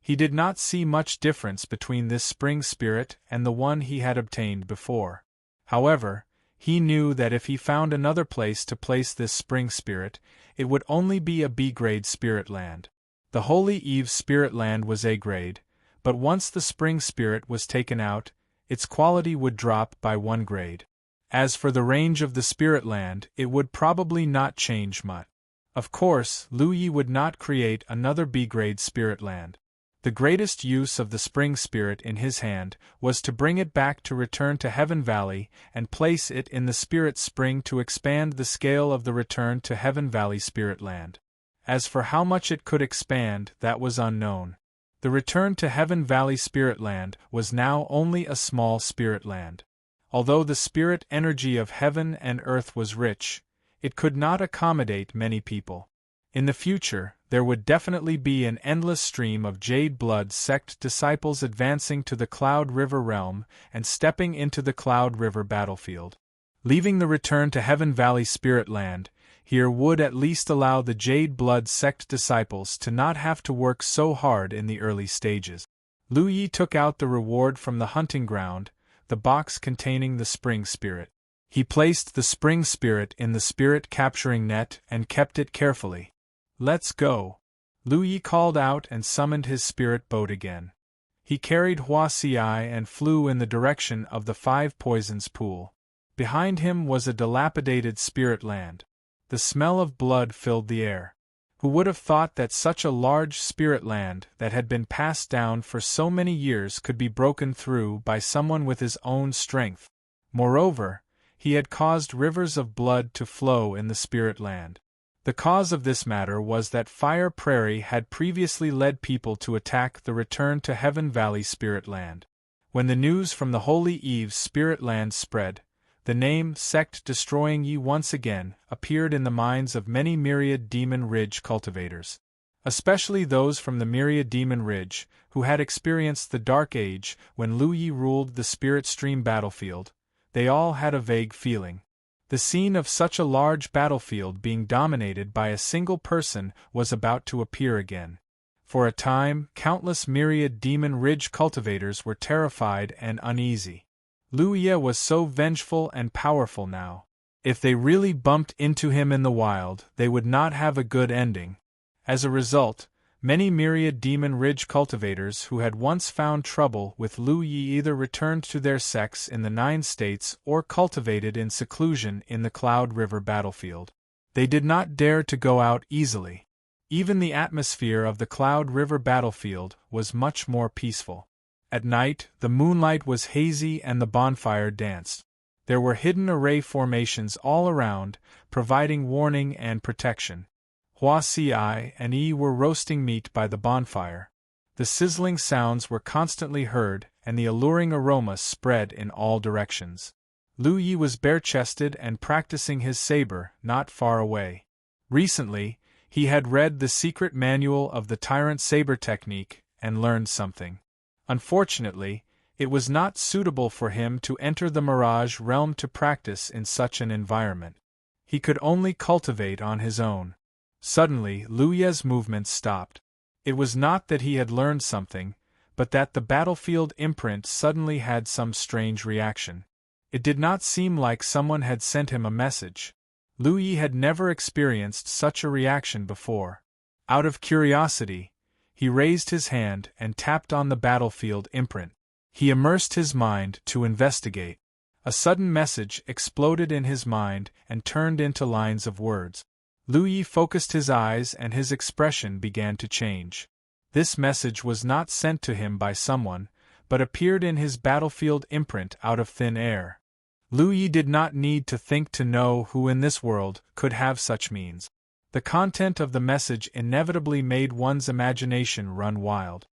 [SPEAKER 1] He did not see much difference between this spring spirit and the one he had obtained before. However, he knew that if he found another place to place this spring spirit, it would only be a B-grade spirit land. The Holy Eve spirit land was A-grade, but once the spring spirit was taken out, its quality would drop by 1 grade. As for the range of the spirit land, it would probably not change much. Of course, Lu Yi would not create another B-grade spirit land. The greatest use of the spring spirit in his hand was to bring it back to return to Heaven Valley and place it in the spirit spring to expand the scale of the return to Heaven Valley spirit land. As for how much it could expand, that was unknown. The return to Heaven Valley spirit land was now only a small spirit land. Although the spirit energy of heaven and earth was rich, it could not accommodate many people. In the future, there would definitely be an endless stream of Jade Blood sect disciples advancing to the Cloud River realm and stepping into the Cloud River battlefield. Leaving the return to Heaven Valley spirit land here would at least allow the Jade Blood sect disciples to not have to work so hard in the early stages. Lu Yi took out the reward from the hunting ground, the box containing the spring spirit. He placed the spring spirit in the spirit capturing net and kept it carefully. "Let's go," Lu Yi called out and summoned his spirit boat again. He carried Hua Si and flew in the direction of the 5 Poisons pool. Behind him was a dilapidated spirit land. The smell of blood filled the air. Who would have thought that such a large spirit land that had been passed down for so many years could be broken through by someone with his own strength? Moreover, he had caused rivers of blood to flow in the spirit land. The cause of this matter was that Fire Prairie had previously led people to attack the return to Heaven Valley spirit land. When the news from the Holy Eve's spirit land spread, the name Sect Destroying Yi once again appeared in the minds of many Myriad Demon Ridge cultivators. Especially those from the Myriad Demon Ridge, who had experienced the Dark Age when Lu Yi ruled the Spirit Stream battlefield. They all had a vague feeling. The scene of such a large battlefield being dominated by a single person was about to appear again. For a time, countless Myriad Demon Ridge cultivators were terrified and uneasy. Lu Yi was so vengeful and powerful now. If they really bumped into him in the wild, they would not have a good ending. As a result, many Myriad Demon Ridge cultivators who had once found trouble with Lu Yi either returned to their sects in the 9 states or cultivated in seclusion in the Cloud River battlefield. They did not dare to go out easily. Even the atmosphere of the Cloud River battlefield was much more peaceful. At night, the moonlight was hazy and the bonfire danced. There were hidden array formations all around, providing warning and protection. Hua Si and Yi were roasting meat by the bonfire. The sizzling sounds were constantly heard, and the alluring aroma spread in all directions. Lu Yi was bare-chested and practicing his saber not far away. Recently, he had read the secret manual of the Tyrant Saber technique and learned something. Unfortunately, it was not suitable for him to enter the Mirage realm to practice in such an environment. He could only cultivate on his own. Suddenly, Lu Yi's movements stopped. It was not that he had learned something, but that the battlefield imprint suddenly had some strange reaction. It did not seem like someone had sent him a message. Lu Yi had never experienced such a reaction before. Out of curiosity, he raised his hand and tapped on the battlefield imprint. He immersed his mind to investigate. A sudden message exploded in his mind and turned into lines of words. Lu Yi focused his eyes and his expression began to change. This message was not sent to him by someone, but appeared in his battlefield imprint out of thin air. Lu Yi did not need to think to know who in this world could have such means. The content of the message inevitably made one's imagination run wild.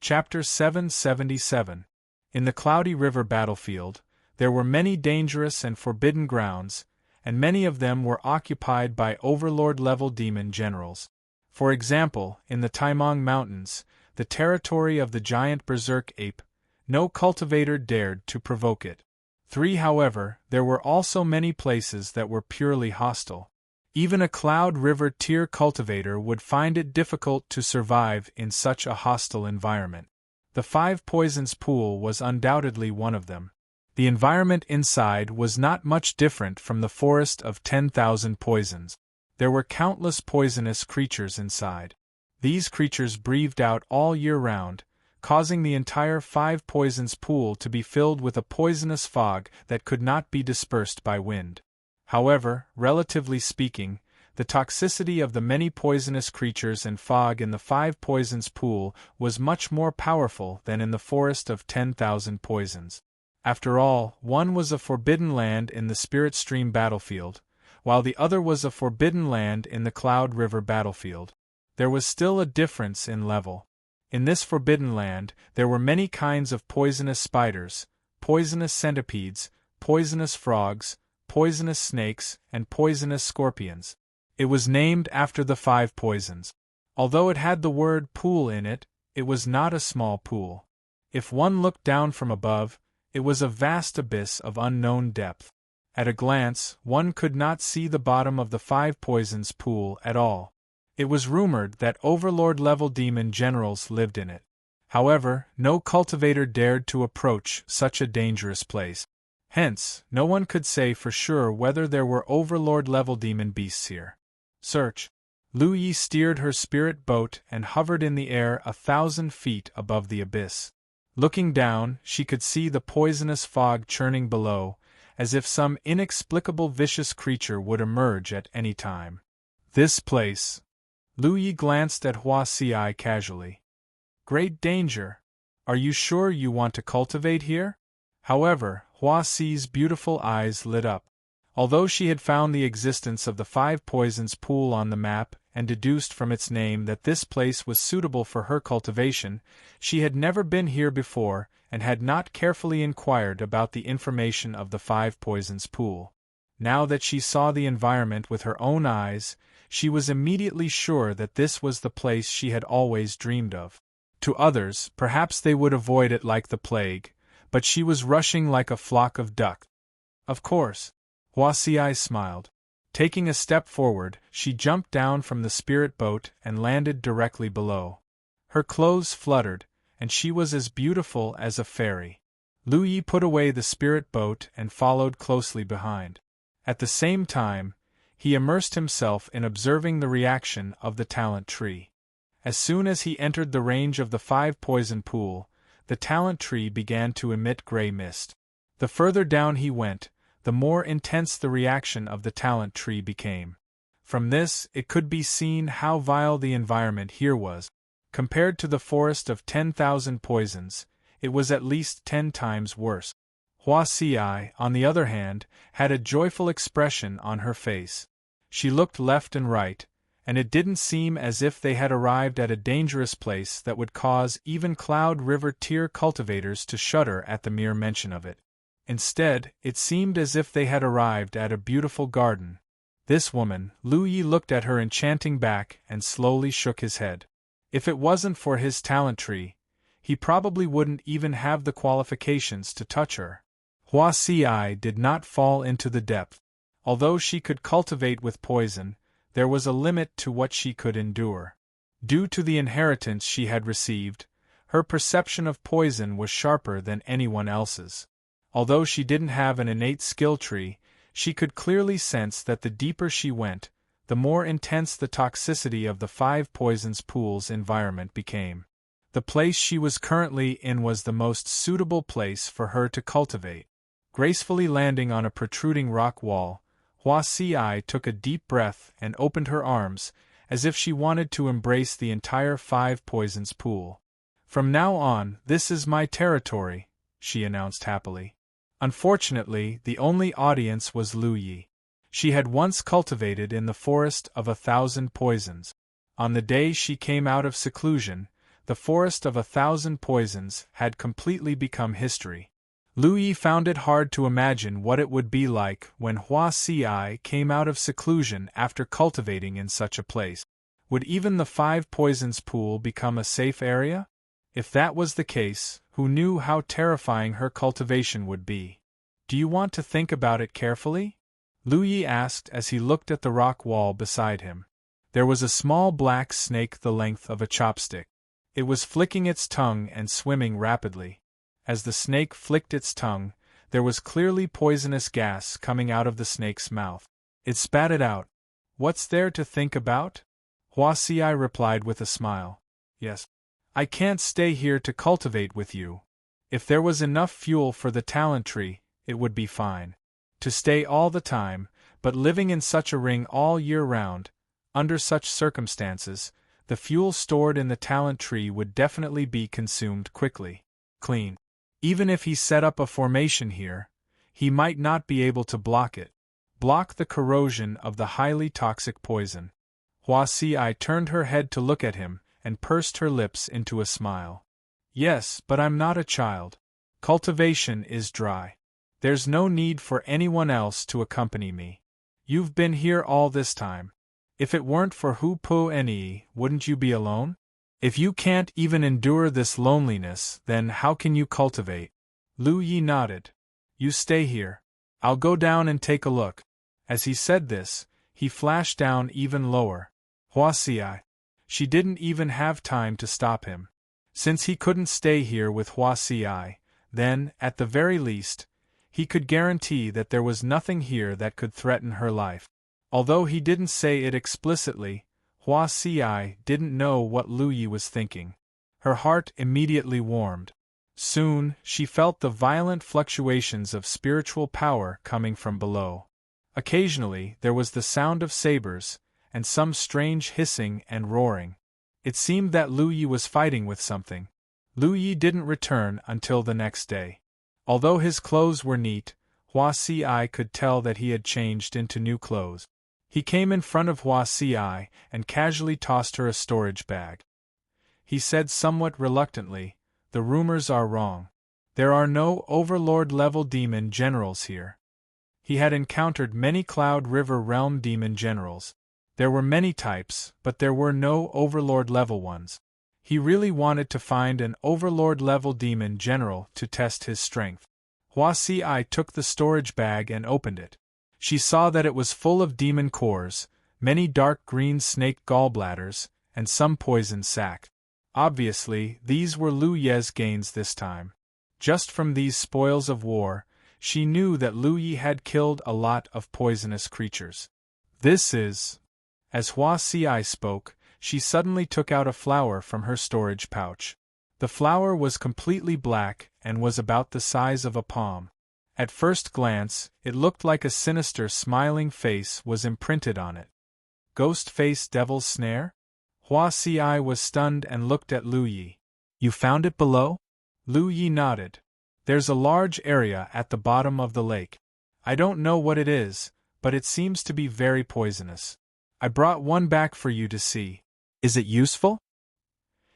[SPEAKER 1] Chapter 777. In the Cloudy River battlefield, there were many dangerous and forbidden grounds, and many of them were occupied by Overlord-level demon generals. For example, in the Taimong Mountains, the territory of the giant berserk ape, no cultivator dared to provoke it. However, there were also many places that were purely hostile. Even a Cloud River tier cultivator would find it difficult to survive in such a hostile environment. The 5 Poisons pool was undoubtedly one of them. The environment inside was not much different from the forest of 10,000 poisons. There were countless poisonous creatures inside. These creatures breathed out all year round, causing the entire 5 Poisons pool to be filled with a poisonous fog that could not be dispersed by wind. However, relatively speaking, The toxicity of the many poisonous creatures and fog in the 5 poisons pool was much more powerful than in the forest of 10,000 poisons. After all, one was a forbidden land in the Spirit Stream battlefield, while the other was a forbidden land in the Cloud River battlefield. There was still a difference in level. In this forbidden land, there were many kinds of poisonous spiders, poisonous centipedes, poisonous frogs, poisonous snakes, and poisonous scorpions. It was named after the 5 poisons. Although it had the word pool in it, it was not a small pool. If one looked down from above, it was a vast abyss of unknown depth. At a glance, one could not see the bottom of the 5 poisons pool at all. It was rumored that Overlord-level demon generals lived in it. However, no cultivator dared to approach such a dangerous place. Hence, no one could say for sure whether there were Overlord-level demon beasts here. Search. Lu Yi steered her spirit boat and hovered in the air 1,000 feet above the abyss. Looking down, she could see the poisonous fog churning below, as if some inexplicable vicious creature would emerge at any time. This place. Lu Yi glanced at Hua Xi casually. Great danger. Are you sure you want to cultivate here? However, Hua Xi's beautiful eyes lit up. Although she had found the existence of the 5 poisons pool on the map and deduced from its name that this place was suitable for her cultivation, she had never been here before and had not carefully inquired about the information of the 5 poisons pool. Now that she saw the environment with her own eyes, she was immediately sure that this was the place she had always dreamed of. To others, perhaps they would avoid it like the plague, but she was rushing like a flock of ducks. Of course. Hua Xi smiled. Taking a step forward, she jumped down from the spirit boat and landed directly below. Her clothes fluttered, and she was as beautiful as a fairy. Lu Yi put away the spirit boat and followed closely behind. At the same time, he immersed himself in observing the reaction of the talent tree. As soon as he entered the range of the 5 poison pool, the talent tree began to emit gray mist. The further down he went, the more intense the reaction of the talent tree became. From this, it could be seen how vile the environment here was. Compared to the forest of 10,000 poisons, it was at least 10 times worse. Hua Xi, on the other hand, had a joyful expression on her face. She looked left and right, and it didn't seem as if they had arrived at a dangerous place that would cause even Cloud River tier cultivators to shudder at the mere mention of it. Instead, it seemed as if they had arrived at a beautiful garden. This woman, Lu Yi looked at her enchanting back and slowly shook his head. If it wasn't for his talent tree, he probably wouldn't even have the qualifications to touch her. Hua Xi did not fall into the depth. Although she could cultivate with poison, there was a limit to what she could endure. Due to the inheritance she had received, her perception of poison was sharper than anyone else's. Although she didn't have an innate skill tree, she could clearly sense that the deeper she went, the more intense the toxicity of the 5 poisons pool's environment became. The place she was currently in was the most suitable place for her to cultivate. Gracefully landing on a protruding rock wall, Hua Xi took a deep breath and opened her arms, as if she wanted to embrace the entire 5 poisons pool. From now on, this is my territory, she announced happily. Unfortunately, the only audience was Lu Yi. She had once cultivated in the forest of 1,000 poisons. On the day she came out of seclusion, the forest of 1,000 poisons had completely become history. Lu Yi found it hard to imagine what it would be like when Hua Xi came out of seclusion after cultivating in such a place. Would even the 5 poisons pool become a safe area? If that was the case, who knew how terrifying her cultivation would be? Do you want to think about it carefully? Lu Yi asked as he looked at the rock wall beside him. There was a small black snake the length of a chopstick. It was flicking its tongue and swimming rapidly. As the snake flicked its tongue, there was clearly poisonous gas coming out of the snake's mouth. It spat it out. What's there to think about? Hua Xi replied with a smile. Yes. I can't stay here to cultivate with you. If there was enough fuel for the talent tree, it would be fine. To stay all the time, but living in such a ring all year round, under such circumstances, the fuel stored in the talent tree would definitely be consumed quickly. Clean. Even if he set up a formation here, he might not be able to block it. Block the corrosion of the highly toxic poison. Hua Si turned her head to look at him, and pursed her lips into a smile. Yes, but I'm not a child. Cultivation is dry. There's no need for anyone else to accompany me. You've been here all this time. If it weren't for Hu Po Ne, wouldn't you be alone? If you can't even endure this loneliness, then how can you cultivate? Lu Yi nodded. You stay here. I'll go down and take a look. As he said this, he flashed down even lower. Hua Si. She didn't even have time to stop him. Since he couldn't stay here with Hua Si, then, at the very least, he could guarantee that there was nothing here that could threaten her life. Although he didn't say it explicitly, Hua Si didn't know what Lu Yi was thinking. Her heart immediately warmed. Soon, she felt the violent fluctuations of spiritual power coming from below. Occasionally, there was the sound of sabers, and some strange hissing and roaring. It seemed that Lu Yi was fighting with something. Lu Yi didn't return until the next day. Although his clothes were neat, Hua Si could tell that he had changed into new clothes. He came in front of Hua Si and casually tossed her a storage bag. He said somewhat reluctantly, "The rumors are wrong. There are no Overlord-level demon generals here." He had encountered many Cloud River Realm demon generals. There were many types, but there were no Overlord-level ones. He really wanted to find an Overlord-level demon general to test his strength. Hua Si took the storage bag and opened it. She saw that it was full of demon cores, many dark green snake gallbladders, and some poison sac. Obviously, these were Lu Ye's gains this time. Just from these spoils of war, she knew that Lu Yi had killed a lot of poisonous creatures. This is... As Hua Si spoke, she suddenly took out a flower from her storage pouch. The flower was completely black and was about the size of a palm. At first glance, it looked like a sinister smiling face was imprinted on it. Ghost face devil's snare? Hua Si was stunned and looked at Lu Yi. You found it below? Lu Yi nodded. There's a large area at the bottom of the lake. I don't know what it is, but it seems to be very poisonous. I brought one back for you to see. Is it useful?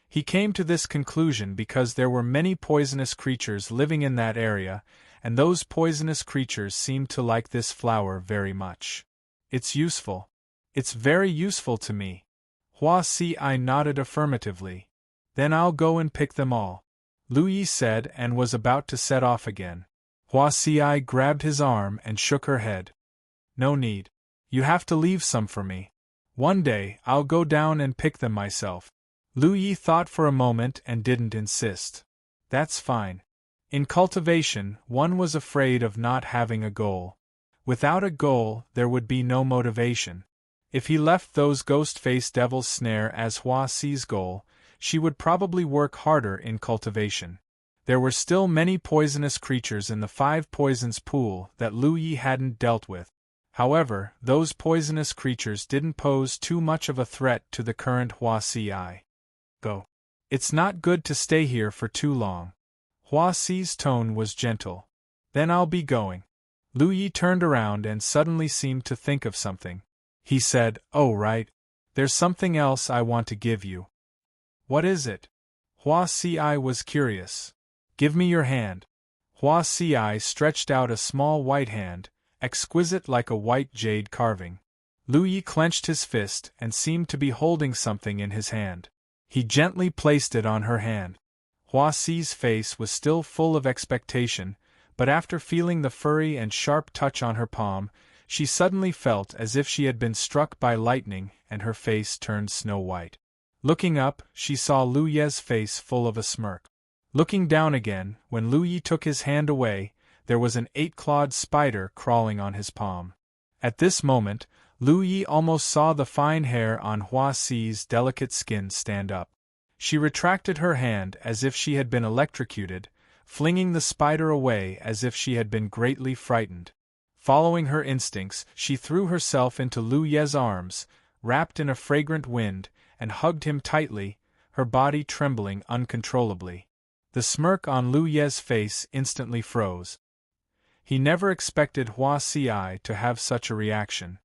[SPEAKER 1] He came to this conclusion because there were many poisonous creatures living in that area, and those poisonous creatures seemed to like this flower very much. It's useful. It's very useful to me. Hua Si nodded affirmatively. Then I'll go and pick them all, Lu Yi said, and was about to set off again. Hua Si grabbed his arm and shook her head. No need. You have to leave some for me. One day, I'll go down and pick them myself. Lu Yi thought for a moment and didn't insist. That's fine. In cultivation, one was afraid of not having a goal. Without a goal, there would be no motivation. If he left those ghost-faced devil's snare as Hua Si's goal, she would probably work harder in cultivation. There were still many poisonous creatures in the 5 poisons pool that Lu Yi hadn't dealt with. However, those poisonous creatures didn't pose too much of a threat to the current Hua Si. Go. It's not good to stay here for too long. Hua Si's tone was gentle. Then I'll be going. Lu Yi turned around and suddenly seemed to think of something. He said, "Oh right. There's something else I want to give you." What is it? Hua Si was curious. Give me your hand. Hua Si stretched out a small white hand, exquisite like a white jade carving. Lu Yi clenched his fist and seemed to be holding something in his hand. He gently placed it on her hand. Hua Si's face was still full of expectation, but after feeling the furry and sharp touch on her palm, she suddenly felt as if she had been struck by lightning and her face turned snow-white. Looking up, she saw Lu Ye's face full of a smirk. Looking down again, when Lu Yi took his hand away, there was an 8-clawed spider crawling on his palm. At this moment, Lu Yi almost saw the fine hair on Hua Si's delicate skin stand up. She retracted her hand as if she had been electrocuted, flinging the spider away as if she had been greatly frightened. Following her instincts, she threw herself into Lu Ye's arms, wrapped in a fragrant wind, and hugged him tightly, her body trembling uncontrollably. The smirk on Lu Ye's face instantly froze. He never expected Hua Xiai to have such a reaction.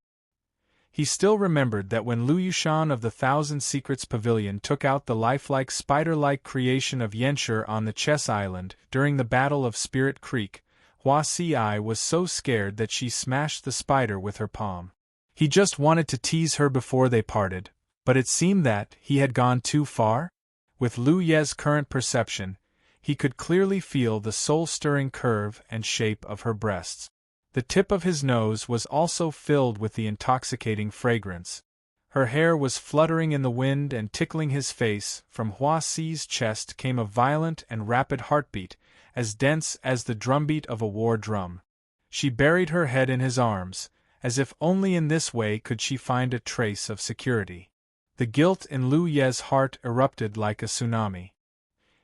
[SPEAKER 1] He still remembered that when Lu Yushan of the Thousand Secrets Pavilion took out the lifelike spider-like creation of Yenshur on the Chess Island during the Battle of Spirit Creek, Hua Xiai was so scared that she smashed the spider with her palm. He just wanted to tease her before they parted, but it seemed that he had gone too far. With Lu Ye's current perception, he could clearly feel the soul-stirring curve and shape of her breasts. The tip of his nose was also filled with the intoxicating fragrance. Her hair was fluttering in the wind and tickling his face. From Hua Xi's chest came a violent and rapid heartbeat, as dense as the drumbeat of a war drum. She buried her head in his arms, as if only in this way could she find a trace of security. The guilt in Lu Ye's heart erupted like a tsunami.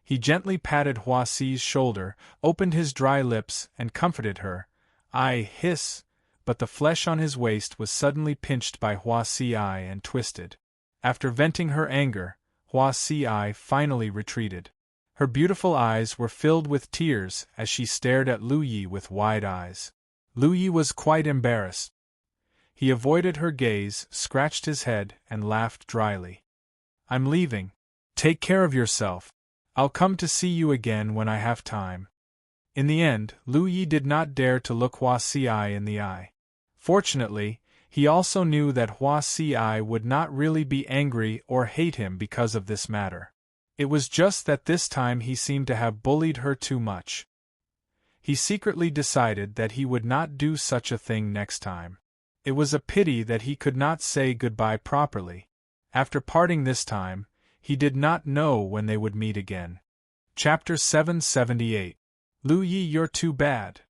[SPEAKER 1] He gently patted Hua Xi's shoulder, opened his dry lips, and comforted her. Hiss, but the flesh on his waist was suddenly pinched by Hua Xiai and twisted. After venting her anger, Hua Xiai finally retreated. Her beautiful eyes were filled with tears as she stared at Lu Yi with wide eyes. Lu Yi was quite embarrassed. He avoided her gaze, scratched his head, and laughed dryly. "I'm leaving. Take care of yourself. I'll come to see you again when I have time." In the end, Lu Yi did not dare to look Hua Xiai in the eye. Fortunately, he also knew that Hua Xiai would not really be angry or hate him because of this matter. It was just that this time he seemed to have bullied her too much. He secretly decided that he would not do such a thing next time. It was a pity that he could not say goodbye properly. After parting this time, he did not know when they would meet again. Chapter 778. Lu Yi, you're too bad.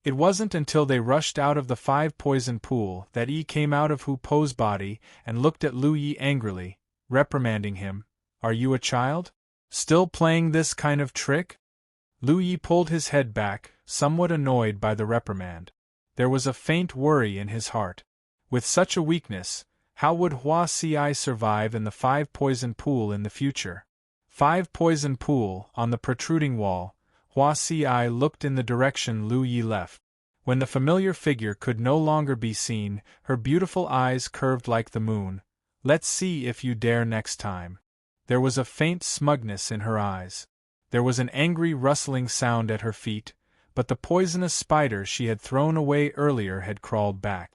[SPEAKER 1] It wasn't until they rushed out of the five-poison pool that Yi came out of Hu Po's body and looked at Lu Yi angrily, reprimanding him. "Are you a child? Still playing this kind of trick?" Lu Yi pulled his head back, somewhat annoyed by the reprimand. There was a faint worry in his heart. With such a weakness, how would Hua Xiai survive in the five-poison pool in the future? Five-poison pool, on the protruding wall. Hua Xiai looked in the direction Lu Yi left. When the familiar figure could no longer be seen, her beautiful eyes curved like the moon. "Let's see if you dare next time." There was a faint smugness in her eyes. There was an angry rustling sound at her feet, but the poisonous spider she had thrown away earlier had crawled back.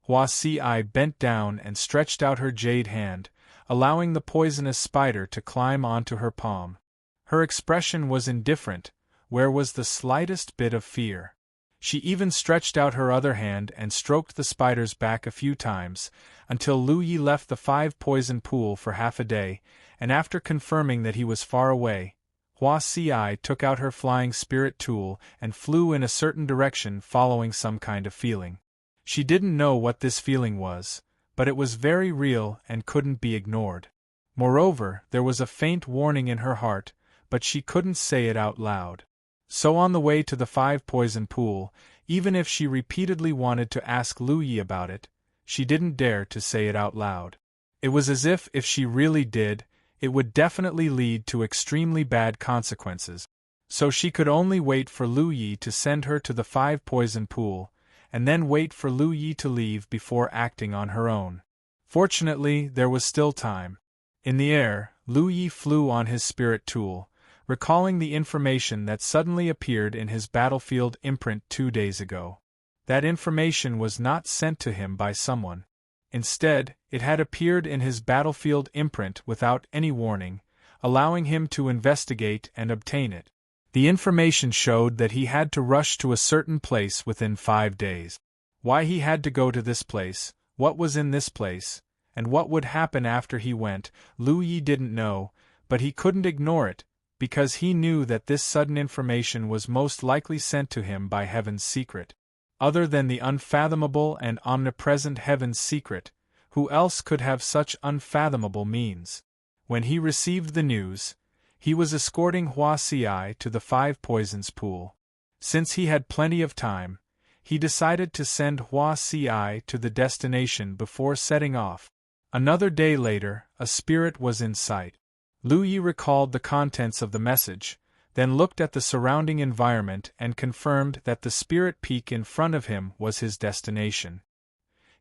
[SPEAKER 1] Hua Xiai bent down and stretched out her jade hand, allowing the poisonous spider to climb onto her palm. Her expression was indifferent. Where was the slightest bit of fear? She even stretched out her other hand and stroked the spider's back a few times, until Lu Yi left the five-poison pool for half a day, and after confirming that he was far away, Hua Xiai took out her flying spirit tool and flew in a certain direction following some kind of feeling. She didn't know what this feeling was, but it was very real and couldn't be ignored. Moreover, there was a faint warning in her heart, but she couldn't say it out loud. So on the way to the five-poison pool, even if she repeatedly wanted to ask Lu Yi about it, she didn't dare to say it out loud. It was as if she really did, it would definitely lead to extremely bad consequences. So she could only wait for Lu Yi to send her to the five-poison pool, and then wait for Lu Yi to leave before acting on her own. Fortunately, there was still time. In the air, Lu Yi flew on his spirit tool, recalling the information that suddenly appeared in his battlefield imprint 2 days ago. That information was not sent to him by someone. Instead, it had appeared in his battlefield imprint without any warning, allowing him to investigate and obtain it. The information showed that he had to rush to a certain place within 5 days. Why he had to go to this place, what was in this place, and what would happen after he went, Lu Yi didn't know, but he couldn't ignore it, because he knew that this sudden information was most likely sent to him by Heaven's Secret. Other than the unfathomable and omnipresent Heaven's Secret, who else could have such unfathomable means? When he received the news, he was escorting Hua Xiai to the Five Poisons pool. Since he had plenty of time, he decided to send Hua Xiai to the destination before setting off. Another day later, a spirit was in sight. Lu Yi recalled the contents of the message, then looked at the surrounding environment and confirmed that the spirit peak in front of him was his destination.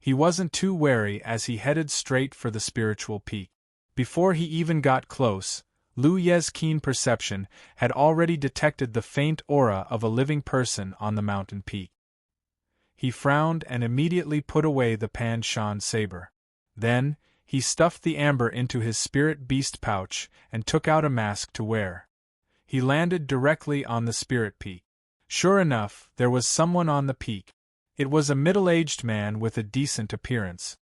[SPEAKER 1] He wasn't too wary as he headed straight for the spiritual peak. Before he even got close, Lu Ye's keen perception had already detected the faint aura of a living person on the mountain peak. He frowned and immediately put away the Pan Shan saber. Then, he stuffed the amber into his spirit beast pouch and took out a mask to wear. He landed directly on the spirit peak. Sure enough, there was someone on the peak. It was a middle-aged man with a decent appearance.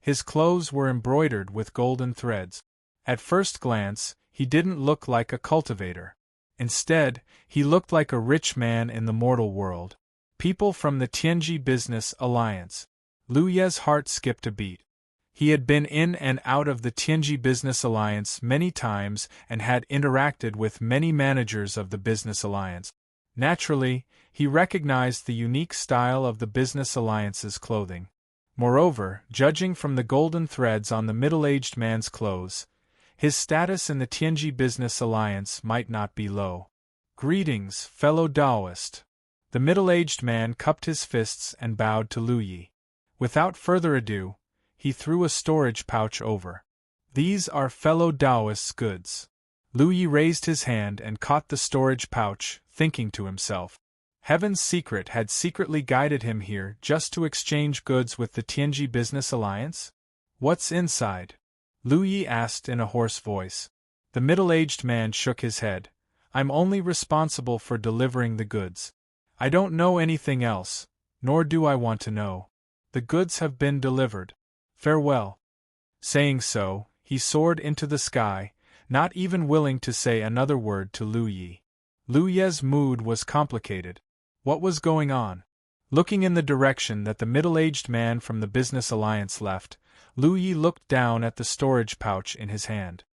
[SPEAKER 1] His clothes were embroidered with golden threads. At first glance, he didn't look like a cultivator. Instead, he looked like a rich man in the mortal world. People from the Tianji Business Alliance. Lu Ye's heart skipped a beat. He had been in and out of the Tianji Business Alliance many times and had interacted with many managers of the Business Alliance. Naturally, he recognized the unique style of the Business Alliance's clothing. Moreover, judging from the golden threads on the middle-aged man's clothes, his status in the Tianji Business Alliance might not be low. "Greetings, fellow Taoist." The middle-aged man cupped his fists and bowed to Lu Yi. Without further ado, he threw a storage pouch over. "These are fellow Taoist's goods." Lu Yi raised his hand and caught the storage pouch, thinking to himself. Heaven's Secret had secretly guided him here just to exchange goods with the Tianji Business Alliance? "What's inside?" Lu Yi asked in a hoarse voice. The middle-aged man shook his head. "I'm only responsible for delivering the goods. I don't know anything else, nor do I want to know. The goods have been delivered. Farewell." Saying so, he soared into the sky, not even willing to say another word to Lu Yi. Lu Ye's mood was complicated. What was going on? Looking in the direction that the middle-aged man from the Business Alliance left, Lu Yi looked down at the storage pouch in his hand.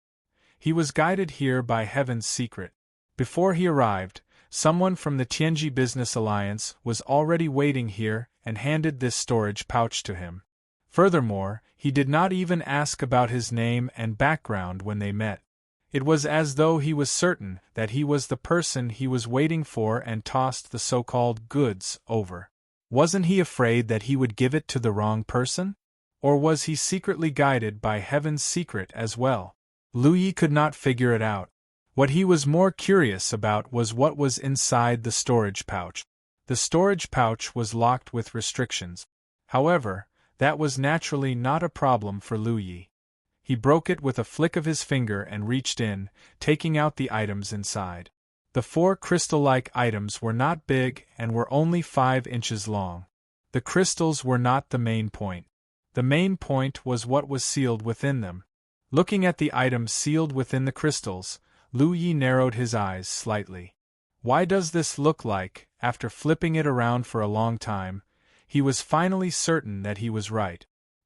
[SPEAKER 1] He was guided here by Heaven's Secret. Before he arrived, someone from the Tianji Business Alliance was already waiting here and handed this storage pouch to him. Furthermore, he did not even ask about his name and background when they met. It was as though he was certain that he was the person he was waiting for and tossed the so-called goods over. Wasn't he afraid that he would give it to the wrong person? Or was he secretly guided by Heaven's Secret as well? Lu Yi could not figure it out. What he was more curious about was what was inside the storage pouch. The storage pouch was locked with restrictions. However, that was naturally not a problem for Lu Yi. He broke it with a flick of his finger and reached in, taking out the items inside. The 4 crystal-like items were not big and were only 5 inches long. The crystals were not the main point. The main point was what was sealed within them. Looking at the items sealed within the crystals, Lu Yi narrowed his eyes slightly. Why does this look like, after flipping it around for a long time, he was finally certain that he was right.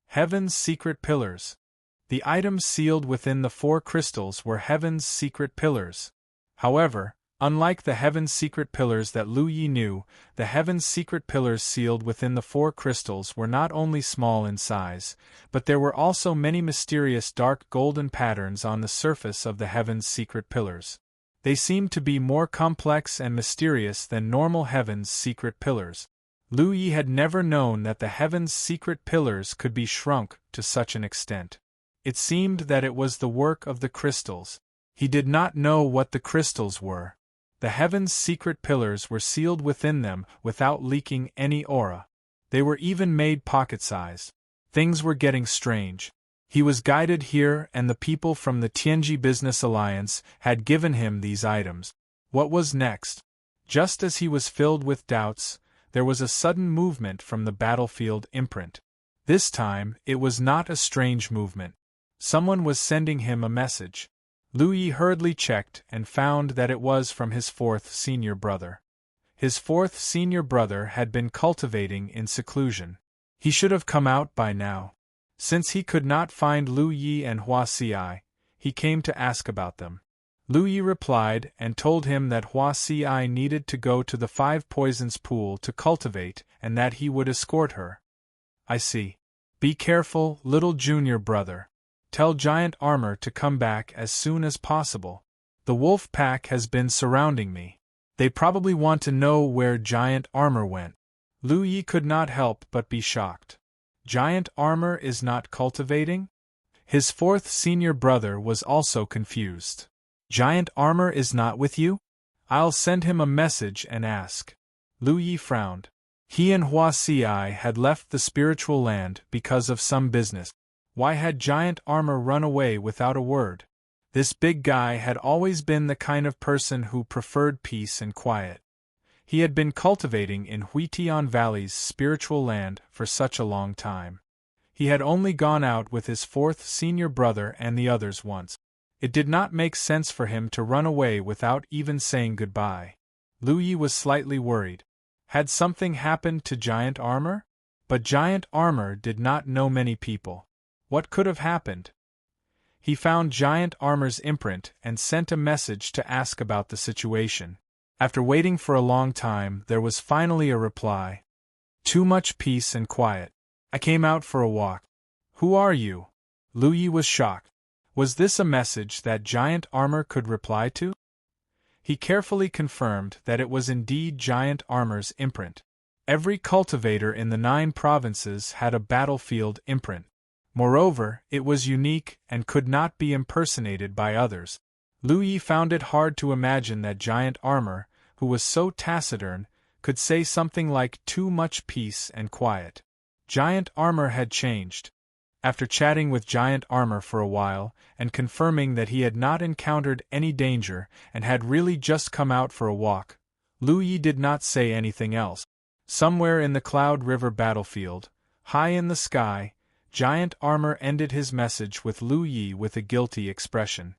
[SPEAKER 1] Heaven's Secret Pillars. The items sealed within the 4 crystals were Heaven's Secret Pillars. However, unlike the Heaven's Secret Pillars that Lu Yi knew, the Heaven's Secret Pillars sealed within the 4 crystals were not only small in size, but there were also many mysterious dark golden patterns on the surface of the Heaven's Secret Pillars. They seemed to be more complex and mysterious than normal Heaven's Secret Pillars. Lu Yi had never known that the Heaven's Secret Pillars could be shrunk to such an extent. It seemed that it was the work of the crystals. He did not know what the crystals were. The Heaven's Secret Pillars were sealed within them without leaking any aura. They were even made pocket-sized. Things were getting strange. He was guided here and the people from the Tianji Business Alliance had given him these items. What was next? Just as he was filled with doubts, there was a sudden movement from the battlefield imprint. This time, it was not a strange movement. Someone was sending him a message. Lu Yi hurriedly checked and found that it was from his 4th senior brother. His 4th senior brother had been cultivating in seclusion. He should have come out by now. Since he could not find Lu Yi and Hua Ci, he came to ask about them. Lu Yi replied and told him that Hua Ci needed to go to the 5 Poisons pool to cultivate and that he would escort her. "I see. Be careful, little junior brother. Tell Giant Armor to come back as soon as possible. The wolf pack has been surrounding me. They probably want to know where Giant Armor went. Lu Yi could not help but be shocked. Giant Armor is not cultivating? His fourth senior brother was also confused. Giant Armor is not with you? I'll send him a message and ask. Lu Yi frowned. He and Hua Xi had left the spiritual land because of some business. Why had Giant Armor run away without a word? This big guy had always been the kind of person who preferred peace and quiet. He had been cultivating in Huitian Valley's spiritual land for such a long time. He had only gone out with his fourth senior brother and the others once. It did not make sense for him to run away without even saying goodbye. Lu Yi was slightly worried. Had something happened to Giant Armor? But Giant Armor did not know many people. What could have happened? He found Giant Armor's imprint and sent a message to ask about the situation. After waiting for a long time, there was finally a reply. Too much peace and quiet. I came out for a walk. Who are you? Lu Yi was shocked. Was this a message that Giant Armor could reply to? He carefully confirmed that it was indeed Giant Armor's imprint. Every cultivator in the 9 provinces had a battlefield imprint. Moreover, it was unique and could not be impersonated by others. Lu Yi found it hard to imagine that Giant Armor, who was so taciturn, could say something like too much peace and quiet. Giant Armor had changed. After chatting with Giant Armor for a while, and confirming that he had not encountered any danger and had really just come out for a walk, Lu Yi did not say anything else. Somewhere in the Cloud River battlefield, high in the sky, Giant Armor ended his message with Lu Yi with a guilty expression.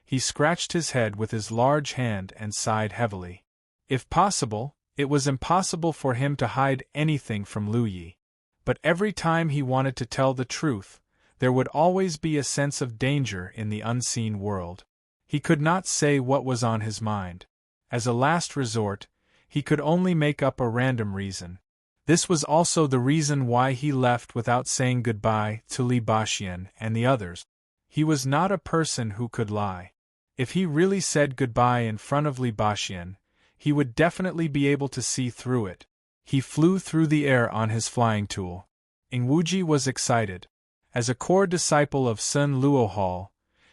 [SPEAKER 1] He scratched his head with his large hand and sighed heavily. If possible, it was impossible for him to hide anything from Lu Yi. But every time he wanted to tell the truth, there would always be a sense of danger in the unseen world. He could not say what was on his mind. As a last resort, he could only make up a random reason. This was also the reason why he left without saying goodbye to Li Baxian and the others. He was not a person who could lie. If he really said goodbye in front of Li Baxian, he would definitely be able to see through it. He flew through the air on his flying tool. Ing Wuji was excited. As a core disciple of Sun Luohal,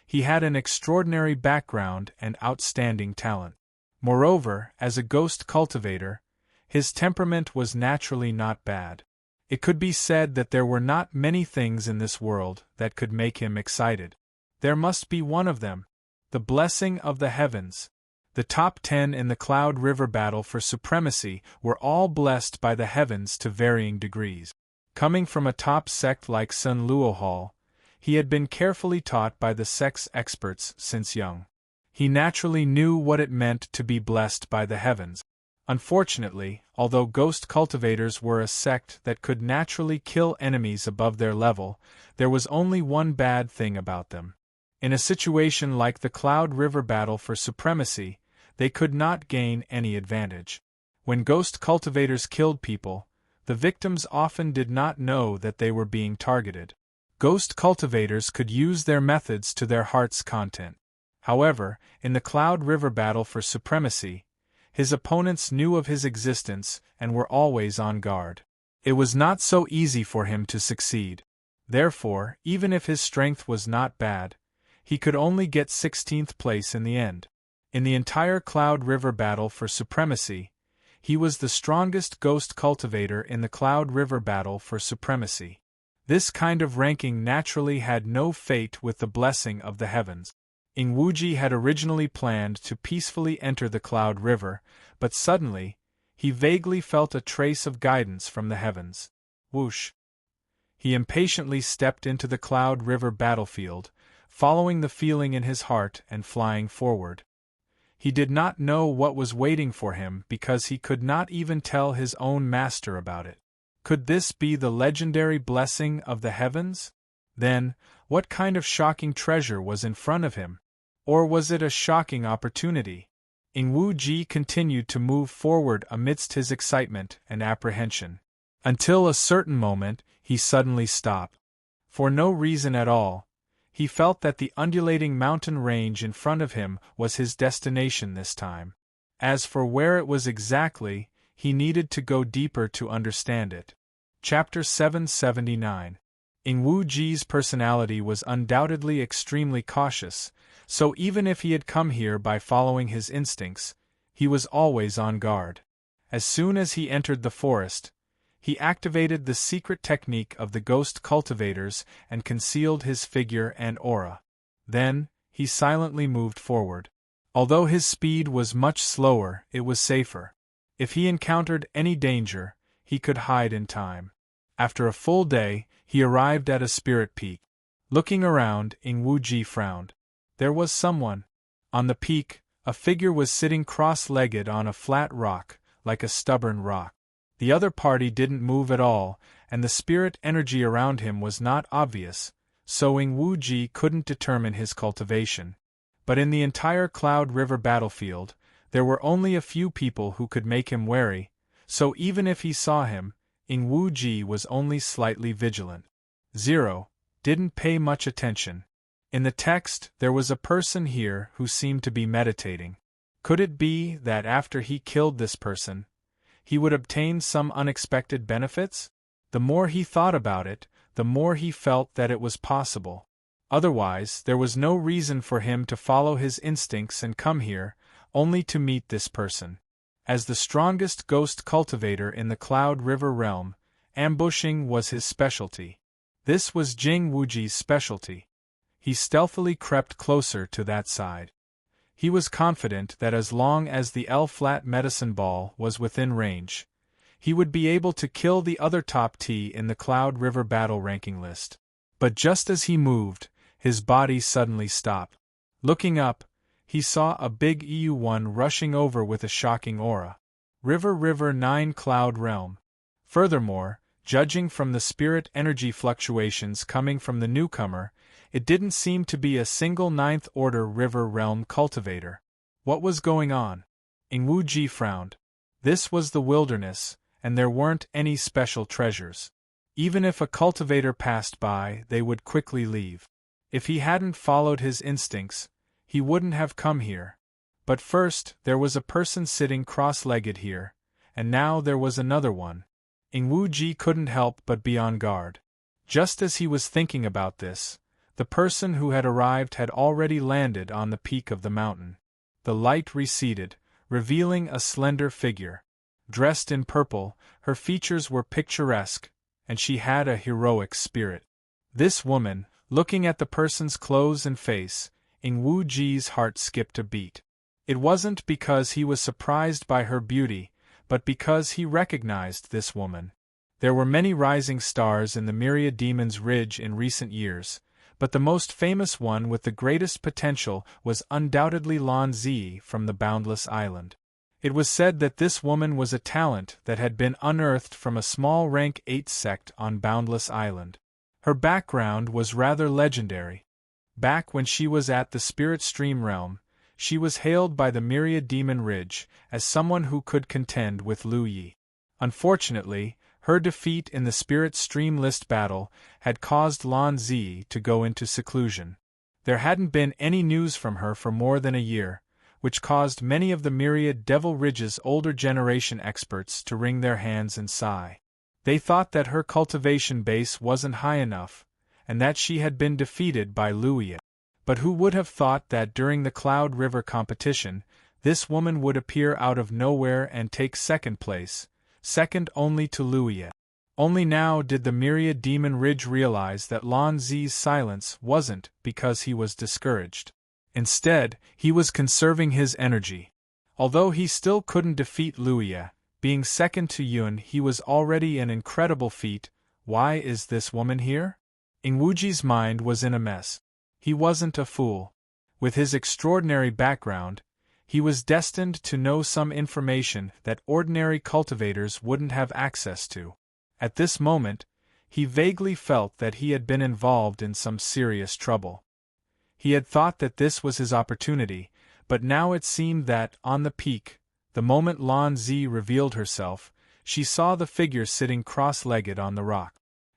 [SPEAKER 1] he had an extraordinary background and outstanding talent. Moreover, as a ghost cultivator, his temperament was naturally not bad. It could be said that there were not many things in this world that could make him excited. There must be one of them. The blessing of the heavens. The top 10 in the Cloud River battle for supremacy were all blessed by the heavens to varying degrees. Coming from a top sect like Sun Luohal, he had been carefully taught by the sect's experts since young. He naturally knew what it meant to be blessed by the heavens. Unfortunately, although ghost cultivators were a sect that could naturally kill enemies above their level, there was only one bad thing about them. In a situation like the Cloud River battle for supremacy, they could not gain any advantage. When ghost cultivators killed people, the victims often did not know that they were being targeted. Ghost cultivators could use their methods to their heart's content. However, in the Cloud River battle for supremacy, his opponents knew of his existence and were always on guard. It was not so easy for him to succeed. Therefore, even if his strength was not bad, he could only get 16th place in the end. In the entire Cloud River battle for supremacy, he was the strongest ghost cultivator in the Cloud River battle for supremacy. This kind of ranking naturally had no fate with the blessing of the heavens. Ing Wuji had originally planned to peacefully enter the Cloud River, but suddenly, he vaguely felt a trace of guidance from the heavens. Whoosh! He impatiently stepped into the Cloud River battlefield, following the feeling in his heart and flying forward. He did not know what was waiting for him because he could not even tell his own master about it. Could this be the legendary blessing of the heavens? Then, what kind of shocking treasure was in front of him? Or was it a shocking opportunity? Ing Wuji continued to move forward amidst his excitement and apprehension. Until a certain moment, he suddenly stopped. For no reason at all, he felt that the undulating mountain range in front of him was his destination this time. As for where it was exactly, he needed to go deeper to understand it. Chapter 779. Ing Wu Ji's personality was undoubtedly extremely cautious, so even if he had come here by following his instincts, he was always on guard. As soon as he entered the forest, he activated the secret technique of the ghost cultivators and concealed his figure and aura. Then, he silently moved forward. Although his speed was much slower, it was safer. If he encountered any danger, he could hide in time. After a full day, he arrived at a spirit peak. Looking around, Ing Wu Ji frowned. There was someone. On the peak, a figure was sitting cross-legged on a flat rock, like a stubborn rock. The other party didn't move at all, and the spirit energy around him was not obvious, so Ing Wu Ji couldn't determine his cultivation. But in the entire Cloud River battlefield, there were only a few people who could make him wary, so even if he saw him, Ing Wu Ji was only slightly vigilant. 0. Didn't pay much attention. In the text, there was a person here who seemed to be meditating. Could it be that after he killed this person, he would obtain some unexpected benefits? The more he thought about it, the more he felt that it was possible. Otherwise, there was no reason for him to follow his instincts and come here, only to meet this person. As the strongest ghost cultivator in the Cloud River realm, ambushing was his specialty. This was Jing Wuji's specialty. He stealthily crept closer to that side. He was confident that as long as the L-flat medicine ball was within range, he would be able to kill the other top T in the Cloud River battle ranking list. But just as he moved, his body suddenly stopped. Looking up, he saw a big EU-1 rushing over with a shocking aura. River 9 Cloud Realm. Furthermore, judging from the spirit energy fluctuations coming from the newcomer, it didn't seem to be a single 9th order River Realm cultivator. What was going on? Ing Wu Ji frowned. This was the wilderness, and there weren't any special treasures. Even if a cultivator passed by, they would quickly leave. If he hadn't followed his instincts, he wouldn't have come here. But first, there was a person sitting cross-legged here, and now there was another one. Ing Wu Ji couldn't help but be on guard. Just as he was thinking about this, the person who had arrived had already landed on the peak of the mountain. The light receded, revealing a slender figure. Dressed in purple, her features were picturesque, and she had a heroic spirit. This woman, looking at the person's clothes and face, Ing Wu Ji's heart skipped a beat. It wasn't because he was surprised by her beauty, but because he recognized this woman. There were many rising stars in the Myriad Demon's Ridge in recent years, but the most famous one with the greatest potential was undoubtedly Lan Zi from the Boundless Island. It was said that this woman was a talent that had been unearthed from a small rank 8 sect on Boundless Island. Her background was rather legendary. Back when she was at the Spirit Stream realm, she was hailed by the Myriad Demon Ridge as someone who could contend with Lu Yi. Unfortunately, her defeat in the Spirit Stream list battle had caused Lan Zi to go into seclusion. There hadn't been any news from her for more than a year, which caused many of the Myriad Devil Ridge's older generation experts to wring their hands and sigh. They thought that her cultivation base wasn't high enough, and that she had been defeated by Lu Yi. But who would have thought that during the Cloud River competition, this woman would appear out of nowhere and take second place, second only to Lu Yi. Only now did the Myriad Demon Ridge realize that Lan Zi's silence wasn't because he was discouraged. Instead, he was conserving his energy. Although he still couldn't defeat Lu Yi, being second to Yun he was already an incredible feat. Why is this woman here? Ing Wu Ji's mind was in a mess. He wasn't a fool. With his extraordinary background, he was destined to know some information that ordinary cultivators wouldn't have access to. At this moment, he vaguely felt that he had been involved in some serious trouble. He had thought that this was his opportunity, but now it seemed that, on the peak, the moment Lan Zi revealed herself, she saw the figure sitting cross-legged on the rock.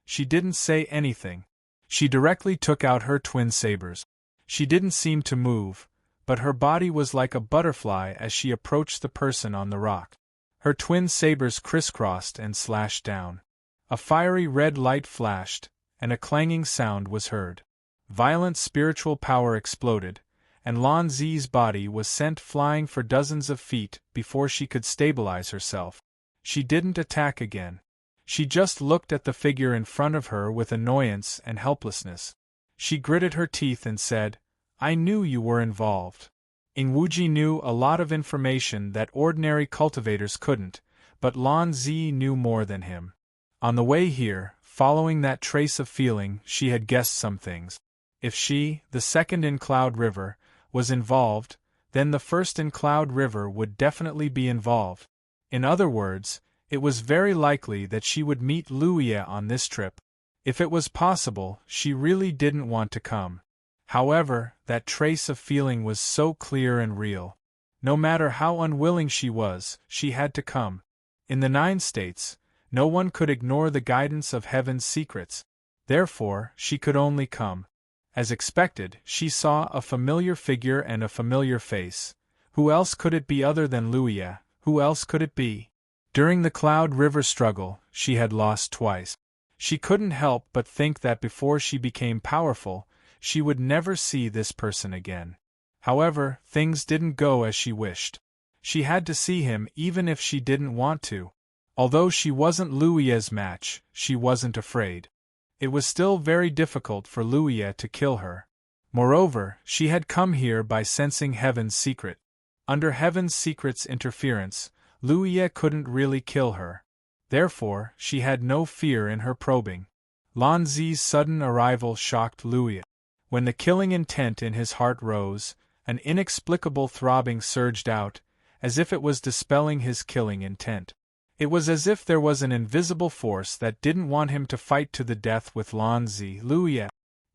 [SPEAKER 1] She didn't say anything. She directly took out her twin sabers. She didn't seem to move, but her body was like a butterfly as she approached the person on the rock. Her twin sabers crisscrossed and slashed down. A fiery red light flashed, and a clanging sound was heard. Violent spiritual power exploded, and Lan Zi's body was sent flying for dozens of feet before she could stabilize herself. She didn't attack again. She just looked at the figure in front of her with annoyance and helplessness. She gritted her teeth and said, "I knew you were involved." Ingwuji knew a lot of information that ordinary cultivators couldn't, but Lan Zi knew more than him. On the way here, following that trace of feeling, she had guessed some things. If she, the second in Cloud River, was involved, then the first in Cloud River would definitely be involved. In other words, it was very likely that she would meet Luya on this trip. If it was possible, she really didn't want to come. However, that trace of feeling was so clear and real. No matter how unwilling she was, she had to come. In the 9 states, no one could ignore the guidance of heaven's secrets. Therefore, she could only come. As expected, she saw a familiar figure and a familiar face. Who else could it be other than Luya? Who else could it be? During the Cloud River struggle, she had lost twice. She couldn't help but think that before she became powerful, she would never see this person again. However, things didn't go as she wished. She had to see him even if she didn't want to. Although she wasn't Luya's match, she wasn't afraid. It was still very difficult for Luya to kill her. Moreover, she had come here by sensing Heaven's secret. Under Heaven's secret's interference, Luya couldn't really kill her. Therefore, she had no fear in her probing. Lan Zi's sudden arrival shocked Luya. When the killing intent in his heart rose, an inexplicable throbbing surged out, as if it was dispelling his killing intent. It was as if there was an invisible force that didn't want him to fight to the death with Lan Zi. Luya.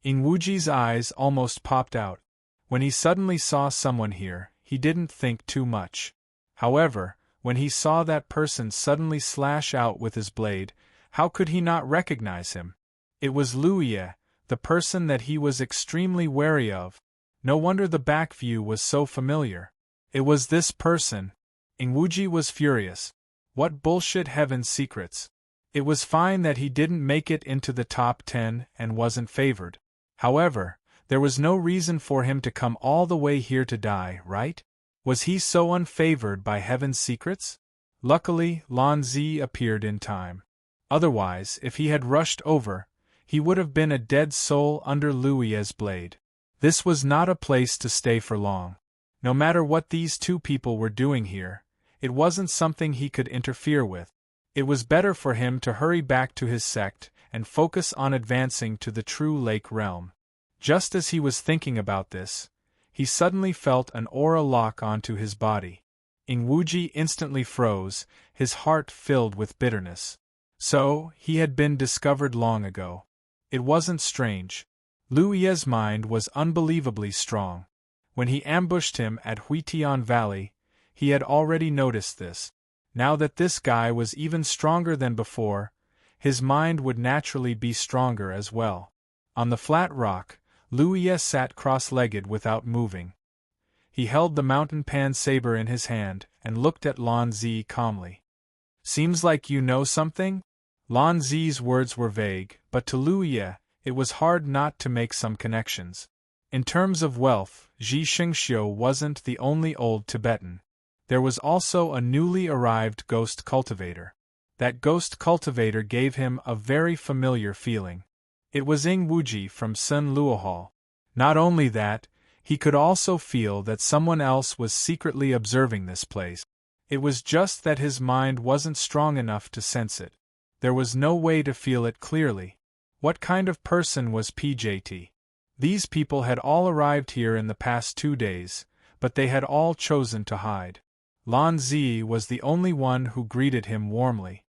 [SPEAKER 1] Ingwuji's eyes almost popped out. When he suddenly saw someone here, he didn't think too much. However, when he saw that person suddenly slash out with his blade, how could he not recognize him? It was Luya, the person that he was extremely wary of. No wonder the back view was so familiar. It was this person. Ingwuji was furious. What bullshit Heaven's secrets. It was fine that he didn't make it into the top 10 and wasn't favored. However, there was no reason for him to come all the way here to die, right? Was he so unfavored by Heaven's secrets? Luckily, Lan Zi appeared in time. Otherwise, if he had rushed over, he would have been a dead soul under Luya's blade. This was not a place to stay for long. No matter what these two people were doing here, it wasn't something he could interfere with. It was better for him to hurry back to his sect and focus on advancing to the true lake realm. Just as he was thinking about this, he suddenly felt an aura lock onto his body. Ingwuji instantly froze, his heart filled with bitterness. So, he had been discovered long ago. It wasn't strange. Luya's mind was unbelievably strong. When he ambushed him at Huitian Valley, he had already noticed this. Now that this guy was even stronger than before, his mind would naturally be stronger as well. On the flat rock, Luya sat cross-legged without moving. He held the mountain pan saber in his hand and looked at Lan Zi calmly. "Seems like you know something?" Lan Zi's words were vague, but to Luya, it was hard not to make some connections. In terms of wealth, Ji Shengxiu wasn't the only old Tibetan. There was also a newly arrived ghost cultivator. That ghost cultivator gave him a very familiar feeling. It was Ingwuji from Sun Luohal. Not only that, he could also feel that someone else was secretly observing this place. It was just that his mind wasn't strong enough to sense it. There was no way to feel it clearly. What kind of person was PJT? These people had all arrived here in the past 2 days, but they had all chosen to hide. Lan Zi was the only one who greeted him warmly.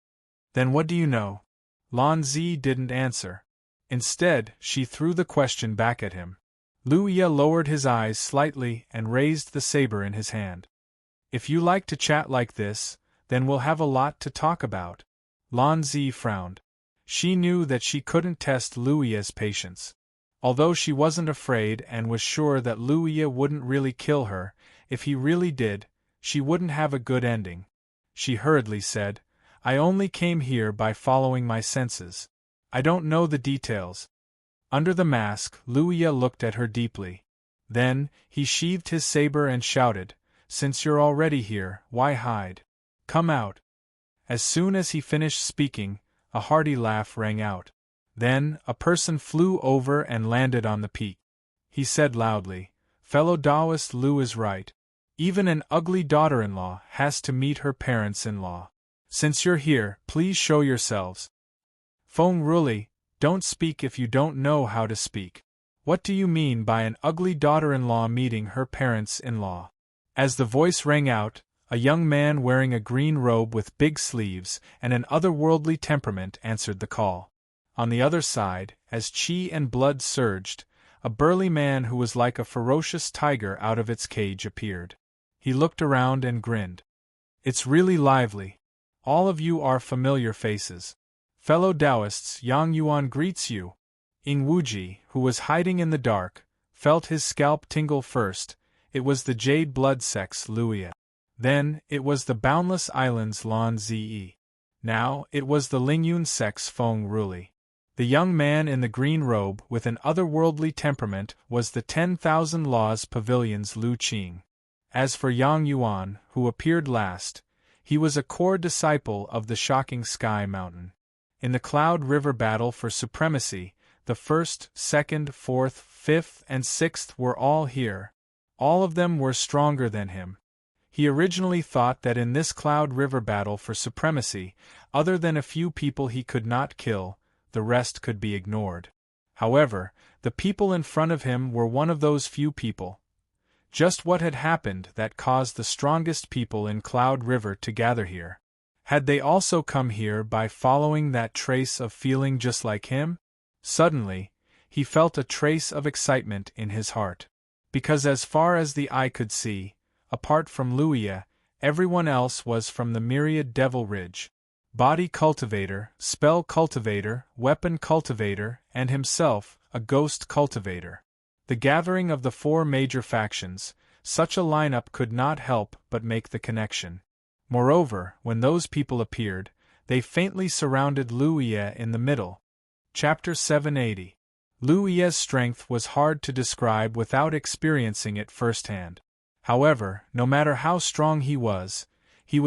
[SPEAKER 1] "Then what do you know?" Lan Zi didn't answer. Instead, she threw the question back at him. Luya lowered his eyes slightly and raised the saber in his hand. "If you like to chat like this, then we'll have a lot to talk about." Lan Zi frowned. She knew that she couldn't test Luia's patience. Although she wasn't afraid and was sure that Luia wouldn't really kill her, if he really did, she wouldn't have a good ending. She hurriedly said, "I only came here by following my senses. I don't know the details." Under the mask, Luia looked at her deeply. Then, he sheathed his saber and shouted, "Since you're already here, why hide? Come out." As soon as he finished speaking, a hearty laugh rang out. Then, a person flew over and landed on the peak. He said loudly, "Fellow Taoist, Lu is right. Even an ugly daughter-in-law has to meet her parents-in-law. Since you're here, please show yourselves." "Feng Ruli, don't speak if you don't know how to speak. What do you mean by an ugly daughter-in-law meeting her parents-in-law?" As the voice rang out, a young man wearing a green robe with big sleeves and an otherworldly temperament answered the call. On the other side, as chi and blood surged, a burly man who was like a ferocious tiger out of its cage appeared. He looked around and grinned. "It's really lively. All of you are familiar faces. Fellow Taoists, Yang Yuan greets you." Ing Wuji, who was hiding in the dark, felt his scalp tingle first. It was the Jade Blood sex Luia. Then, it was the Boundless Islands Lan Zi. Now, it was the Lingyun sex Feng Ruli. The young man in the green robe with an otherworldly temperament was the 10,000 Laws Pavilion's Lu Qing. As for Yang Yuan, who appeared last, he was a core disciple of the Shocking Sky Mountain. In the Cloud River battle for supremacy, the 1st, 2nd, 4th, 5th, and 6th were all here. All of them were stronger than him. He originally thought that in this Cloud River battle for supremacy, other than a few people he could not kill, the rest could be ignored. However, the people in front of him were one of those few people. Just what had happened that caused the strongest people in Cloud River to gather here? Had they also come here by following that trace of feeling just like him? Suddenly, he felt a trace of excitement in his heart. Because as far as the eye could see, apart from Luia, everyone else was from the myriad Devil Ridge. Body cultivator, spell cultivator, weapon cultivator, and himself, a ghost cultivator. The gathering of the 4 major factions, such a lineup could not help but make the connection. Moreover, when those people appeared, they faintly surrounded Luia in the middle. Chapter 780. Luia's strength was hard to describe without experiencing it firsthand. However, no matter how strong he was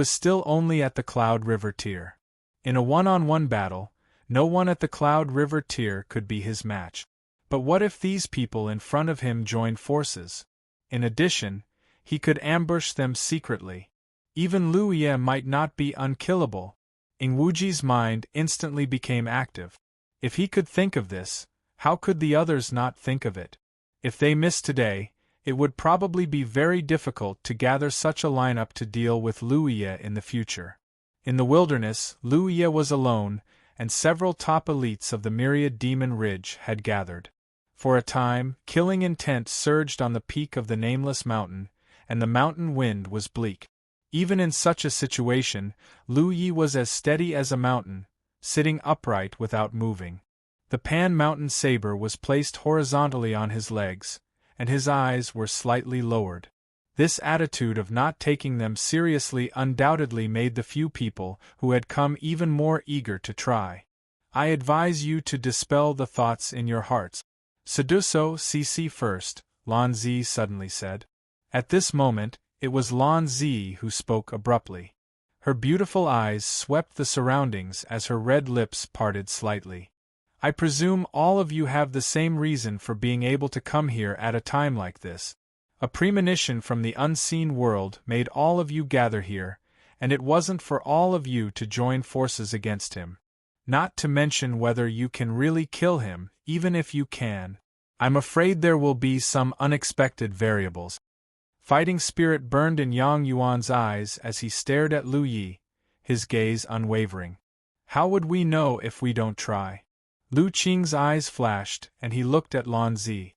[SPEAKER 1] still only at the Cloud River tier. In a one-on-one battle, no one at the Cloud River tier could be his match. But what if these people in front of him joined forces? In addition, he could ambush them secretly. Even Luia might not be unkillable. Ing Wuji's mind instantly became active. If he could think of this, how could the others not think of it? If they missed today, it would probably be very difficult to gather such a lineup to deal with Luia in the future. In the wilderness, Luia was alone, and several top elites of the myriad Demon Ridge had gathered. For a time, killing intent surged on the peak of the nameless mountain, and the mountain wind was bleak. Even in such a situation, Lu Yi was as steady as a mountain, sitting upright without moving. The Pan Mountain saber was placed horizontally on his legs, and his eyes were slightly lowered. This attitude of not taking them seriously undoubtedly made the few people who had come even more eager to try. "I advise you to dispel the thoughts in your hearts. Seduso cc first," Lan Zi suddenly said. At this moment, it was Lan Zi who spoke abruptly. Her beautiful eyes swept the surroundings as her red lips parted slightly. "I presume all of you have the same reason for being able to come here at a time like this. A premonition from the unseen world made all of you gather here, and it wasn't for all of you to join forces against him. Not to mention whether you can really kill him, even if you can. I'm afraid there will be some unexpected variables." Fighting spirit burned in Yang Yuan's eyes as he stared at Lu Yi, his gaze unwavering. "How would we know if we don't try?" Lu Qing's eyes flashed, and he looked at Lan Zi.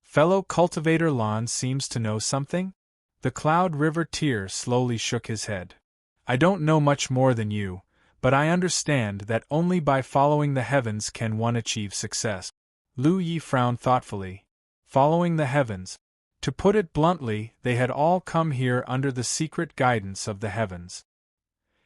[SPEAKER 1] "Fellow cultivator Lan seems to know something?" The Cloud River Tier slowly shook his head. "I don't know much more than you, but I understand that only by following the heavens can one achieve success. Lu Yi frowned thoughtfully. Following the heavens. To put it bluntly, they had all come here under the secret guidance of the heavens.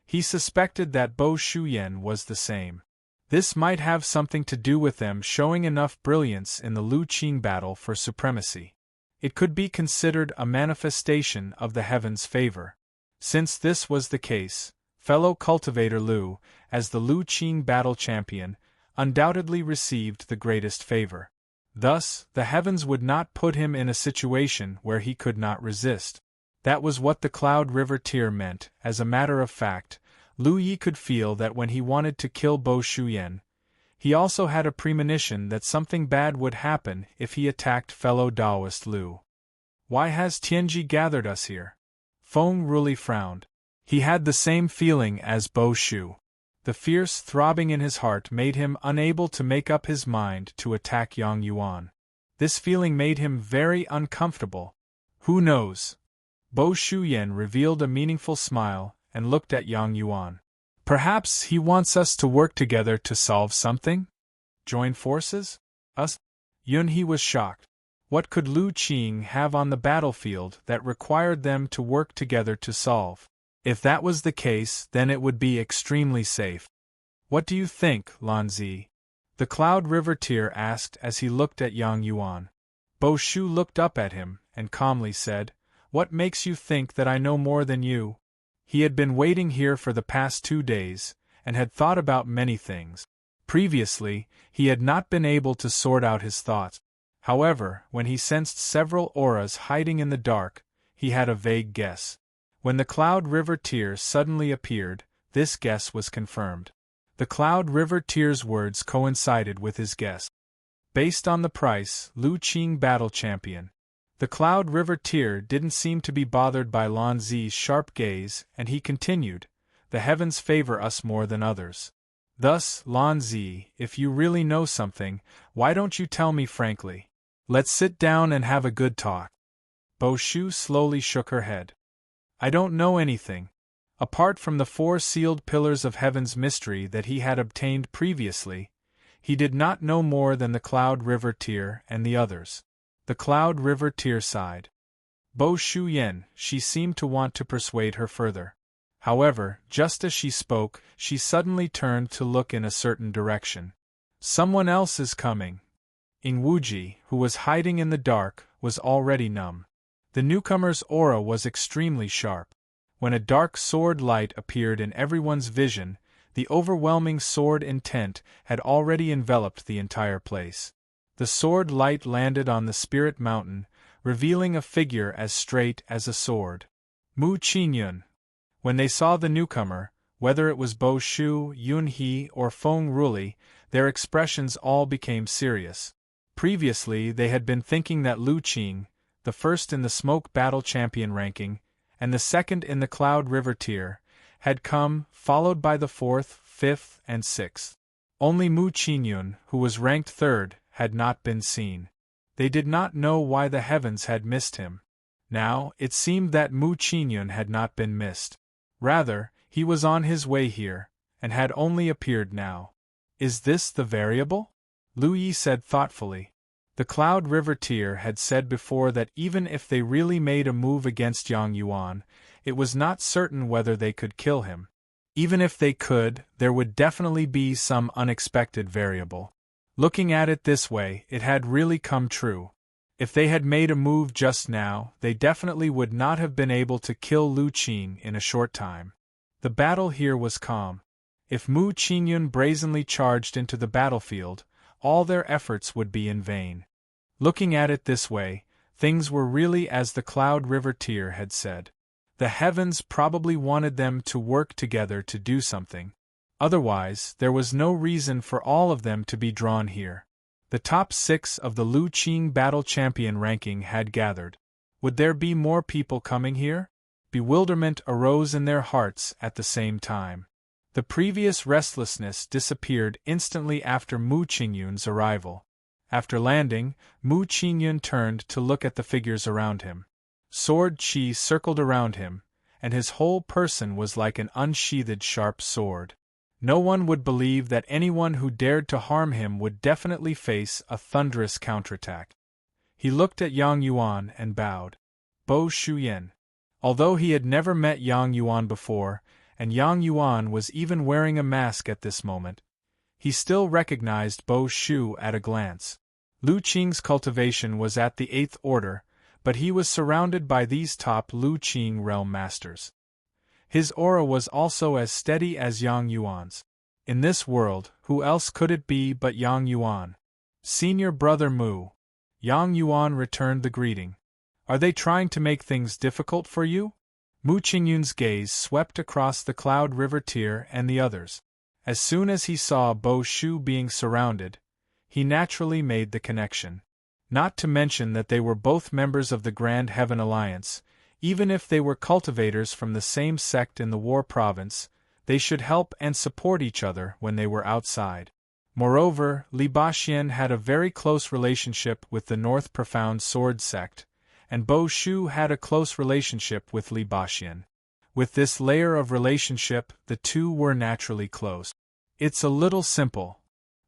[SPEAKER 1] He suspected that Bo Shuyan was the same. This might have something to do with them showing enough brilliance in the Lu Qing battle for supremacy. It could be considered a manifestation of the heavens' favor. Since this was the case, fellow cultivator Lu, as the Lu Qing battle champion, undoubtedly received the greatest favor. Thus, the heavens would not put him in a situation where he could not resist. That was what the Cloud River tear meant. As a matter of fact, Lu Yi could feel that when he wanted to kill Bo Shuyan, he also had a premonition that something bad would happen if he attacked fellow Taoist Lu. Why has Tianji gathered us here? Feng Ruli frowned. He had the same feeling as Bo Shu. The fierce throbbing in his heart made him unable to make up his mind to attack Yang Yuan. This feeling made him very uncomfortable. Who knows? Bo Shuyan revealed a meaningful smile and looked at Yang Yuan. Perhaps he wants us to work together to solve something? Join forces? Us? Yunhe was shocked. What could Lu Qing have on the battlefield that required them to work together to solve? If that was the case, then it would be extremely safe. What do you think, Lanzi? The Cloud River tear asked as he looked at Yang Yuan. Bo Shu looked up at him and calmly said, "What makes you think that I know more than you?" He had been waiting here for the past 2 days, and had thought about many things. Previously, he had not been able to sort out his thoughts. However, when he sensed several auras hiding in the dark, he had a vague guess. When the Cloud River tear suddenly appeared, this guess was confirmed. The Cloud River tear's words coincided with his guess. Based on the price, Lu Qing battle champion. The Cloud River tear didn't seem to be bothered by Lan Zi's sharp gaze, and he continued, "The heavens favor us more than others. Thus, Lan Zi, if you really know something, why don't you tell me frankly? Let's sit down and have a good talk." Bo Shu slowly shook her head. "I don't know anything. Apart from the 4 sealed pillars of heaven's mystery that he had obtained previously, he did not know more than the Cloud River tear and the others." The Cloud River tear sighed. Bo Shuyan, she seemed to want to persuade her further. However, just as she spoke, she suddenly turned to look in a certain direction. Someone else is coming. Ing Wuji, who was hiding in the dark, was already numb. The newcomer's aura was extremely sharp. When a dark sword light appeared in everyone's vision, the overwhelming sword intent had already enveloped the entire place. The sword light landed on the spirit mountain, revealing a figure as straight as a sword. Mu Qingyun. When they saw the newcomer, whether it was Bo Shu, Yunhe, or Feng Ruli, their expressions all became serious. Previously they had been thinking that Lu Qing, the first in the smoke battle champion ranking, and the second in the Cloud River tier, had come, followed by the 4th, 5th, and 6th. Only Mu Qingyun, who was ranked 3rd, had not been seen. They did not know why the heavens had missed him. Now, it seemed that Mu Qingyun had not been missed. Rather, he was on his way here, and had only appeared now. Is this the variable? Lu Yi said thoughtfully. The Cloud River tier had said before that even if they really made a move against Yang Yuan, it was not certain whether they could kill him. Even if they could, there would definitely be some unexpected variable. Looking at it this way, it had really come true. If they had made a move just now, they definitely would not have been able to kill Lu Qing in a short time. The battle here was calm. If Mu Qingyun brazenly charged into the battlefield, all their efforts would be in vain. Looking at it this way, things were really as the Cloud River tier had said. The heavens probably wanted them to work together to do something. Otherwise, there was no reason for all of them to be drawn here. The top 6 of the Lu Qing battle champion ranking had gathered. Would there be more people coming here? Bewilderment arose in their hearts at the same time. The previous restlessness disappeared instantly after Mu Qingyun's arrival. After landing, Mu Qingyun turned to look at the figures around him. Sword chi circled around him, and his whole person was like an unsheathed sharp sword. No one would believe that anyone who dared to harm him would definitely face a thunderous counterattack. He looked at Yang Yuan and bowed. Bo Shuyan. Although he had never met Yang Yuan before, and Yang Yuan was even wearing a mask at this moment, he still recognized Bo Shu at a glance. Lu Qing's cultivation was at the 8th order, but he was surrounded by these top Lu Qing realm masters. His aura was also as steady as Yang Yuan's. In this world, who else could it be but Yang Yuan? Senior brother Mu. Yang Yuan returned the greeting. Are they trying to make things difficult for you? Mu Qingyun's gaze swept across the Cloud River tier and the others. As soon as he saw Bo Shu being surrounded, he naturally made the connection. Not to mention that they were both members of the Grand Heaven Alliance. Even if they were cultivators from the same sect in the War Province, they should help and support each other when they were outside. Moreover, Li Baxian had a very close relationship with the North Profound Sword sect, and Bo Shu had a close relationship with Li Baxian. With this layer of relationship, the two were naturally close. It's a little simple.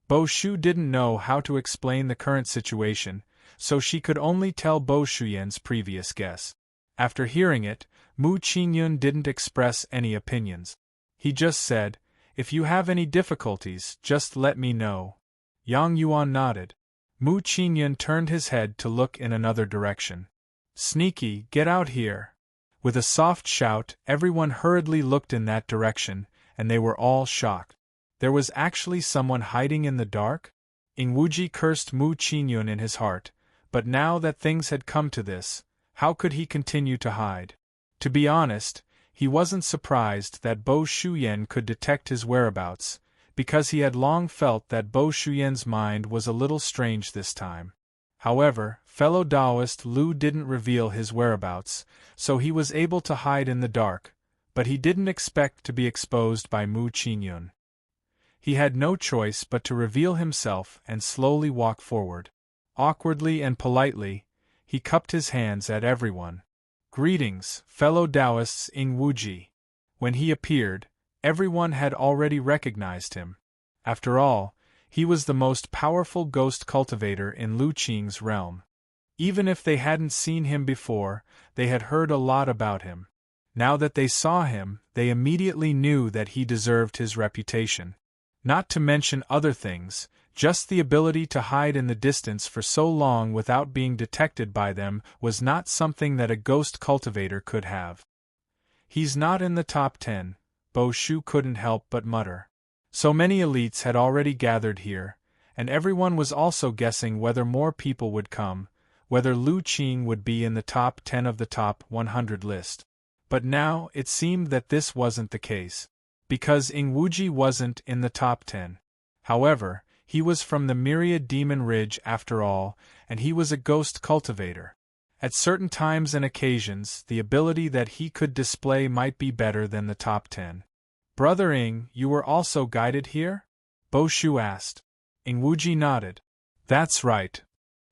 [SPEAKER 1] Bo Shu didn't know how to explain the current situation, so she could only tell Bo Shuyan's previous guess. After hearing it, Mu Qingyun didn't express any opinions. He just said, "If you have any difficulties, just let me know." Yang Yuan nodded. Mu Qingyun turned his head to look in another direction. "Sneaky, get out here." With a soft shout, everyone hurriedly looked in that direction, and they were all shocked. There was actually someone hiding in the dark? Ing Wuji cursed Mu Qingyun in his heart, but now that things had come to this, how could he continue to hide? To be honest, he wasn't surprised that Bo Shuyan could detect his whereabouts, because he had long felt that Bo Shuyan's mind was a little strange this time. However, fellow Taoist Lu didn't reveal his whereabouts, so he was able to hide in the dark, but he didn't expect to be exposed by Mu Qingyun. He had no choice but to reveal himself and slowly walk forward. Awkwardly and politely, he cupped his hands at everyone. "Greetings, fellow Taoists Ing Wuji." When he appeared, everyone had already recognized him. After all, he was the most powerful ghost cultivator in Lu Qing's realm. Even if they hadn't seen him before, they had heard a lot about him. Now that they saw him, they immediately knew that he deserved his reputation. Not to mention other things, just the ability to hide in the distance for so long without being detected by them was not something that a ghost cultivator could have. "He's not in the top 10, Bo Shu couldn't help but mutter. So many elites had already gathered here, and everyone was also guessing whether more people would come, whether Lu Qing would be in the top 10 of the top 100 list. But now it seemed that this wasn't the case, because Ing Wuji wasn't in the top 10. However, he was from the Myriad Demon Ridge after all, and he was a ghost cultivator. At certain times and occasions, the ability that he could display might be better than the top 10. "Brother Ing, you were also guided here?" Bo Shu asked. Ing Wuji nodded. "That's right."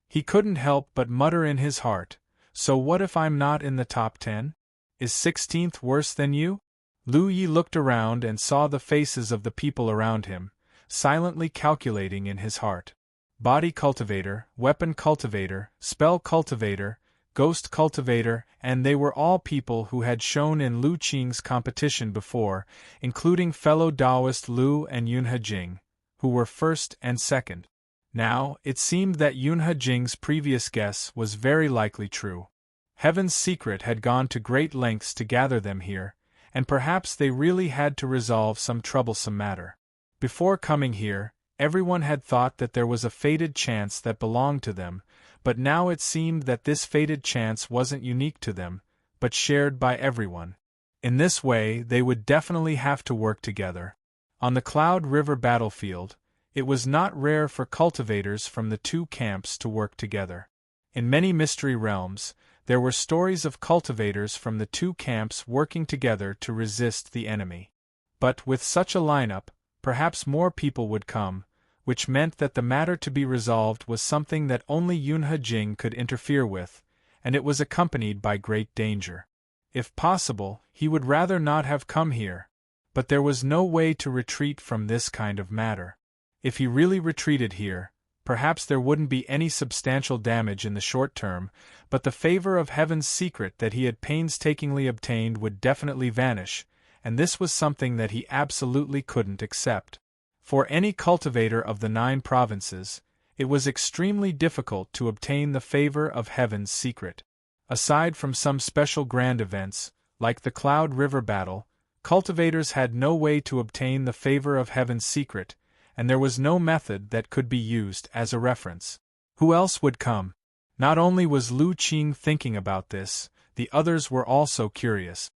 [SPEAKER 1] He couldn't help but mutter in his heart, "So what if I'm not in the top 10? Is 16th worse than you?" Lu Yi looked around and saw the faces of the people around him, silently calculating in his heart. Body cultivator, weapon cultivator, spell cultivator, ghost cultivator, and they were all people who had shown in Lu Qing's competition before, including fellow Taoist Lu and Yunhe Jing, who were first and second. Now, it seemed that Yunhe Jing's previous guess was very likely true. Heaven's Secret had gone to great lengths to gather them here, and perhaps they really had to resolve some troublesome matter. Before coming here, everyone had thought that there was a fated chance that belonged to them, but now it seemed that this fated chance wasn't unique to them, but shared by everyone. In this way, they would definitely have to work together. On the Cloud River battlefield, it was not rare for cultivators from the two camps to work together. In many mystery realms, there were stories of cultivators from the two camps working together to resist the enemy. But with such a lineup, perhaps more people would come, which meant that the matter to be resolved was something that only Yunhe Jing could interfere with, and it was accompanied by great danger. If possible, he would rather not have come here. But there was no way to retreat from this kind of matter. If he really retreated here, perhaps there wouldn't be any substantial damage in the short term, but the favor of heaven's secret that he had painstakingly obtained would definitely vanish, and this was something that he absolutely couldn't accept. For any cultivator of the 9 provinces, it was extremely difficult to obtain the favor of heaven's secret. Aside from some special grand events, like the Cloud River battle, cultivators had no way to obtain the favor of heaven's secret, and there was no method that could be used as a reference. Who else would come? Not only was Lu Qing thinking about this, the others were also curious.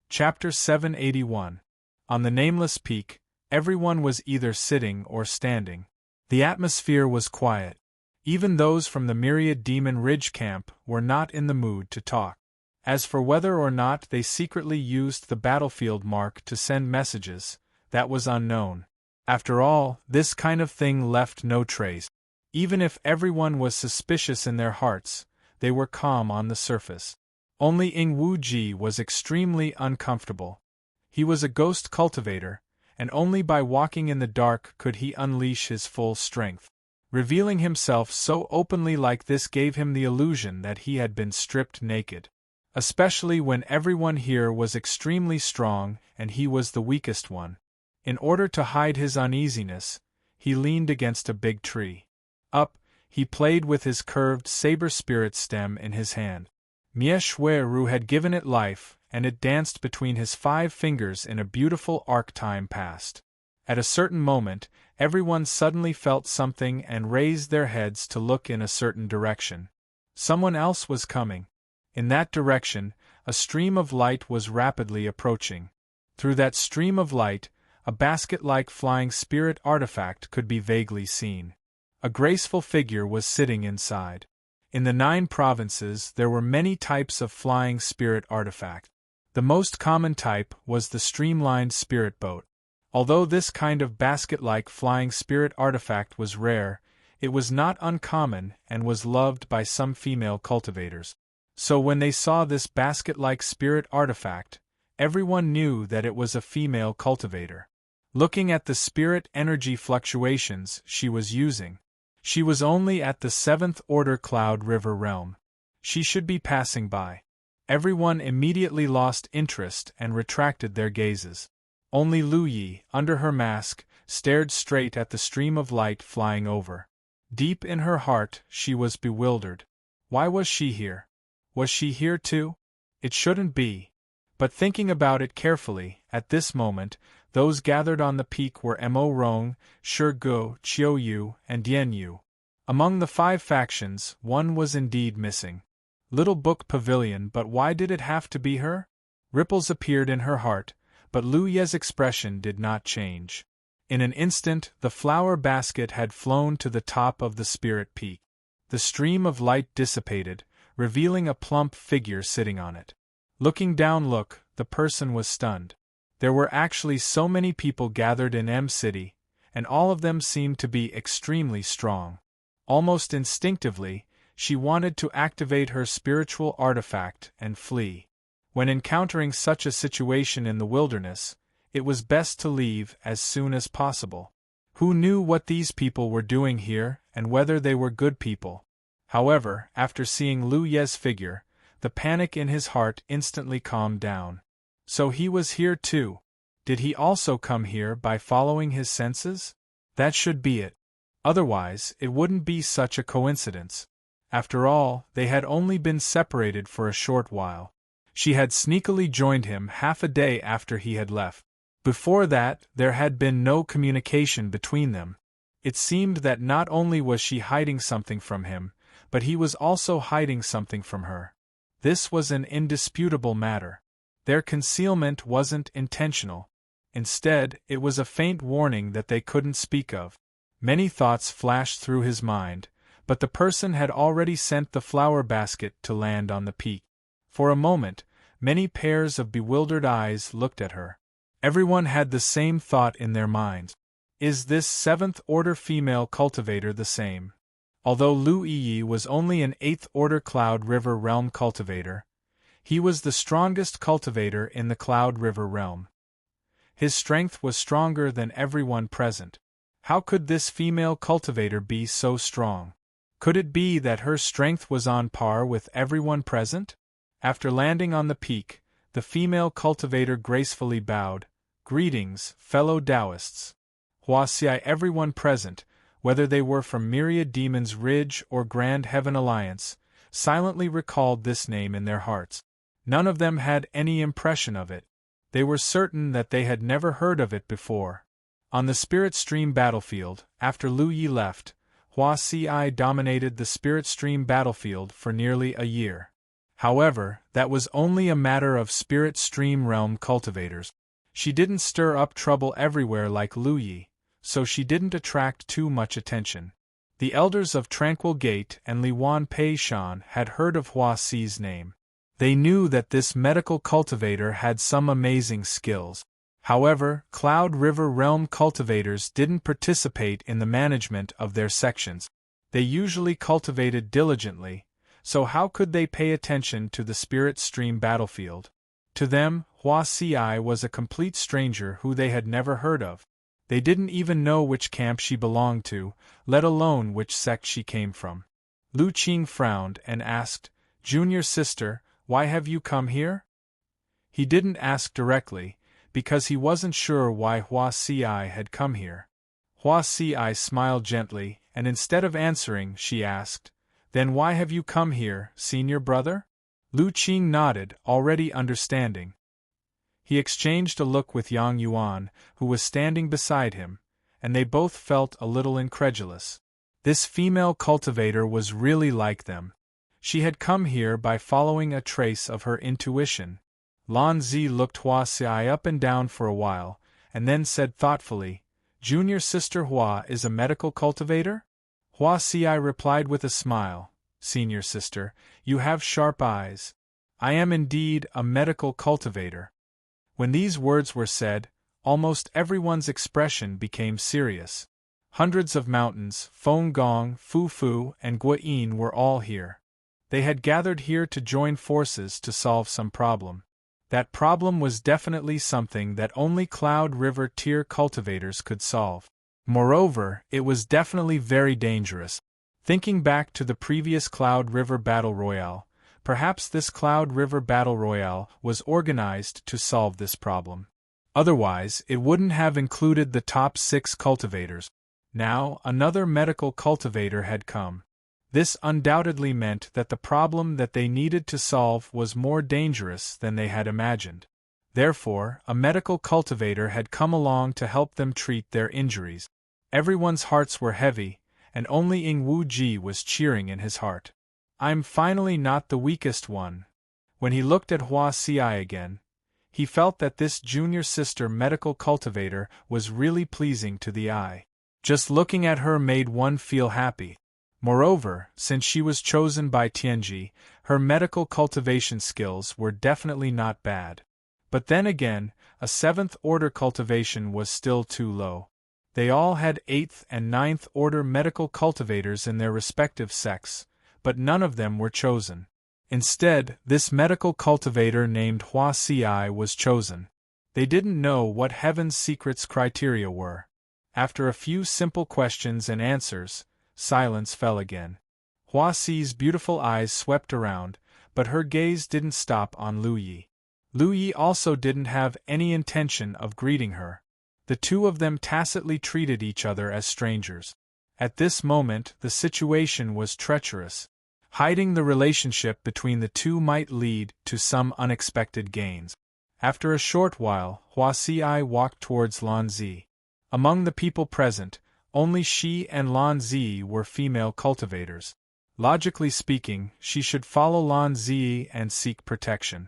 [SPEAKER 1] Chapter 781. On the nameless peak, everyone was either sitting or standing. The atmosphere was quiet. Even those from the Myriad Demon Ridge camp were not in the mood to talk. As for whether or not they secretly used the battlefield mark to send messages, that was unknown. After all, this kind of thing left no trace. Even if everyone was suspicious in their hearts, they were calm on the surface. Only Ing Wuji was extremely uncomfortable. He was a ghost cultivator, and only by walking in the dark could he unleash his full strength. Revealing himself so openly like this gave him the illusion that he had been stripped naked. Especially when everyone here was extremely strong and he was the weakest one. In order to hide his uneasiness, he leaned against a big tree. He played with his curved saber spirit stem in his hand. Mie Shuiru had given it life, and it danced between his 5 fingers in a beautiful arc time past. At a certain moment, everyone suddenly felt something and raised their heads to look in a certain direction. Someone else was coming. In that direction, a stream of light was rapidly approaching. Through that stream of light, a basket-like flying spirit artifact could be vaguely seen. A graceful figure was sitting inside. In the 9 provinces there were many types of flying spirit artifact. The most common type was the streamlined spirit boat. Although this kind of basket-like flying spirit artifact was rare, it was not uncommon and was loved by some female cultivators. So when they saw this basket-like spirit artifact, everyone knew that it was a female cultivator. Looking at the spirit energy fluctuations she was using, she was only at the 7th order Cloud River realm. She should be passing by. Everyone immediately lost interest and retracted their gazes. Only Lu Yi, under her mask, stared straight at the stream of light flying over. Deep in her heart, she was bewildered. Why was she here? Was she here too? It shouldn't be. But thinking about it carefully, at this moment, those gathered on the peak were Mo Rong, Shi Guo, Qiu Yu, and Dian Yu. Among the 5 factions, one was indeed missing. Little Book Pavilion, but why did it have to be her? Ripples appeared in her heart, but Lu Ye's expression did not change. In an instant, the flower basket had flown to the top of the spirit peak. The stream of light dissipated, revealing a plump figure sitting on it. Looking down, the person was stunned. There were actually so many people gathered in M City, and all of them seemed to be extremely strong. Almost instinctively, she wanted to activate her spiritual artifact and flee. When encountering such a situation in the wilderness, it was best to leave as soon as possible. Who knew what these people were doing here and whether they were good people? However, after seeing Lu Ye's figure, the panic in his heart instantly calmed down. So he was here too. Did he also come here by following his senses? That should be it. Otherwise, it wouldn't be such a coincidence. After all, they had only been separated for a short while. She had sneakily joined him half a day after he had left. Before that, there had been no communication between them. It seemed that not only was she hiding something from him, but he was also hiding something from her. This was an indisputable matter. Their concealment wasn't intentional. Instead, it was a faint warning that they couldn't speak of. Many thoughts flashed through his mind, but the person had already sent the flower basket to land on the peak. For a moment, many pairs of bewildered eyes looked at her. Everyone had the same thought in their minds. Is this 7th order female cultivator the same? Although Lu Yi was only an 8th order Cloud River realm cultivator, he was the strongest cultivator in the Cloud River realm. His strength was stronger than everyone present. How could this female cultivator be so strong? Could it be that her strength was on par with everyone present? After landing on the peak, the female cultivator gracefully bowed. Greetings, fellow Taoists. Huaxi, everyone present, whether they were from Myriad Demons Ridge or Grand Heaven Alliance, silently recalled this name in their hearts. None of them had any impression of it. They were certain that they had never heard of it before. On the Spirit Stream battlefield, after Lu Yi left, Huaxi dominated the Spirit Stream battlefield for nearly a year. However, that was only a matter of Spirit Stream realm cultivators. She didn't stir up trouble everywhere like Lu Yi, so she didn't attract too much attention. The elders of Tranquil Gate and Liwan Pei Shan had heard of Huaxi's name. They knew that this medical cultivator had some amazing skills. However, Cloud River Realm cultivators didn't participate in the management of their sections. They usually cultivated diligently, so how could they pay attention to the Spirit Stream battlefield? To them, Huaxi was a complete stranger who they had never heard of. They didn't even know which camp she belonged to, let alone which sect she came from. Lu Qing frowned and asked, "Junior sister, why have you come here?" He didn't ask directly, because he wasn't sure why Huaxi had come here. Huaxi smiled gently, and instead of answering, she asked, "Then why have you come here, senior brother?" Lu Qing nodded, already understanding. He exchanged a look with Yang Yuan, who was standing beside him, and they both felt a little incredulous. This female cultivator was really like them. She had come here by following a trace of her intuition. Lan Zi looked Huaxi up and down for a while, and then said thoughtfully, "Junior sister Hua is a medical cultivator?" Huaxi replied with a smile, "Senior sister, you have sharp eyes. I am indeed a medical cultivator." When these words were said, almost everyone's expression became serious. Hundreds of mountains, Feng Gong, Fu Fu, and Guayin were all here. They had gathered here to join forces to solve some problem. That problem was definitely something that only Cloud River tier cultivators could solve. Moreover, it was definitely very dangerous. Thinking back to the previous Cloud River Battle Royale, perhaps this Cloud River Battle Royale was organized to solve this problem. Otherwise, it wouldn't have included the top 6 cultivators. Now, another medical cultivator had come. This undoubtedly meant that the problem that they needed to solve was more dangerous than they had imagined. Therefore, a medical cultivator had come along to help them treat their injuries. Everyone's hearts were heavy, and only Ying Wu Ji was cheering in his heart. "I'm finally not the weakest one." When he looked at Huaxi again, he felt that this junior sister medical cultivator was really pleasing to the eye. Just looking at her made one feel happy. Moreover, since she was chosen by Tianji, her medical cultivation skills were definitely not bad. But then again, a 7th order cultivation was still too low. They all had 8th and 9th order medical cultivators in their respective sects, but none of them were chosen. Instead, this medical cultivator named Huaxi was chosen. They didn't know what Heaven's Secret's criteria were. After a few simple questions and answers, silence fell again. Huaxi's beautiful eyes swept around, but her gaze didn't stop on Lu Yi. Lu Yi also didn't have any intention of greeting her. The two of them tacitly treated each other as strangers. At this moment, the situation was treacherous. Hiding the relationship between the two might lead to some unexpected gains. After a short while, Huaxi walked towards Lan Zi. Among the people present, only she and Lan Zi were female cultivators. Logically speaking, she should follow Lan Zi and seek protection.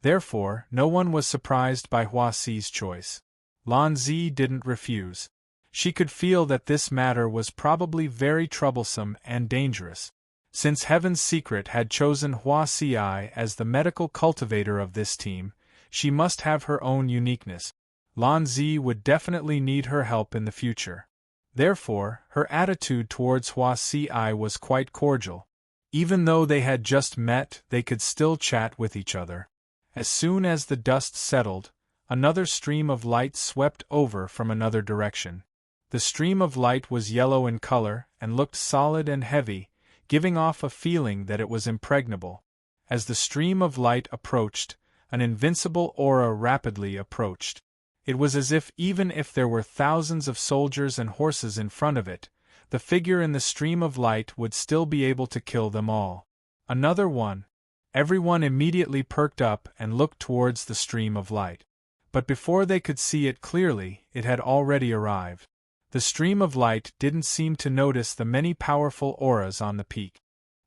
[SPEAKER 1] Therefore, no one was surprised by Huaxi's choice. Lan Zi didn't refuse. She could feel that this matter was probably very troublesome and dangerous. Since Heaven's Secret had chosen Huaxi as the medical cultivator of this team, she must have her own uniqueness. Lan Zi would definitely need her help in the future. Therefore, her attitude towards Huaxi was quite cordial. Even though they had just met, they could still chat with each other. As soon as the dust settled, another stream of light swept over from another direction. The stream of light was yellow in color and looked solid and heavy, giving off a feeling that it was impregnable. As the stream of light approached, an invincible aura rapidly approached. It was as if even if there were thousands of soldiers and horses in front of it, the figure in the stream of light would still be able to kill them all. Another one. Everyone immediately perked up and looked towards the stream of light. But before they could see it clearly, it had already arrived. The stream of light didn't seem to notice the many powerful auras on the peak.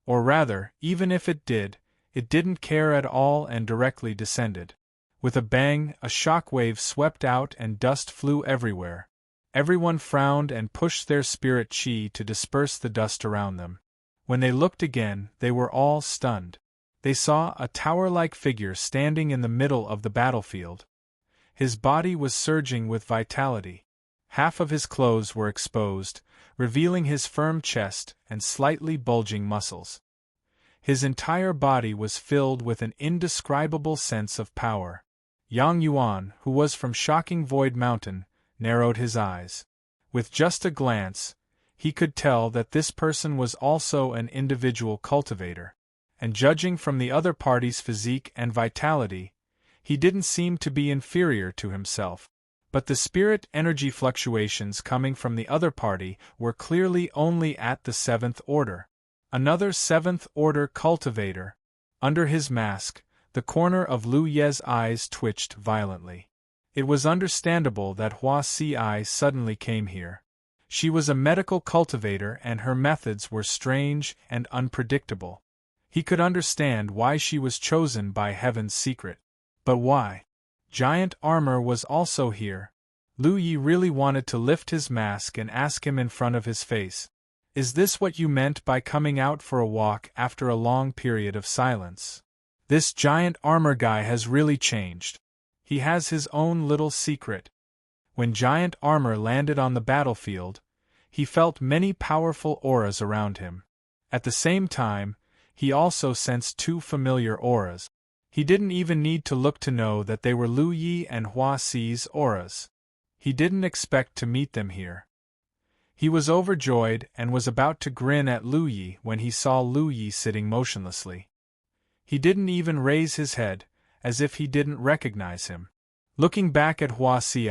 [SPEAKER 1] Or rather, even if it didn't care at all and directly descended. With a bang, a shock wave swept out and dust flew everywhere. Everyone frowned and pushed their spirit chi to disperse the dust around them. When they looked again, they were all stunned. They saw a tower-like figure standing in the middle of the battlefield. His body was surging with vitality. Half of his clothes were exposed, revealing his firm chest and slightly bulging muscles. His entire body was filled with an indescribable sense of power. Yang Yuan, who was from Shocking Void Mountain, narrowed his eyes. With just a glance, he could tell that this person was also an individual cultivator, and judging from the other party's physique and vitality, he didn't seem to be inferior to himself. But the spirit energy fluctuations coming from the other party were clearly only at the 7th order. Another 7th order cultivator. Under his mask, the corner of Lu Ye's eyes twitched violently. It was understandable that Hua Si suddenly came here. She was a medical cultivator and her methods were strange and unpredictable. He could understand why she was chosen by Heaven's Secret. But why? Giant Armor was also here. Lu Yi really wanted to lift his mask and ask him in front of his face, "Is this what you meant by coming out for a walk after a long period of silence? This Giant Armor guy has really changed. He has his own little secret." When Giant Armor landed on the battlefield, he felt many powerful auras around him. At the same time, he also sensed two familiar auras. He didn't even need to look to know that they were Lu Yi and Hua Si's auras. He didn't expect to meet them here. He was overjoyed and was about to grin at Lu Yi when he saw Lu Yi sitting motionlessly. He didn't even raise his head, as if he didn't recognize him. Looking back at Hua Si,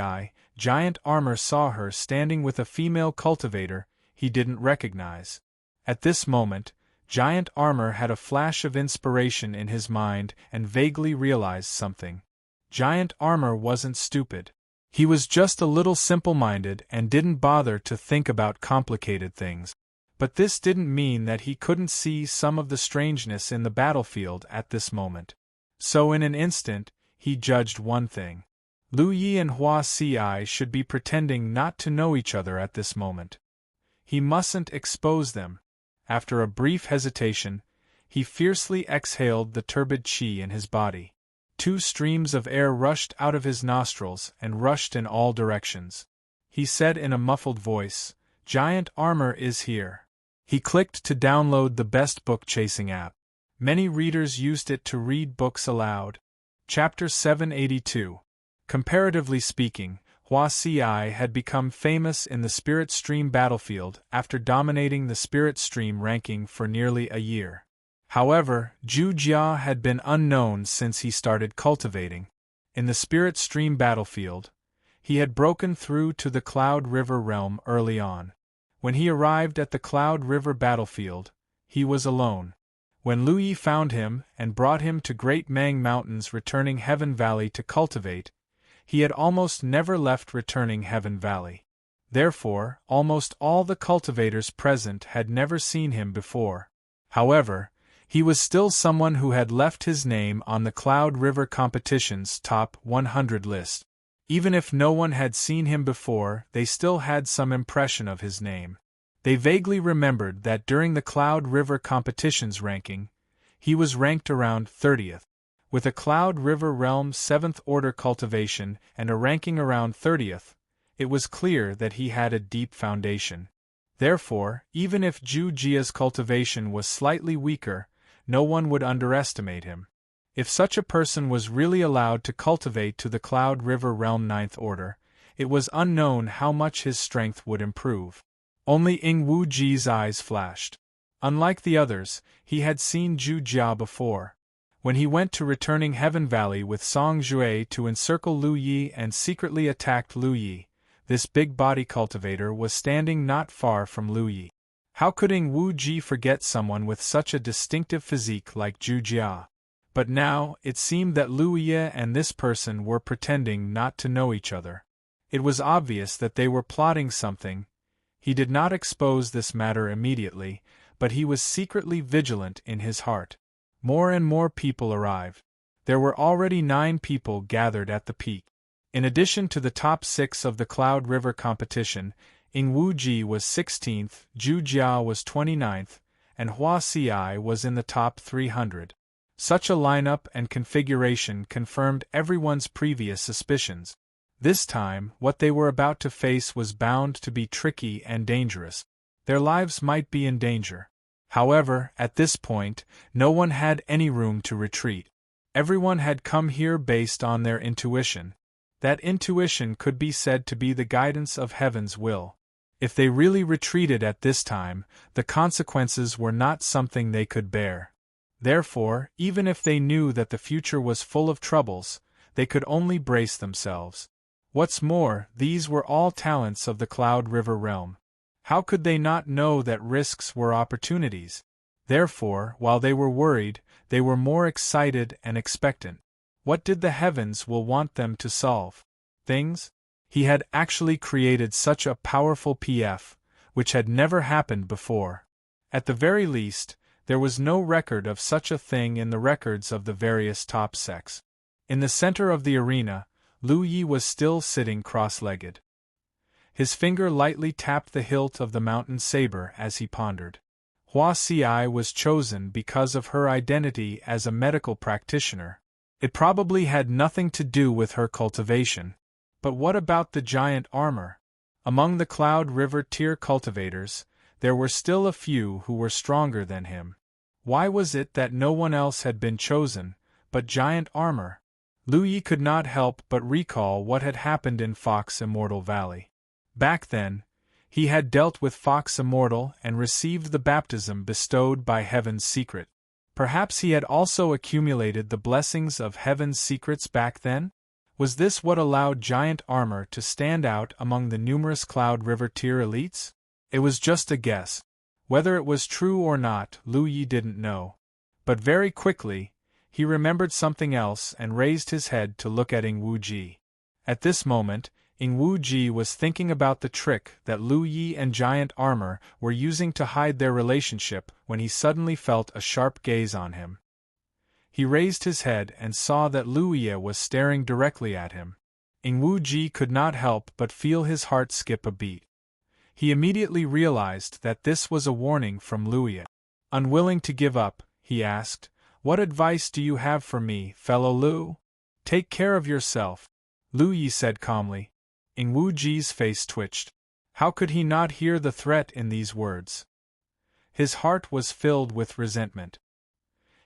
[SPEAKER 1] Giant Armor saw her standing with a female cultivator he didn't recognize. At this moment, Giant Armor had a flash of inspiration in his mind and vaguely realized something. Giant Armor wasn't stupid. He was just a little simple-minded and didn't bother to think about complicated things. But this didn't mean that he couldn't see some of the strangeness in the battlefield at this moment. So in an instant, he judged one thing. Lu Yi and Hua Si should be pretending not to know each other at this moment. He mustn't expose them. After a brief hesitation, he fiercely exhaled the turbid qi in his body. 2 streams of air rushed out of his nostrils and rushed in all directions. He said in a muffled voice, "Giant Armor is here." He clicked to download the best book-chasing app. Many readers used it to read books aloud. Chapter 782. Comparatively speaking, Hua Si had become famous in the Spirit Stream battlefield after dominating the Spirit Stream ranking for nearly a year. However, Zhu Jia had been unknown since he started cultivating. In the Spirit Stream battlefield, he had broken through to the Cloud River realm early on. When he arrived at the Cloud River battlefield, he was alone. When Lu Yi found him and brought him to Great Mang Mountains returning Heaven Valley to cultivate, he had almost never left returning Heaven Valley. Therefore, almost all the cultivators present had never seen him before. However, he was still someone who had left his name on the Cloud River competition's top 100 list. Even if no one had seen him before, they still had some impression of his name. They vaguely remembered that during the Cloud River competition's ranking, he was ranked around 30th. With a Cloud River Realm 7th Order cultivation and a ranking around 30th, it was clear that he had a deep foundation. Therefore, even if Zhu Jia's cultivation was slightly weaker, no one would underestimate him. If such a person was really allowed to cultivate to the Cloud River Realm Ninth Order, it was unknown how much his strength would improve. Only Ing Wu Ji's eyes flashed. Unlike the others, he had seen Zhu Jia before. When he went to returning Heaven Valley with Song Jue to encircle Lu Yi and secretly attacked Lu Yi, this big body cultivator was standing not far from Lu Yi. How could Ing Wu Ji forget someone with such a distinctive physique like Zhu Jia? But now, it seemed that Lu Yi and this person were pretending not to know each other. It was obvious that they were plotting something. He did not expose this matter immediately, but he was secretly vigilant in his heart. More and more people arrived. There were already 9 people gathered at the peak. In addition to the top 6 of the Cloud River competition, Ing Wu Ji was 16th, Zhu Jia was 29th, and Hua Ci was in the top 300. Such a lineup and configuration confirmed everyone's previous suspicions. This time, what they were about to face was bound to be tricky and dangerous. Their lives might be in danger. However, at this point, no one had any room to retreat. Everyone had come here based on their intuition. That intuition could be said to be the guidance of heaven's will. If they really retreated at this time, the consequences were not something they could bear. Therefore, even if they knew that the future was full of troubles, they could only brace themselves. What's more, these were all talents of the Cloud River realm. How could they not know that risks were opportunities? Therefore, while they were worried, they were more excited and expectant. What did the heavens will want them to solve? Things? He had actually created such a powerful PF, which had never happened before. At the very least, there was no record of such a thing in the records of the various top sects. In the center of the arena, Lu Yi was still sitting cross-legged. His finger lightly tapped the hilt of the mountain saber as he pondered. Hua Ci was chosen because of her identity as a medical practitioner. It probably had nothing to do with her cultivation. But what about the giant armor? Among the Cloud River tier cultivators, there were still a few who were stronger than him. Why was it that no one else had been chosen, but giant armor? Lu Yi could not help but recall what had happened in Fox Immortal Valley. Back then, he had dealt with Fox Immortal and received the baptism bestowed by Heaven's Secret. Perhaps he had also accumulated the blessings of Heaven's Secrets back then? Was this what allowed giant armor to stand out among the numerous Cloud River tier elites? It was just a guess. Whether it was true or not, Lu Yi didn't know. But very quickly, he remembered something else and raised his head to look at Ing Wu Ji. At this moment, Ing Wu Ji was thinking about the trick that Lu Yi and giant armor were using to hide their relationship when he suddenly felt a sharp gaze on him. He raised his head and saw that Lu Yi was staring directly at him. Ing Wu Ji could not help but feel his heart skip a beat. He immediately realized that this was a warning from Lu Yi. Unwilling to give up, he asked, "What advice do you have for me, fellow Lu?" "Take care of yourself," Lu Yi said calmly. Ing Wu Ji's face twitched. How could he not hear the threat in these words? His heart was filled with resentment.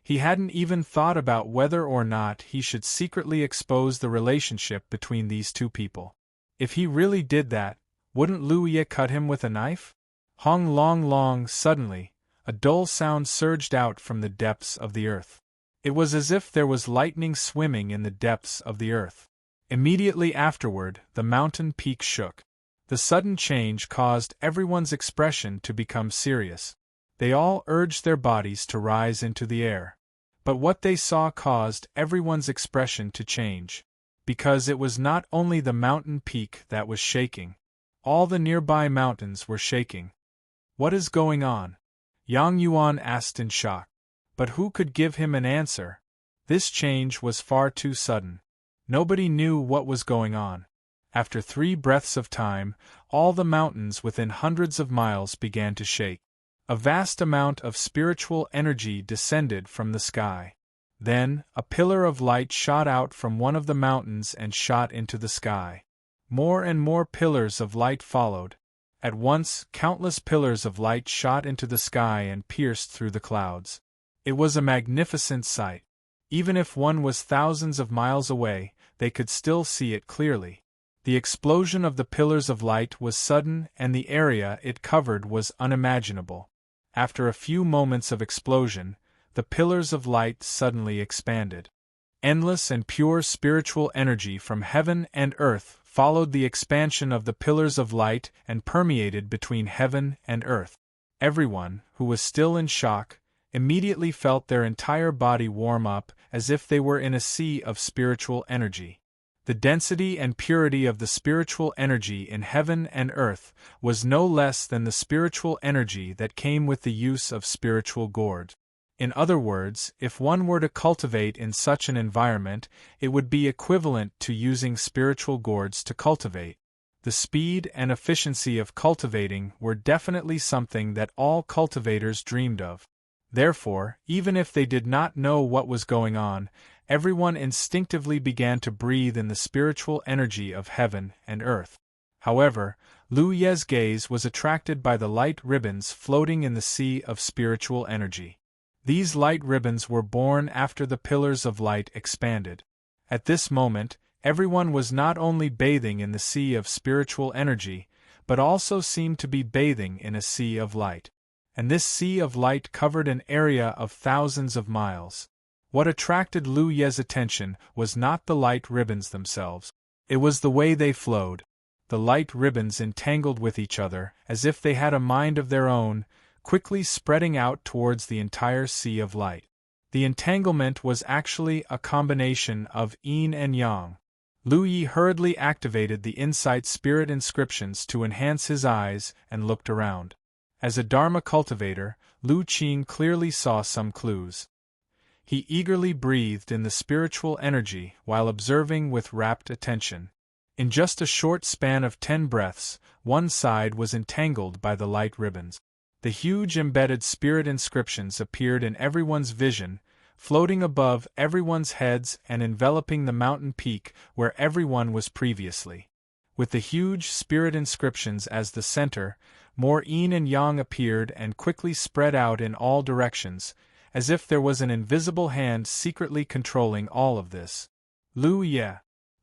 [SPEAKER 1] He hadn't even thought about whether or not he should secretly expose the relationship between these two people. If he really did that, wouldn't Lu Yi cut him with a knife? Hong long long, suddenly, a dull sound surged out from the depths of the earth. It was as if there was lightning swimming in the depths of the earth. Immediately afterward, the mountain peak shook. The sudden change caused everyone's expression to become serious. They all urged their bodies to rise into the air. But what they saw caused everyone's expression to change. Because it was not only the mountain peak that was shaking. All the nearby mountains were shaking. "What is going on?" Yang Yuan asked in shock. But who could give him an answer? This change was far too sudden. Nobody knew what was going on. After 3 breaths of time, all the mountains within hundreds of miles began to shake. A vast amount of spiritual energy descended from the sky. Then, a pillar of light shot out from one of the mountains and shot into the sky. More and more pillars of light followed. At once, countless pillars of light shot into the sky and pierced through the clouds. It was a magnificent sight. Even if one was thousands of miles away, they could still see it clearly. The explosion of the pillars of light was sudden and the area it covered was unimaginable. After a few moments of explosion, the pillars of light suddenly expanded. Endless and pure spiritual energy from heaven and earth followed the expansion of the pillars of light and permeated between heaven and earth. Everyone, who was still in shock, immediately felt their entire body warm up as if they were in a sea of spiritual energy. The density and purity of the spiritual energy in heaven and earth was no less than the spiritual energy that came with the use of spiritual gourd. In other words, if one were to cultivate in such an environment, it would be equivalent to using spiritual gourds to cultivate. The speed and efficiency of cultivating were definitely something that all cultivators dreamed of. Therefore, even if they did not know what was going on, everyone instinctively began to breathe in the spiritual energy of heaven and earth. However, Lu Ye's gaze was attracted by the light ribbons floating in the sea of spiritual energy. These light ribbons were born after the pillars of light expanded. At this moment, everyone was not only bathing in the sea of spiritual energy, but also seemed to be bathing in a sea of light. And this sea of light covered an area of thousands of miles. What attracted Lu Ye's attention was not the light ribbons themselves. It was the way they flowed. The light ribbons entangled with each other, as if they had a mind of their own, quickly spreading out towards the entire sea of light. The entanglement was actually a combination of yin and yang. Lu Yi hurriedly activated the insight spirit inscriptions to enhance his eyes and looked around. As a Dharma cultivator, Lu Qing clearly saw some clues. He eagerly breathed in the spiritual energy while observing with rapt attention. In just a short span of 10 breaths, one side was entangled by the light ribbons. The huge embedded spirit inscriptions appeared in everyone's vision, floating above everyone's heads and enveloping the mountain peak where everyone was previously. With the huge spirit inscriptions as the center, more yin and yang appeared and quickly spread out in all directions, as if there was an invisible hand secretly controlling all of this. Lu Ye!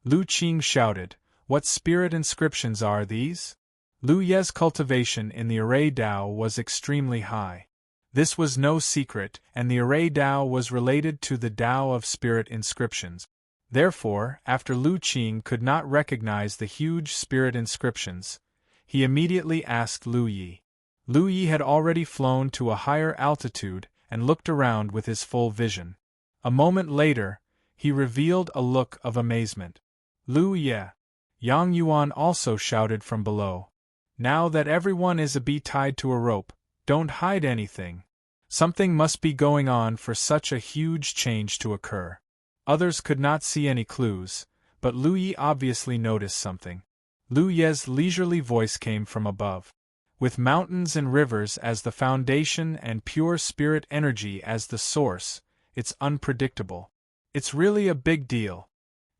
[SPEAKER 1] Lu Qing shouted, "What spirit inscriptions are these?" Lu Ye's cultivation in the Array Dao was extremely high. This was no secret, and the Array Dao was related to the Dao of spirit inscriptions. Therefore, after Lu Qing could not recognize the huge spirit inscriptions, he immediately asked Lu Yi. Lu Yi had already flown to a higher altitude and looked around with his full vision. A moment later, he revealed a look of amazement. "Lu Ye!" Yang Yuan also shouted from below. "Now that everyone is a bee tied to a rope, don't hide anything. Something must be going on for such a huge change to occur." Others could not see any clues, but Lu Yi obviously noticed something. Lu Ye's leisurely voice came from above. With mountains and rivers as the foundation and pure spirit energy as the source, it's unpredictable. It's really a big deal.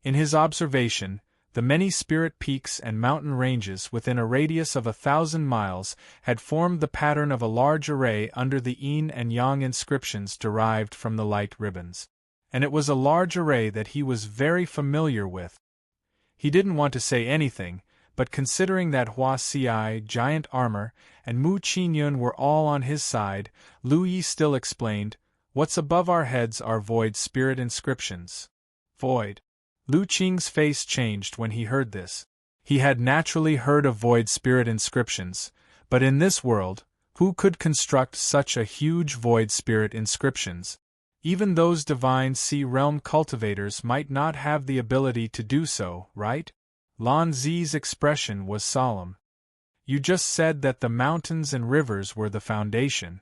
[SPEAKER 1] In his observation, the many spirit peaks and mountain ranges within a radius of 1,000 miles had formed the pattern of a large array under the yin and yang inscriptions derived from the light ribbons. And it was a large array that he was very familiar with. He didn't want to say anything, but considering that Hua Xiai, giant armor, and Mu Qinyun were all on his side, Lu Yi still explained, "What's above our heads are void spirit inscriptions." Void. Lu Qing's face changed when he heard this. He had naturally heard of void spirit inscriptions, but in this world, who could construct such a huge void spirit inscriptions? Even those divine sea realm cultivators might not have the ability to do so, right? Lan Zi's expression was solemn. "You just said that the mountains and rivers were the foundation.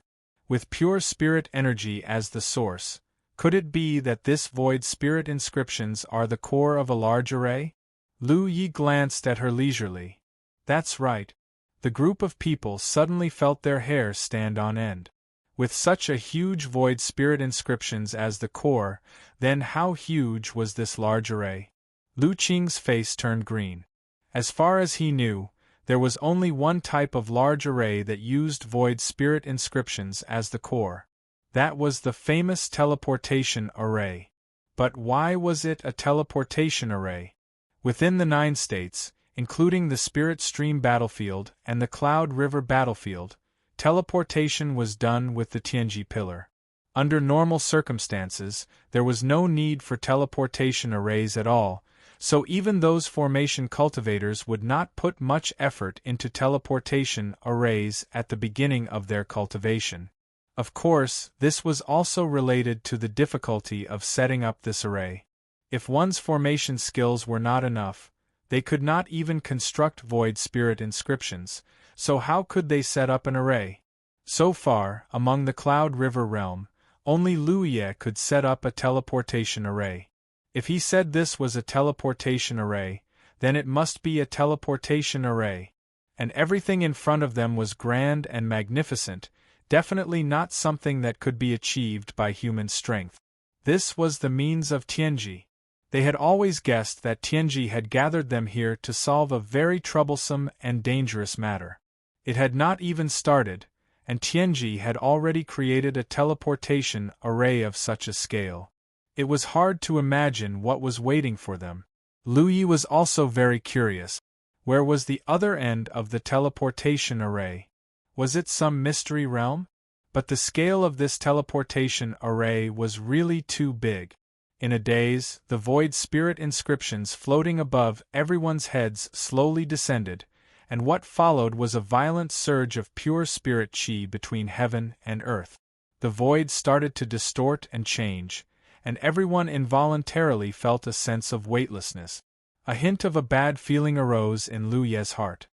[SPEAKER 1] With pure spirit energy as the source, could it be that this void spirit inscriptions are the core of a large array?" Lu Yi glanced at her leisurely. "That's right." The group of people suddenly felt their hair stand on end. With such a huge void spirit inscriptions as the core, then how huge was this large array? Lu Qing's face turned green. As far as he knew, there was only one type of large array that used void spirit inscriptions as the core. That was the famous teleportation array. But why was it a teleportation array? Within the 9 states, including the Spirit Stream battlefield and the Cloud River battlefield, teleportation was done with the Tianji pillar. Under normal circumstances, there was no need for teleportation arrays at all, so even those formation cultivators would not put much effort into teleportation arrays at the beginning of their cultivation. Of course, this was also related to the difficulty of setting up this array. If one's formation skills were not enough, they could not even construct void spirit inscriptions, so how could they set up an array? So far, among the Cloud River realm, only Lu Ye could set up a teleportation array. If he said this was a teleportation array, then it must be a teleportation array. And everything in front of them was grand and magnificent, definitely not something that could be achieved by human strength. This was the means of Tianji. They had always guessed that Tianji had gathered them here to solve a very troublesome and dangerous matter. It had not even started, and Tianji had already created a teleportation array of such a scale. It was hard to imagine what was waiting for them. Lu Yi was also very curious. Where was the other end of the teleportation array? Was it some mystery realm? But the scale of this teleportation array was really too big. In a daze, the void spirit inscriptions floating above everyone's heads slowly descended, and what followed was a violent surge of pure spirit chi between heaven and earth. The void started to distort and change, and everyone involuntarily felt a sense of weightlessness. A hint of a bad feeling arose in Lu Ye's heart.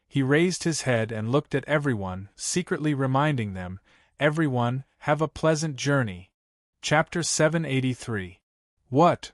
[SPEAKER 1] He raised his head and looked at everyone, secretly reminding them, "Everyone, have a pleasant journey." Chapter 783. What?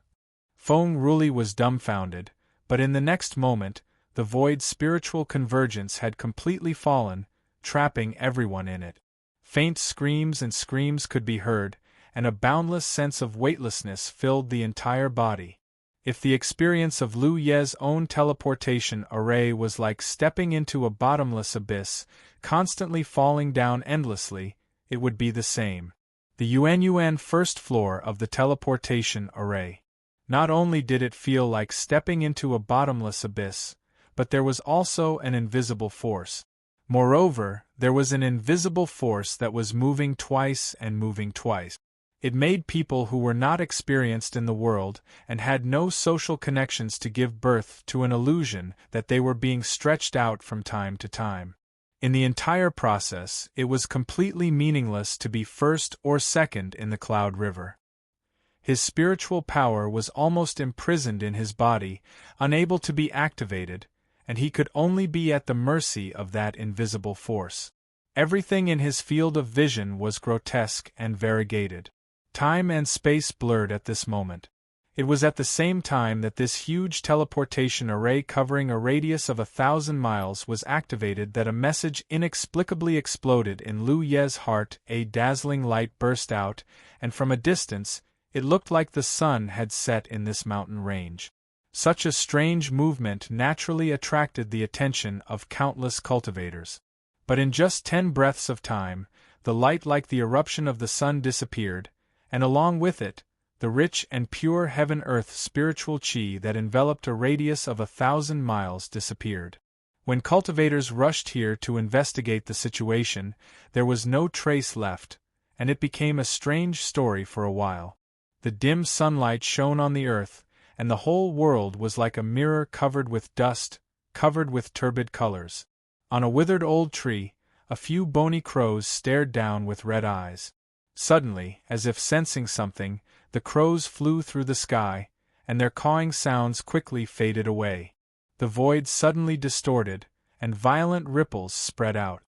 [SPEAKER 1] Feng Ruli was dumbfounded, but in the next moment, the void's spiritual convergence had completely fallen, trapping everyone in it. Faint screams and screams could be heard, and a boundless sense of weightlessness filled the entire body. If the experience of Lu Ye's own teleportation array was like stepping into a bottomless abyss, constantly falling down endlessly, it would be the same. The Yuan first floor of the teleportation array. Not only did it feel like stepping into a bottomless abyss, but there was also an invisible force. Moreover, there was an invisible force that was moving twice and moving twice. It made people who were not experienced in the world and had no social connections to give birth to an illusion that they were being stretched out from time to time. In the entire process, it was completely meaningless to be first or second in the Cloud River. His spiritual power was almost imprisoned in his body, unable to be activated, and he could only be at the mercy of that invisible force. Everything in his field of vision was grotesque and variegated. Time and space blurred at this moment. It was at the same time that this huge teleportation array covering a radius of 1,000 miles was activated that a message inexplicably exploded in Lu Ye's heart. A dazzling light burst out, and from a distance, it looked like the sun had set in this mountain range. Such a strange movement naturally attracted the attention of countless cultivators. But in just 10 breaths of time, the light like the eruption of the sun disappeared, and along with it, the rich and pure heaven-earth spiritual chi that enveloped a radius of 1,000 miles disappeared. When cultivators rushed here to investigate the situation, there was no trace left, and it became a strange story for a while. The dim sunlight shone on the earth, and the whole world was like a mirror covered with dust, covered with turbid colors. On a withered old tree, a few bony crows stared down with red eyes. Suddenly, as if sensing something, the crows flew through the sky, and their cawing sounds quickly faded away. The void suddenly distorted, and violent ripples spread out.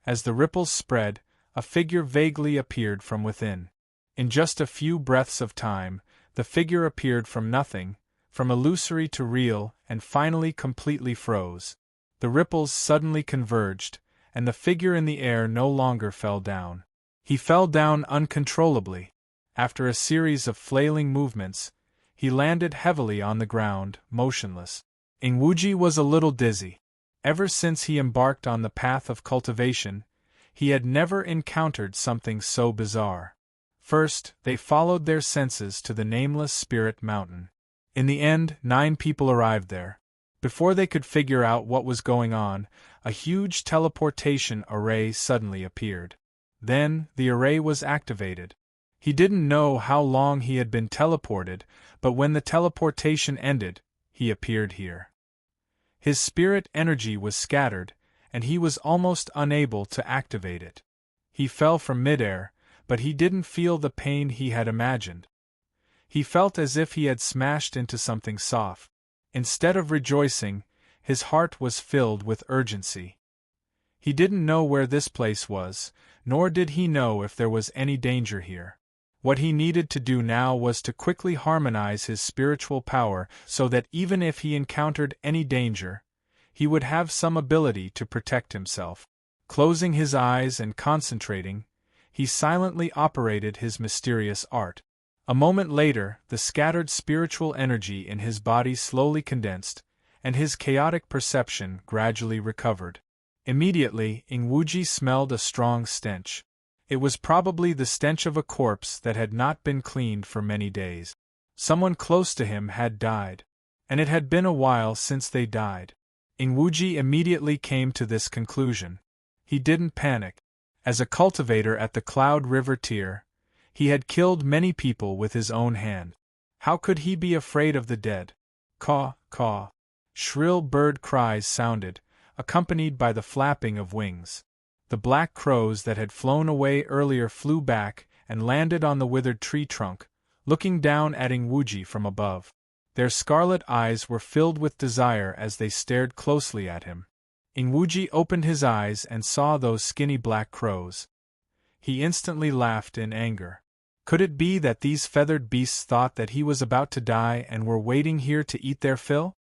[SPEAKER 1] As the ripples spread, a figure vaguely appeared from within. In just a few breaths of time, the figure appeared from nothing, from illusory to real, and finally completely froze. The ripples suddenly converged, and the figure in the air no longer fell down. He fell down uncontrollably. After a series of flailing movements, he landed heavily on the ground, motionless. Ing Wuji was a little dizzy. Ever since he embarked on the path of cultivation, he had never encountered something so bizarre. First, they followed their senses to the nameless spirit mountain. In the end, 9 people arrived there. Before they could figure out what was going on, a huge teleportation array suddenly appeared. Then, the array was activated. He didn't know how long he had been teleported, but when the teleportation ended, he appeared here. His spirit energy was scattered, and he was almost unable to activate it. He fell from midair, but he didn't feel the pain he had imagined. He felt as if he had smashed into something soft. Instead of rejoicing, his heart was filled with urgency. He didn't know where this place was, nor did he know if there was any danger here. What he needed to do now was to quickly harmonize his spiritual power so that even if he encountered any danger, he would have some ability to protect himself. Closing his eyes and concentrating, he silently operated his mysterious art. A moment later, the scattered spiritual energy in his body slowly condensed, and his chaotic perception gradually recovered. Immediately, Ingwuji smelled a strong stench. It was probably the stench of a corpse that had not been cleaned for many days. Someone close to him had died, and it had been a while since they died. Ingwuji immediately came to this conclusion. He didn't panic. As a cultivator at the Cloud River Tier, he had killed many people with his own hand. How could he be afraid of the dead? Caw, caw. Shrill bird cries sounded, accompanied by the flapping of wings. The black crows that had flown away earlier flew back and landed on the withered tree trunk, looking down at Ingwuji from above. Their scarlet eyes were filled with desire as they stared closely at him. Ingwuji opened his eyes and saw those skinny black crows. He instantly laughed in anger. Could it be that these feathered beasts thought that he was about to die and were waiting here to eat their fill?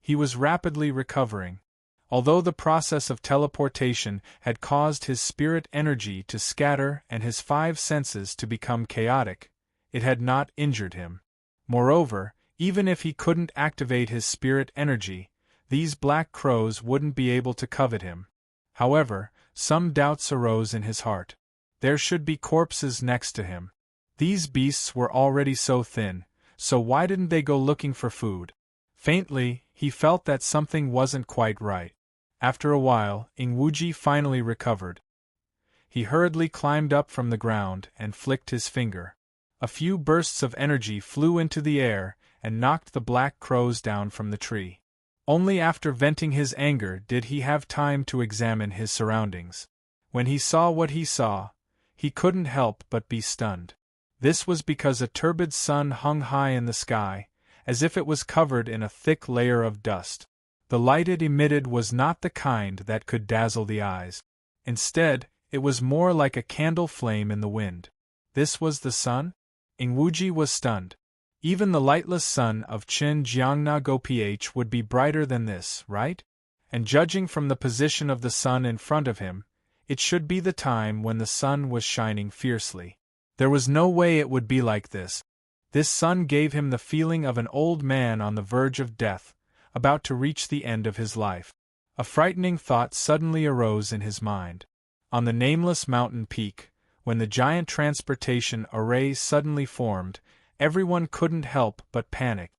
[SPEAKER 1] He was rapidly recovering. Although the process of teleportation had caused his spirit energy to scatter and his 5 senses to become chaotic, it had not injured him. Moreover, even if he couldn't activate his spirit energy, these black crows wouldn't be able to covet him. However, some doubts arose in his heart. There should be corpses next to him. These beasts were already so thin, so why didn't they go looking for food? Faintly, he felt that something wasn't quite right. After a while, Ingwuji finally recovered. He hurriedly climbed up from the ground and flicked his finger. A few bursts of energy flew into the air and knocked the black crows down from the tree. Only after venting his anger did he have time to examine his surroundings. When he saw what he saw, he couldn't help but be stunned. This was because a turbid sun hung high in the sky, as if it was covered in a thick layer of dust. The light it emitted was not the kind that could dazzle the eyes. Instead, it was more like a candle flame in the wind. This was the sun? Ingwuji was stunned. Even the lightless sun of Qin Jiangna Goph would be brighter than this, right? And judging from the position of the sun in front of him, it should be the time when the sun was shining fiercely. There was no way it would be like this. This sun gave him the feeling of an old man on the verge of death, about to reach the end of his life. A frightening thought suddenly arose in his mind. On the nameless mountain peak, when the giant transportation array suddenly formed, everyone couldn't help but panic.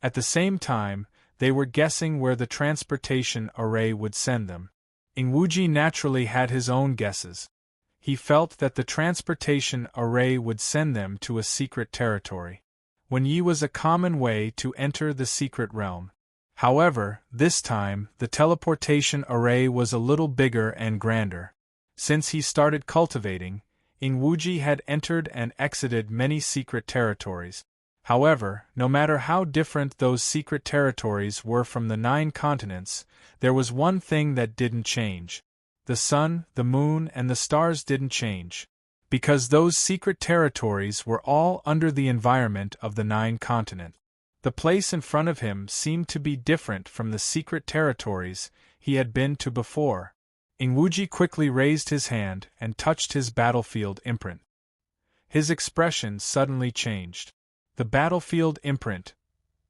[SPEAKER 1] At the same time, they were guessing where the transportation array would send them. Ingwuji naturally had his own guesses. He felt that the transportation array would send them to a secret territory. When Yi was a common way to enter the secret realm. However, this time, the teleportation array was a little bigger and grander. Since he started cultivating, Ingwuji had entered and exited many secret territories. However, no matter how different those secret territories were from the 9 continents, there was one thing that didn't change. The sun, the moon, and the stars didn't change. Because those secret territories were all under the environment of the 9 continents. The place in front of him seemed to be different from the secret territories he had been to before. Ingwuji quickly raised his hand and touched his battlefield imprint. His expression suddenly changed. The battlefield imprint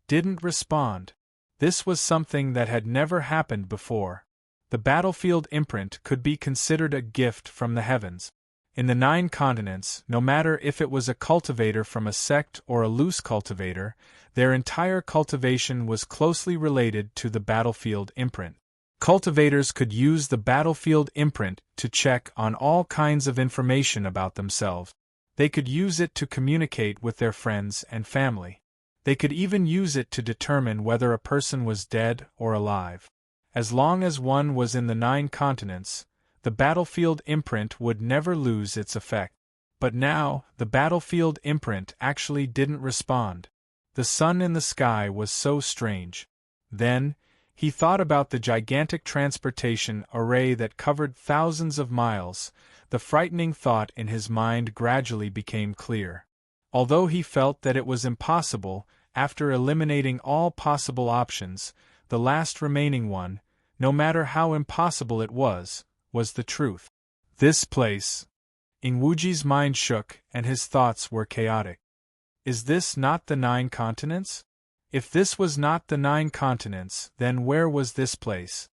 [SPEAKER 1] didn't respond. This was something that had never happened before. The battlefield imprint could be considered a gift from the heavens. In the 9 continents, no matter if it was a cultivator from a sect or a loose cultivator, their entire cultivation was closely related to the battlefield imprint. Cultivators could use the battlefield imprint to check on all kinds of information about themselves. They could use it to communicate with their friends and family. They could even use it to determine whether a person was dead or alive. As long as one was in the 9 continents, the battlefield imprint would never lose its effect. But now, the battlefield imprint actually didn't respond. The sun in the sky was so strange. Then, he thought about the gigantic transportation array that covered thousands of miles. The frightening thought in his mind gradually became clear. Although he felt that it was impossible, after eliminating all possible options, the last remaining one, no matter how impossible it was the truth. This place. Ingwuji's mind shook and his thoughts were chaotic. Is this not the 9 continents? If this was not the 9 continents, then where was this place?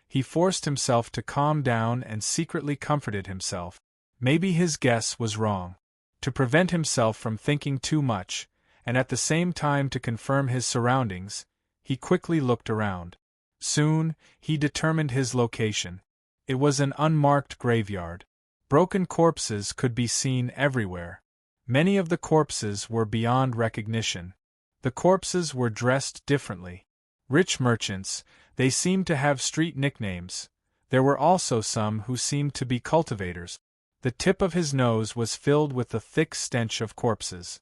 [SPEAKER 1] He forced himself to calm down and secretly comforted himself. Maybe his guess was wrong. To prevent himself from thinking too much, and at the same time to confirm his surroundings, he quickly looked around. Soon, he determined his location. It was an unmarked graveyard. Broken corpses could be seen everywhere. Many of the corpses were beyond recognition. The corpses were dressed differently. Rich merchants, they seemed to have street nicknames. There were also some who seemed to be cultivators. The tip of his nose was filled with the thick stench of corpses.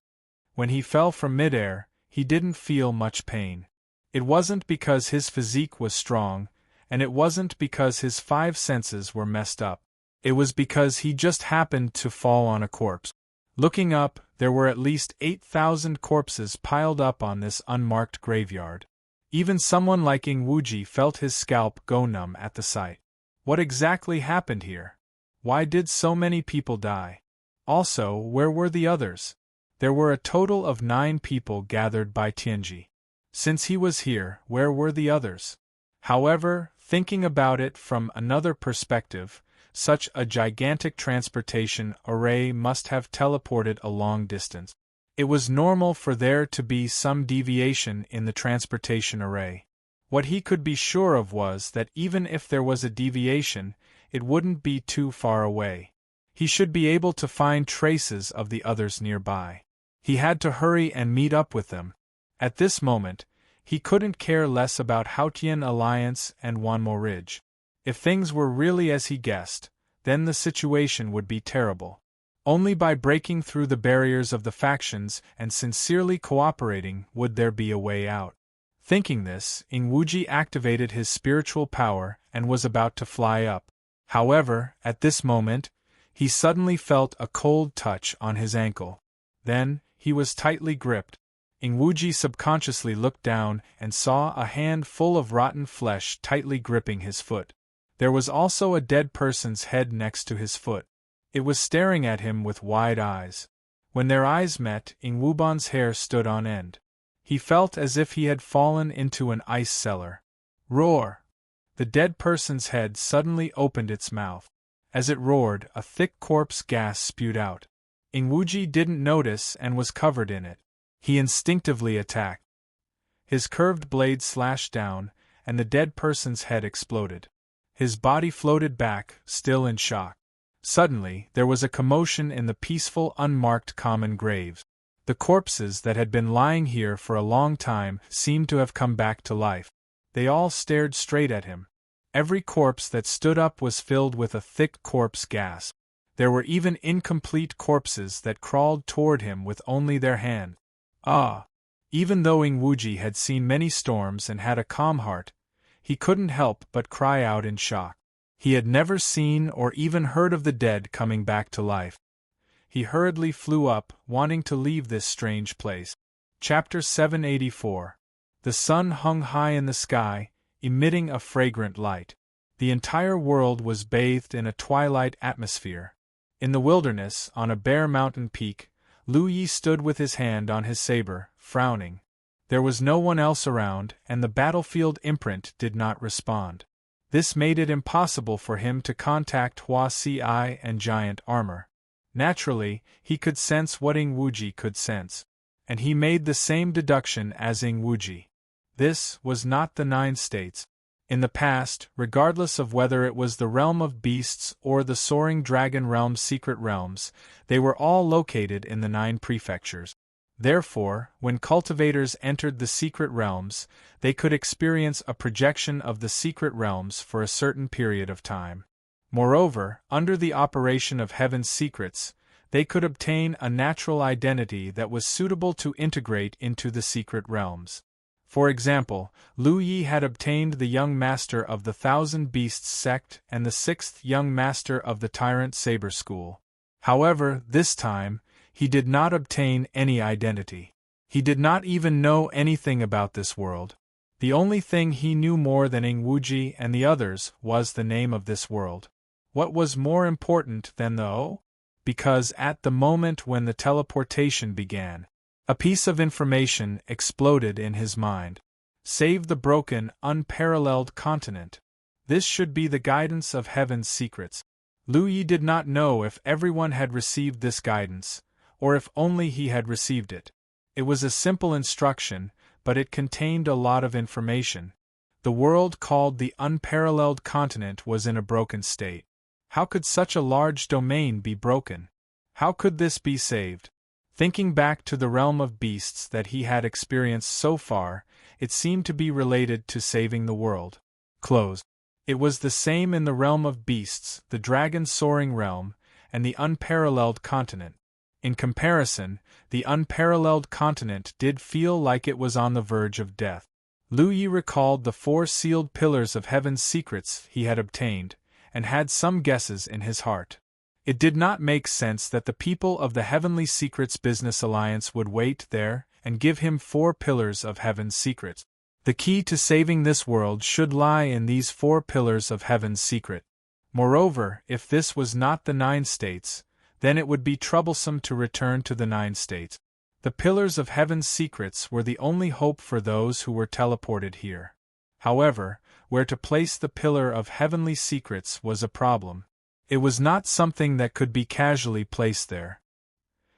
[SPEAKER 1] When he fell from midair, he didn't feel much pain. It wasn't because his physique was strong, and it wasn't because his 5 senses were messed up. It was because he just happened to fall on a corpse. Looking up, there were at least 8,000 corpses piled up on this unmarked graveyard. Even someone like Ingwuji felt his scalp go numb at the sight. What exactly happened here? Why did so many people die? Also, where were the others? There were a total of 9 people gathered by Tianji. Since he was here, where were the others? However, thinking about it from another perspective, such a gigantic transportation array must have teleported a long distance. It was normal for there to be some deviation in the transportation array. What he could be sure of was that even if there was a deviation, it wouldn't be too far away. He should be able to find traces of the others nearby. He had to hurry and meet up with them. At this moment, he couldn't care less about Haotian Alliance and Wanmo Ridge. If things were really as he guessed, then the situation would be terrible. Only by breaking through the barriers of the factions and sincerely cooperating would there be a way out. Thinking this, Ingwuji activated his spiritual power and was about to fly up. However, at this moment, he suddenly felt a cold touch on his ankle. Then, he was tightly gripped. Ingwuji subconsciously looked down and saw a hand full of rotten flesh tightly gripping his foot. There was also a dead person's head next to his foot. It was staring at him with wide eyes. When their eyes met, Ingwuban's hair stood on end. He felt as if he had fallen into an ice cellar. Roar! The dead person's head suddenly opened its mouth. As it roared, a thick corpse gas spewed out. Ingwuji didn't notice and was covered in it. He instinctively attacked. His curved blade slashed down, and the dead person's head exploded. His body floated back, still in shock. Suddenly, there was a commotion in the peaceful, unmarked common graves. The corpses that had been lying here for a long time seemed to have come back to life. They all stared straight at him. Every corpse that stood up was filled with a thick corpse gas. There were even incomplete corpses that crawled toward him with only their hand. Ah! Even though Ingwuji had seen many storms and had a calm heart, he couldn't help but cry out in shock. He had never seen or even heard of the dead coming back to life. He hurriedly flew up, wanting to leave this strange place. Chapter 784. The sun hung high in the sky, emitting a fragrant light. The entire world was bathed in a twilight atmosphere. In the wilderness, on a bare mountain peak, Lu Yi stood with his hand on his saber, frowning. There was no one else around, and the battlefield imprint did not respond. This made it impossible for him to contact Hua Si and giant armor. Naturally, he could sense what Ing Wuji could sense. And he made the same deduction as Ing Wuji. This was not the 9 states. In the past, regardless of whether it was the realm of beasts or the soaring dragon realm's secret realms, they were all located in the 9 prefectures. Therefore, when cultivators entered the secret realms, they could experience a projection of the secret realms for a certain period of time. Moreover, under the operation of heaven's secrets, they could obtain a natural identity that was suitable to integrate into the secret realms. For example, Lu Yi had obtained the young master of the Thousand Beasts sect and the 6th young master of the Tyrant Saber School. However, this time, he did not obtain any identity. He did not even know anything about this world. The only thing he knew more than Ing Wuji and the others was the name of this world. What was more important than the O? Because at the moment when the teleportation began, a piece of information exploded in his mind. Save the broken, unparalleled continent. This should be the guidance of heaven's secrets. Lu Yi did not know if everyone had received this guidance, or if only he had received it. It was a simple instruction, but it contained a lot of information. The world called the unparalleled continent was in a broken state. How could such a large domain be broken? How could this be saved? Thinking back to the realm of beasts that he had experienced so far, it seemed to be related to saving the world. It was the same in the realm of beasts, the dragon-soaring realm, and the unparalleled continent. In comparison, the unparalleled continent did feel like it was on the verge of death. Lu Yi recalled the 4 sealed pillars of heaven's secrets he had obtained, and had some guesses in his heart. It did not make sense that the people of the Heavenly Secrets Business Alliance would wait there and give him 4 pillars of heaven's secrets. The key to saving this world should lie in these 4 pillars of heaven's secret. Moreover, if this was not the 9 states, then it would be troublesome to return to the 9 states. The pillars of heaven's secrets were the only hope for those who were teleported here. However, where to place the pillar of heavenly secrets was a problem. It was not something that could be casually placed there.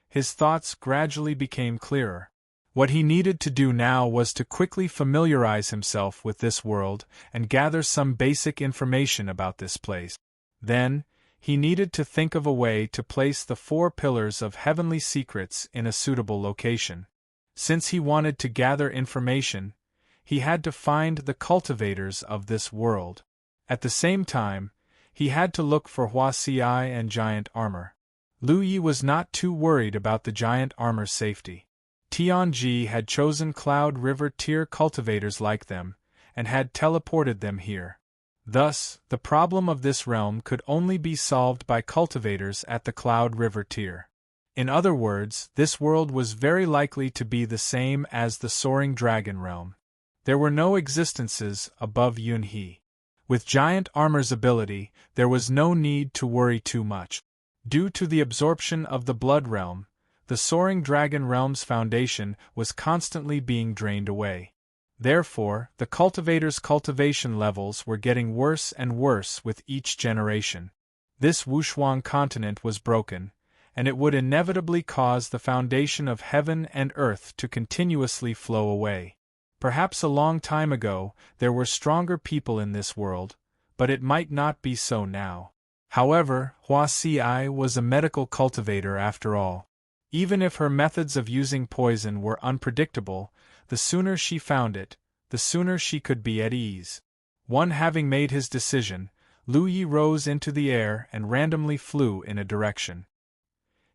[SPEAKER 1] His thoughts gradually became clearer. What he needed to do now was to quickly familiarize himself with this world and gather some basic information about this place. Then, he needed to think of a way to place the 4 pillars of heavenly secrets in a suitable location. Since he wanted to gather information, he had to find the cultivators of this world. At the same time, he had to look for Hua Si and giant armor. Lu Yi was not too worried about the giant armor's safety. Tianji had chosen Cloud River tier cultivators like them, and had teleported them here. Thus, the problem of this realm could only be solved by cultivators at the Cloud River tier. In other words, this world was very likely to be the same as the Soaring Dragon realm. There were no existences above Yunhe. With giant armor's ability, there was no need to worry too much. Due to the absorption of the Blood realm, the Soaring Dragon realm's foundation was constantly being drained away. Therefore, the cultivators' cultivation levels were getting worse and worse with each generation. This Wushuang continent was broken, and it would inevitably cause the foundation of heaven and earth to continuously flow away. Perhaps a long time ago, there were stronger people in this world, but it might not be so now. However, Hua Si was a medical cultivator after all. Even if her methods of using poison were unpredictable, the sooner she found it, the sooner she could be at ease. One having made his decision, Lu Yi rose into the air and randomly flew in a direction.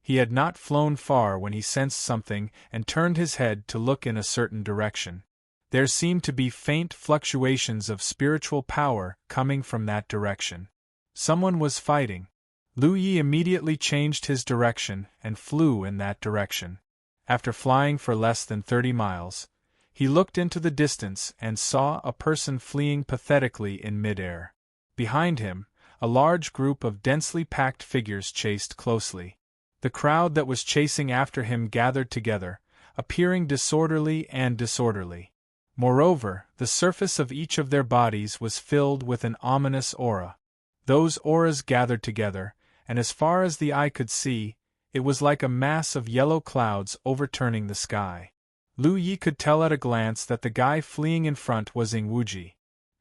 [SPEAKER 1] He had not flown far when he sensed something and turned his head to look in a certain direction. There seemed to be faint fluctuations of spiritual power coming from that direction. Someone was fighting. Lu Yi immediately changed his direction and flew in that direction. After flying for less than 30 miles, he looked into the distance and saw a person fleeing pathetically in midair. Behind him, a large group of densely packed figures chased closely. The crowd that was chasing after him gathered together, appearing disorderly. Moreover, the surface of each of their bodies was filled with an ominous aura. Those auras gathered together, and as far as the eye could see, it was like a mass of yellow clouds overturning the sky. Lu Yi could tell at a glance that the guy fleeing in front was Ingwuji.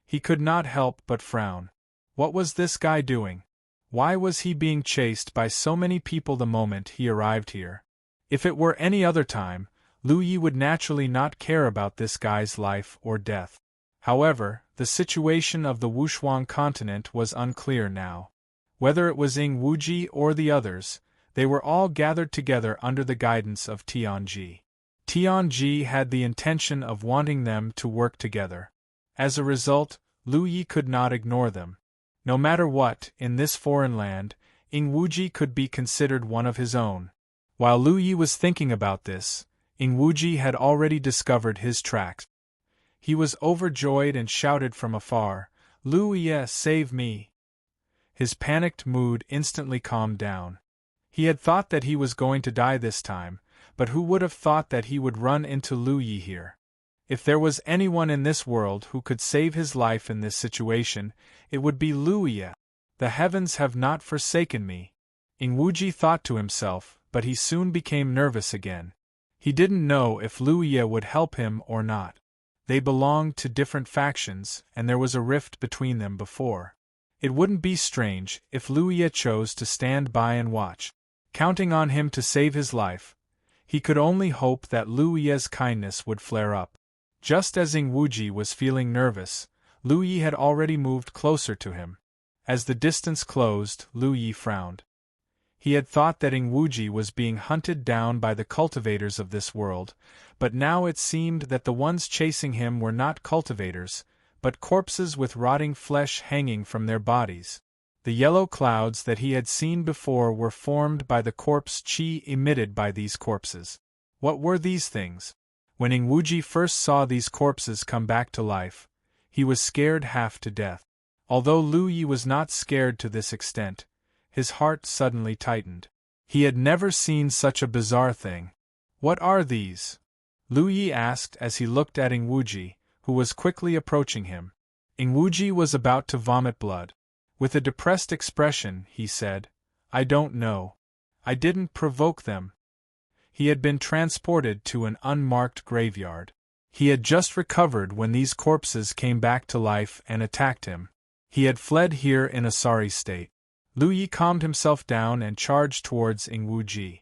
[SPEAKER 1] He could not help but frown. What was this guy doing? Why was he being chased by so many people the moment he arrived here? If it were any other time, Lu Yi would naturally not care about this guy's life or death. However, the situation of the Wushuang continent was unclear now. Whether it was Ingwuji or the others, they were all gathered together under the guidance of Tianji. Tianji had the intention of wanting them to work together. As a result, Lu Yi could not ignore them. No matter what, in this foreign land, Ingwuji could be considered one of his own. While Lu Yi was thinking about this, Ingwuji had already discovered his tracks. He was overjoyed and shouted from afar, "Lu Yi, save me!" His panicked mood instantly calmed down. He had thought that he was going to die this time, but who would have thought that he would run into Lu Yi here? If there was anyone in this world who could save his life in this situation, it would be Lu Yi. The heavens have not forsaken me, Ingwuji thought to himself, but he soon became nervous again. He didn't know if Lu Yi would help him or not. They belonged to different factions, and there was a rift between them before. It wouldn't be strange if Lu Yi chose to stand by and watch. Counting on him to save his life, he could only hope that Lu Yi's kindness would flare up. Just as Ingwuji was feeling nervous, Lu Yi had already moved closer to him. As the distance closed, Lu Yi frowned. He had thought that Ingwuji was being hunted down by the cultivators of this world, but now it seemed that the ones chasing him were not cultivators, but corpses with rotting flesh hanging from their bodies. The yellow clouds that he had seen before were formed by the corpse chi emitted by these corpses. What were these things? When Ingwuji first saw these corpses come back to life, he was scared half to death. Although Lu Yi was not scared to this extent, his heart suddenly tightened. He had never seen such a bizarre thing. "What are these?" Lu Yi asked as he looked at Ingwuji, who was quickly approaching him. Ingwuji was about to vomit blood. With a depressed expression, he said, "I don't know. I didn't provoke them." He had been transported to an unmarked graveyard. He had just recovered when these corpses came back to life and attacked him. He had fled here in a sorry state. Lu Yi calmed himself down and charged towards Ingwuji.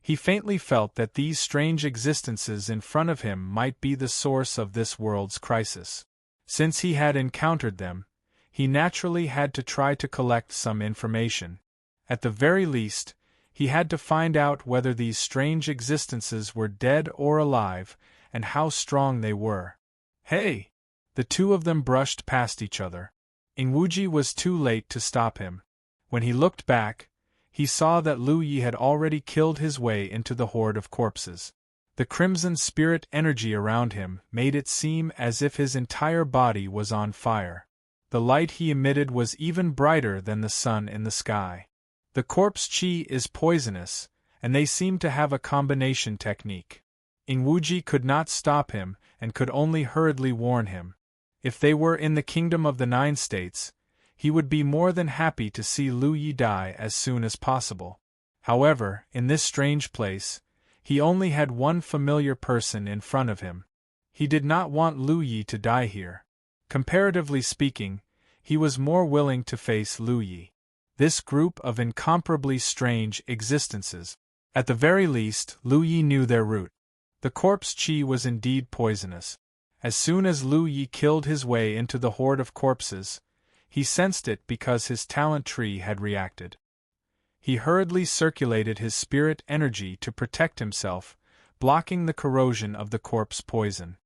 [SPEAKER 1] He faintly felt that these strange existences in front of him might be the source of this world's crisis. Since he had encountered them, he naturally had to try to collect some information. At the very least, he had to find out whether these strange existences were dead or alive, and how strong they were. "Hey!" The two of them brushed past each other. Ingwuji was too late to stop him. When he looked back, he saw that Lu Yi had already killed his way into the horde of corpses. The crimson spirit energy around him made it seem as if his entire body was on fire. The light he emitted was even brighter than the sun in the sky. The corpse chi is poisonous, and they seem to have a combination technique. Ingwuji could not stop him and could only hurriedly warn him. If they were in the kingdom of the 9 states, he would be more than happy to see Lu Yi die as soon as possible. However, in this strange place, he only had one familiar person in front of him. He did not want Lu Yi to die here. Comparatively speaking, he was more willing to face Lu Yi. This group of incomparably strange existences. At the very least, Lu Yi knew their root. The corpse chi was indeed poisonous. As soon as Lu Yi killed his way into the horde of corpses, he sensed it because his talent tree had reacted. He hurriedly circulated his spirit energy to protect himself, blocking the corrosion of the corpse poison.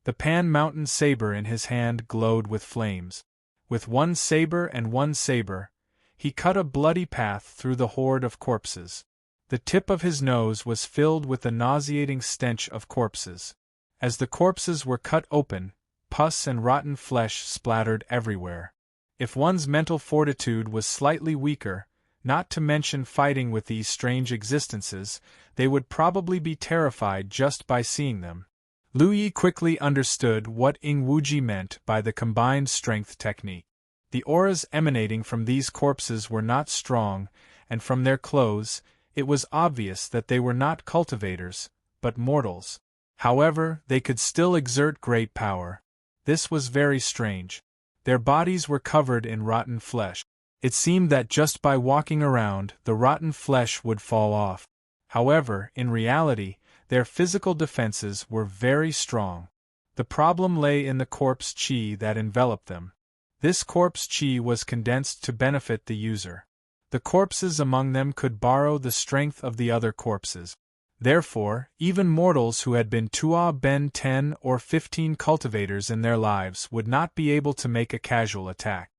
[SPEAKER 1] The Pan Mountain saber in his hand glowed with flames. With one saber and one saber, he cut a bloody path through the horde of corpses. The tip of his nose was filled with the nauseating stench of corpses. As the corpses were cut open, pus and rotten flesh splattered everywhere. If one's mental fortitude was slightly weaker, not to mention fighting with these strange existences, they would probably be terrified just by seeing them. Lu Yi quickly understood what Ing Wuji meant by the combined strength technique. The auras emanating from these corpses were not strong, and from their clothes, it was obvious that they were not cultivators, but mortals. However, they could still exert great power. This was very strange. Their bodies were covered in rotten flesh. It seemed that just by walking around, the rotten flesh would fall off. However, in reality, their physical defenses were very strong. The problem lay in the corpse chi that enveloped them. This corpse chi was condensed to benefit the user. The corpses among them could borrow the strength of the other corpses. Therefore, even mortals who had been Tua Ben 10 or 15 cultivators in their lives would not be able to make a casual attack.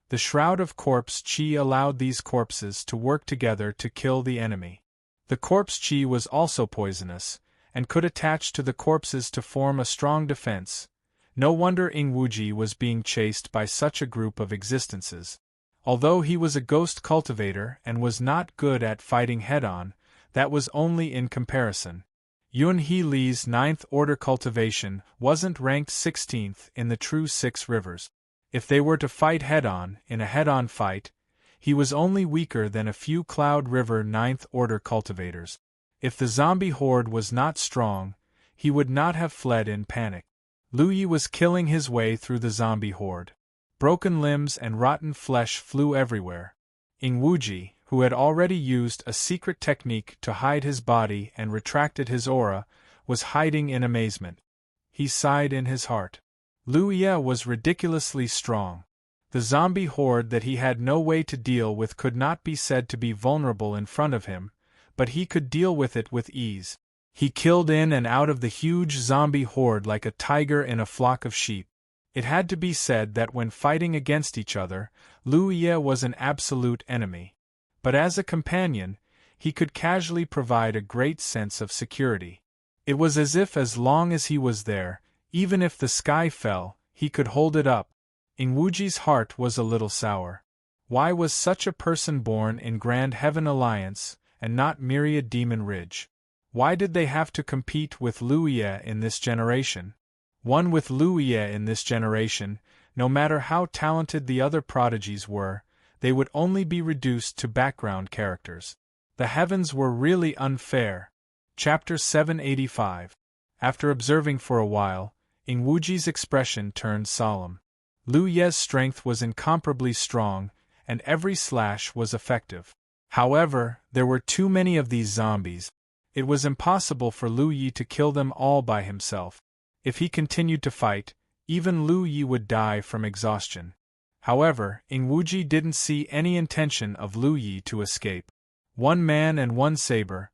[SPEAKER 1] The shroud of corpse chi allowed these corpses to work together to kill the enemy. The corpse chi was also poisonous, and could attach to the corpses to form a strong defense. No wonder Ing Wuji was being chased by such a group of existences. Although he was a ghost cultivator and was not good at fighting head-on, that was only in comparison. Yun He Li's 9th order cultivation wasn't ranked 16th in the true 6 rivers. If they were to fight head-on, in a head-on fight, he was only weaker than a few Cloud River 9th order cultivators. If the zombie horde was not strong, he would not have fled in panic. Lu Yi was killing his way through the zombie horde. Broken limbs and rotten flesh flew everywhere. Ing Wuji, who had already used a secret technique to hide his body and retracted his aura, was hiding in amazement. He sighed in his heart. Lu Ye was ridiculously strong. The zombie horde that he had no way to deal with could not be said to be vulnerable in front of him, but he could deal with it with ease. He killed in and out of the huge zombie horde like a tiger in a flock of sheep. It had to be said that when fighting against each other, Lu Ye was an absolute enemy. But as a companion, he could casually provide a great sense of security. It was as long as he was there, even if the sky fell, he could hold it up. Ing Wuji's heart was a little sour. Why was such a person born in Grand Heaven Alliance, and not Myriad Demon Ridge? Why did they have to compete with Lu Ye in this generation? One with Lu Ye in this generation, no matter how talented the other prodigies were, they would only be reduced to background characters. The heavens were really unfair. Chapter 785. After observing for a while, Ing Wuji's expression turned solemn. Lu Ye's strength was incomparably strong, and every slash was effective. However, there were too many of these zombies. It was impossible for Lu Yi to kill them all by himself. If he continued to fight, even Lu Yi would die from exhaustion. However, Ing Wuji didn't see any intention of Lu Yi to escape. One man and one saber,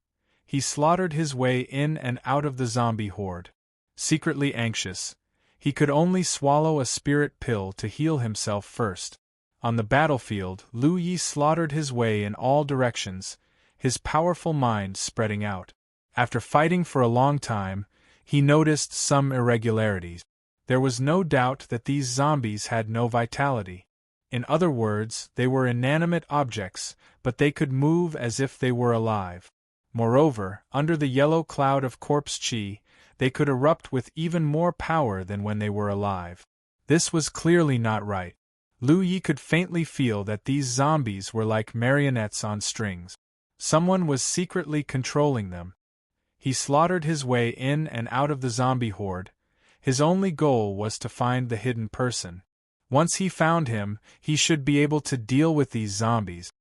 [SPEAKER 1] he slaughtered his way in and out of the zombie horde. Secretly anxious, he could only swallow a spirit pill to heal himself first. On the battlefield, Lu Yi slaughtered his way in all directions, his powerful mind spreading out. After fighting for a long time, he noticed some irregularities. There was no doubt that these zombies had no vitality. In other words, they were inanimate objects, but they could move as if they were alive. Moreover, under the yellow cloud of corpse chi, they could erupt with even more power than when they were alive. This was clearly not right. Lu Yi could faintly feel that these zombies were like marionettes on strings. Someone was secretly controlling them. He slaughtered his way in and out of the zombie horde. His only goal was to find the hidden person. Once he found him, he should be able to deal with these zombies.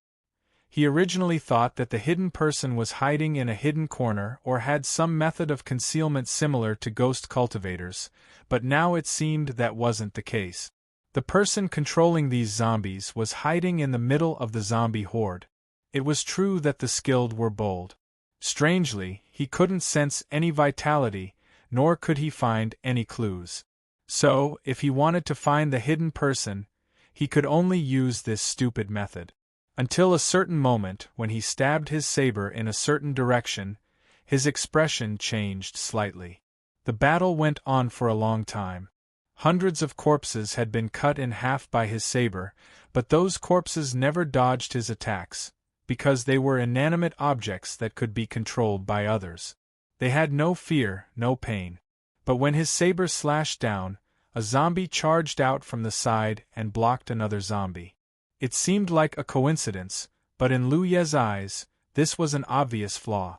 [SPEAKER 1] He originally thought that the hidden person was hiding in a hidden corner or had some method of concealment similar to ghost cultivators, but now it seemed that wasn't the case. The person controlling these zombies was hiding in the middle of the zombie horde. It was true that the skilled were bold. Strangely, he couldn't sense any vitality, nor could he find any clues. So, if he wanted to find the hidden person, he could only use this stupid method. Until a certain moment when he stabbed his saber in a certain direction, his expression changed slightly. The battle went on for a long time. Hundreds of corpses had been cut in half by his saber, but those corpses never dodged his attacks, because they were inanimate objects that could be controlled by others. They had no fear, no pain. But when his saber slashed down, a zombie charged out from the side and blocked another zombie. It seemed like a coincidence, but in Lu Ye's eyes, this was an obvious flaw.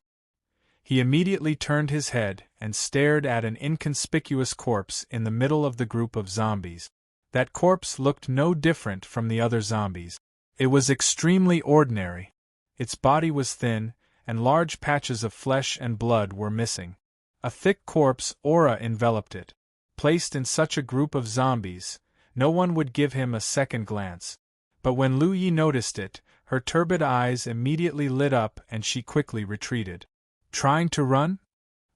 [SPEAKER 1] He immediately turned his head and stared at an inconspicuous corpse in the middle of the group of zombies. That corpse looked no different from the other zombies. It was extremely ordinary. Its body was thin, and large patches of flesh and blood were missing. A thick corpse aura enveloped it. Placed in such a group of zombies, no one would give him a second glance. But when Lu Yi noticed it, her turbid eyes immediately lit up and she quickly retreated. Trying to run?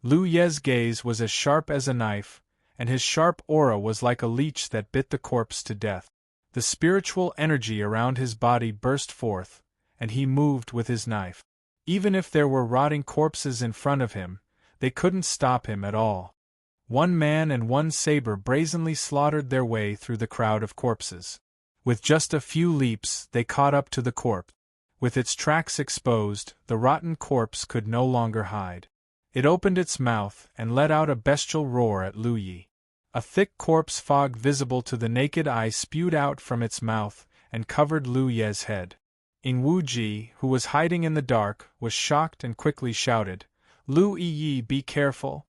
[SPEAKER 1] Lu Ye's gaze was as sharp as a knife, and his sharp aura was like a leech that bit the corpse to death. The spiritual energy around his body burst forth, and he moved with his knife. Even if there were rotting corpses in front of him, they couldn't stop him at all. One man and one saber brazenly slaughtered their way through the crowd of corpses. With just a few leaps, they caught up to the corpse. With its tracks exposed, the rotten corpse could no longer hide. It opened its mouth and let out a bestial roar at Lu Yi. A thick corpse fog visible to the naked eye spewed out from its mouth and covered Lu Ye's head. Ing Wuji, who was hiding in the dark, was shocked and quickly shouted, "Lu Yi, be careful!"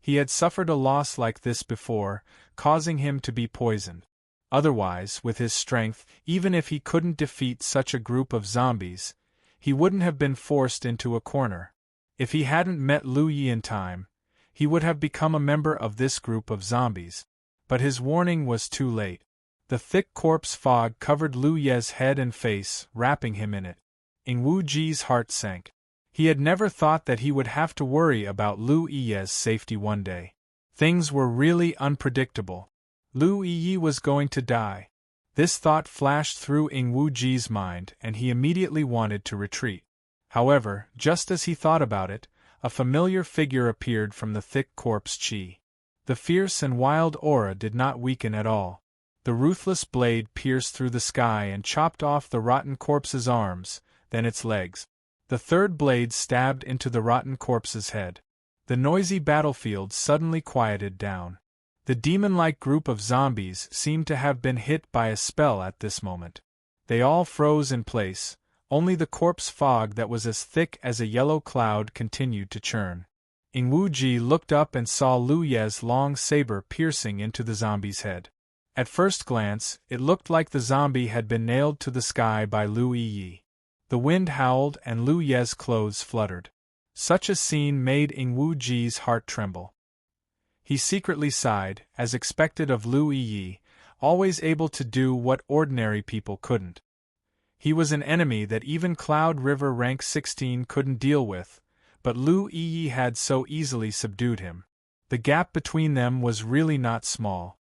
[SPEAKER 1] He had suffered a loss like this before, causing him to be poisoned. Otherwise, with his strength, even if he couldn't defeat such a group of zombies, he wouldn't have been forced into a corner. If he hadn't met Lu Yi in time, he would have become a member of this group of zombies. But his warning was too late. The thick corpse fog covered Lu Ye's head and face, wrapping him in it. Ing Wuji's heart sank. He had never thought that he would have to worry about Lu Ye's safety one day. Things were really unpredictable. Lu Yi was going to die. This thought flashed through Ing Wuji's mind and he immediately wanted to retreat. However, just as he thought about it, a familiar figure appeared from the thick corpse chi. The fierce and wild aura did not weaken at all. The ruthless blade pierced through the sky and chopped off the rotten corpse's arms, then its legs. The third blade stabbed into the rotten corpse's head. The noisy battlefield suddenly quieted down. The demon-like group of zombies seemed to have been hit by a spell at this moment. They all froze in place, only the corpse fog that was as thick as a yellow cloud continued to churn. Ing Wuji looked up and saw Lu Ye's long saber piercing into the zombie's head. At first glance, it looked like the zombie had been nailed to the sky by Lu Yi. The wind howled and Lu Ye's clothes fluttered. Such a scene made Ing Wuji's heart tremble. He secretly sighed, as expected of Lu Yi, always able to do what ordinary people couldn't. He was an enemy that even Cloud River rank 16 couldn't deal with, but Lu Yi had so easily subdued him. The gap between them was really not small.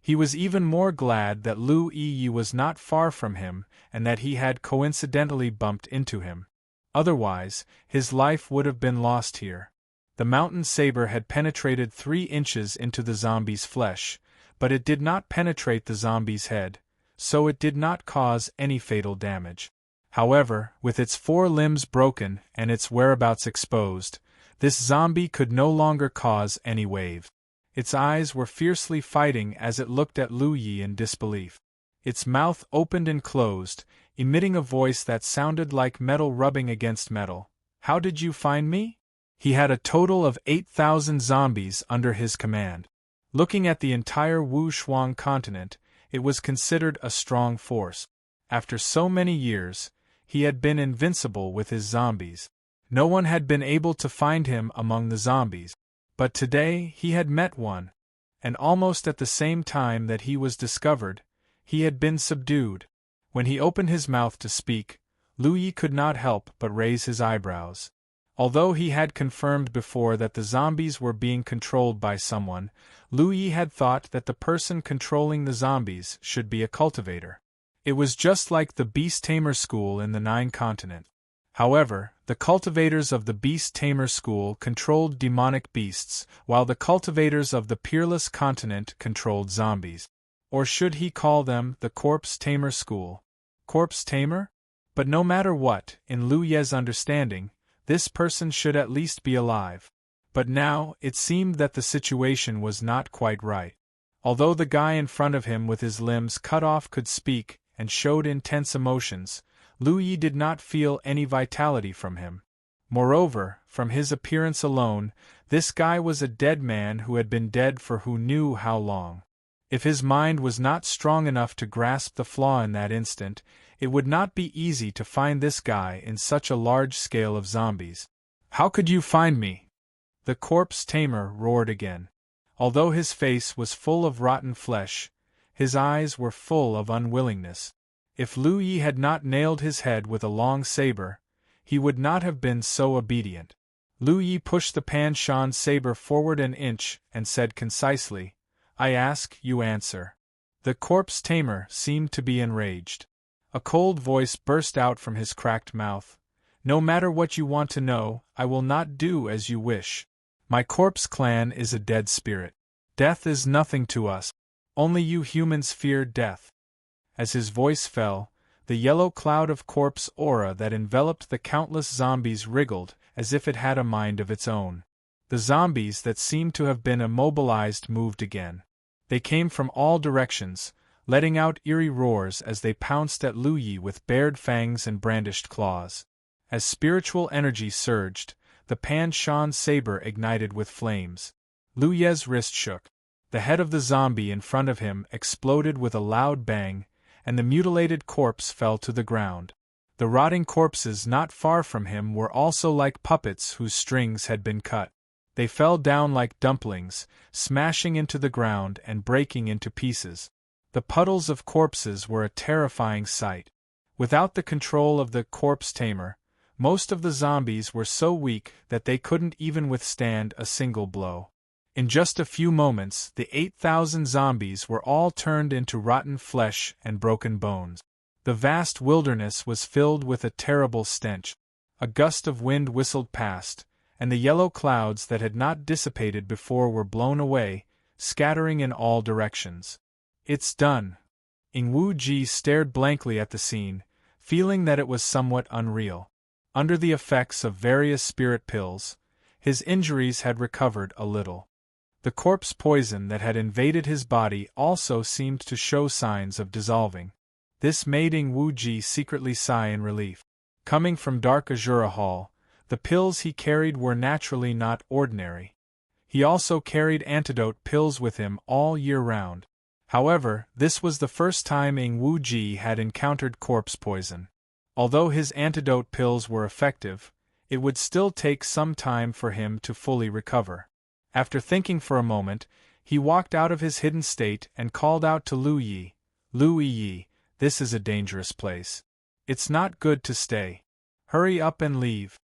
[SPEAKER 1] He was even more glad that Lu Yi was not far from him and that he had coincidentally bumped into him. Otherwise, his life would have been lost here. The mountain saber had penetrated 3 inches into the zombie's flesh, but it did not penetrate the zombie's head, so it did not cause any fatal damage. However, with its 4 limbs broken and its whereabouts exposed, this zombie could no longer cause any wave. Its eyes were fiercely fighting as it looked at Lu Yi in disbelief. Its mouth opened and closed, emitting a voice that sounded like metal rubbing against metal. "How did you find me?" He had a total of 8,000 zombies under his command. Looking at the entire Wu Shuang continent, it was considered a strong force. After so many years, he had been invincible with his zombies. No one had been able to find him among the zombies. But today he had met one, and almost at the same time that he was discovered, he had been subdued. When he opened his mouth to speak, Lu Yi could not help but raise his eyebrows. Although he had confirmed before that the zombies were being controlled by someone, Lu Yi had thought that the person controlling the zombies should be a cultivator. It was just like the Beast Tamer School in the 9 continents. However, the cultivators of the Beast Tamer School controlled demonic beasts, while the cultivators of the Peerless Continent controlled zombies. Or should he call them the Corpse Tamer School? Corpse Tamer? But no matter what, in Lu Ye's understanding, this person should at least be alive. But now, it seemed that the situation was not quite right. Although the guy in front of him with his limbs cut off could speak and showed intense emotions, Lu Yi did not feel any vitality from him. Moreover, from his appearance alone, this guy was a dead man who had been dead for who knew how long. If his mind was not strong enough to grasp the flaw in that instant, it would not be easy to find this guy in such a large scale of zombies. "How could you find me?" the corpse tamer roared again. Although his face was full of rotten flesh, his eyes were full of unwillingness. If Lu Yi had not nailed his head with a long saber, he would not have been so obedient. Lu Yi pushed the Pan Shan saber forward an inch and said concisely, "I ask, you answer." The corpse tamer seemed to be enraged. A cold voice burst out from his cracked mouth. "No matter what you want to know, I will not do as you wish. My corpse clan is a dead spirit. Death is nothing to us. Only you humans fear death." As his voice fell, the yellow cloud of corpse aura that enveloped the countless zombies wriggled as if it had a mind of its own. The zombies that seemed to have been immobilized moved again. They came from all directions, letting out eerie roars as they pounced at Lu Yi with bared fangs and brandished claws. As spiritual energy surged, the Pan Shan saber ignited with flames. Lu Ye's wrist shook. The head of the zombie in front of him exploded with a loud bang, and the mutilated corpse fell to the ground. The rotting corpses not far from him were also like puppets whose strings had been cut. They fell down like dumplings, smashing into the ground and breaking into pieces. The puddles of corpses were a terrifying sight. Without the control of the corpse tamer, most of the zombies were so weak that they couldn't even withstand a single blow. In just a few moments, the 8,000 zombies were all turned into rotten flesh and broken bones. The vast wilderness was filled with a terrible stench. A gust of wind whistled past, and the yellow clouds that had not dissipated before were blown away, scattering in all directions. "It's done." Ing Wu Ji stared blankly at the scene, feeling that it was somewhat unreal. Under the effects of various spirit pills, his injuries had recovered a little. The corpse poison that had invaded his body also seemed to show signs of dissolving. This made Ing Wu Ji secretly sigh in relief. Coming from Dark Azura Hall, the pills he carried were naturally not ordinary. He also carried antidote pills with him all year round. However, this was the first time Ing Wu Ji had encountered corpse poison. Although his antidote pills were effective, it would still take some time for him to fully recover. After thinking for a moment, he walked out of his hidden state and called out to Lu Yi, "Lu Yi, this is a dangerous place. It's not good to stay. Hurry up and leave."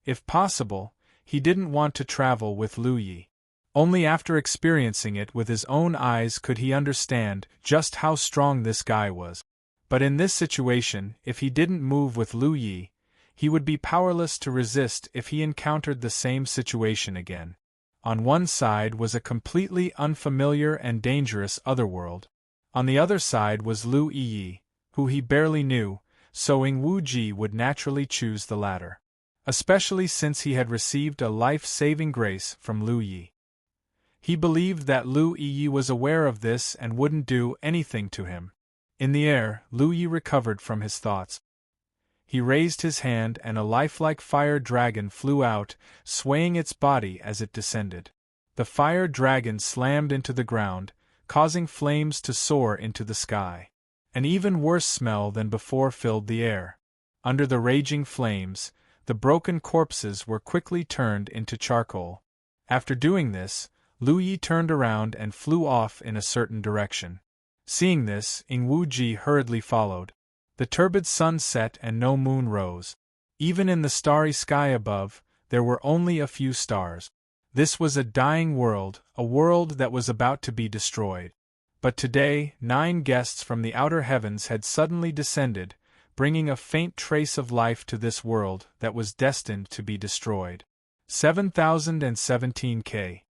[SPEAKER 1] If possible, he didn't want to travel with Lu Yi. Only after experiencing it with his own eyes could he understand just how strong this guy was. But in this situation, if he didn't move with Lu Yi, he would be powerless to resist if he encountered the same situation again. On one side was a completely unfamiliar and dangerous otherworld. On the other side was Lu Yi, who he barely knew, so Ing Wu Ji would naturally choose the latter. Especially since he had received a life-saving grace from Lu Yi. He believed that Lu Yi was aware of this and wouldn't do anything to him. In the air, Lu Yi recovered from his thoughts. He raised his hand and a lifelike fire dragon flew out, swaying its body as it descended. The fire dragon slammed into the ground, causing flames to soar into the sky. An even worse smell than before filled the air. Under the raging flames, the broken corpses were quickly turned into charcoal. After doing this, Lu Yi turned around and flew off in a certain direction. Seeing this, Ing Wu Ji hurriedly followed. The turbid sun set and no moon rose. Even in the starry sky above, there were only a few stars. This was a dying world, a world that was about to be destroyed. But today, 9 guests from the outer heavens had suddenly descended, bringing a faint trace of life to this world that was destined to be destroyed. 7017 K.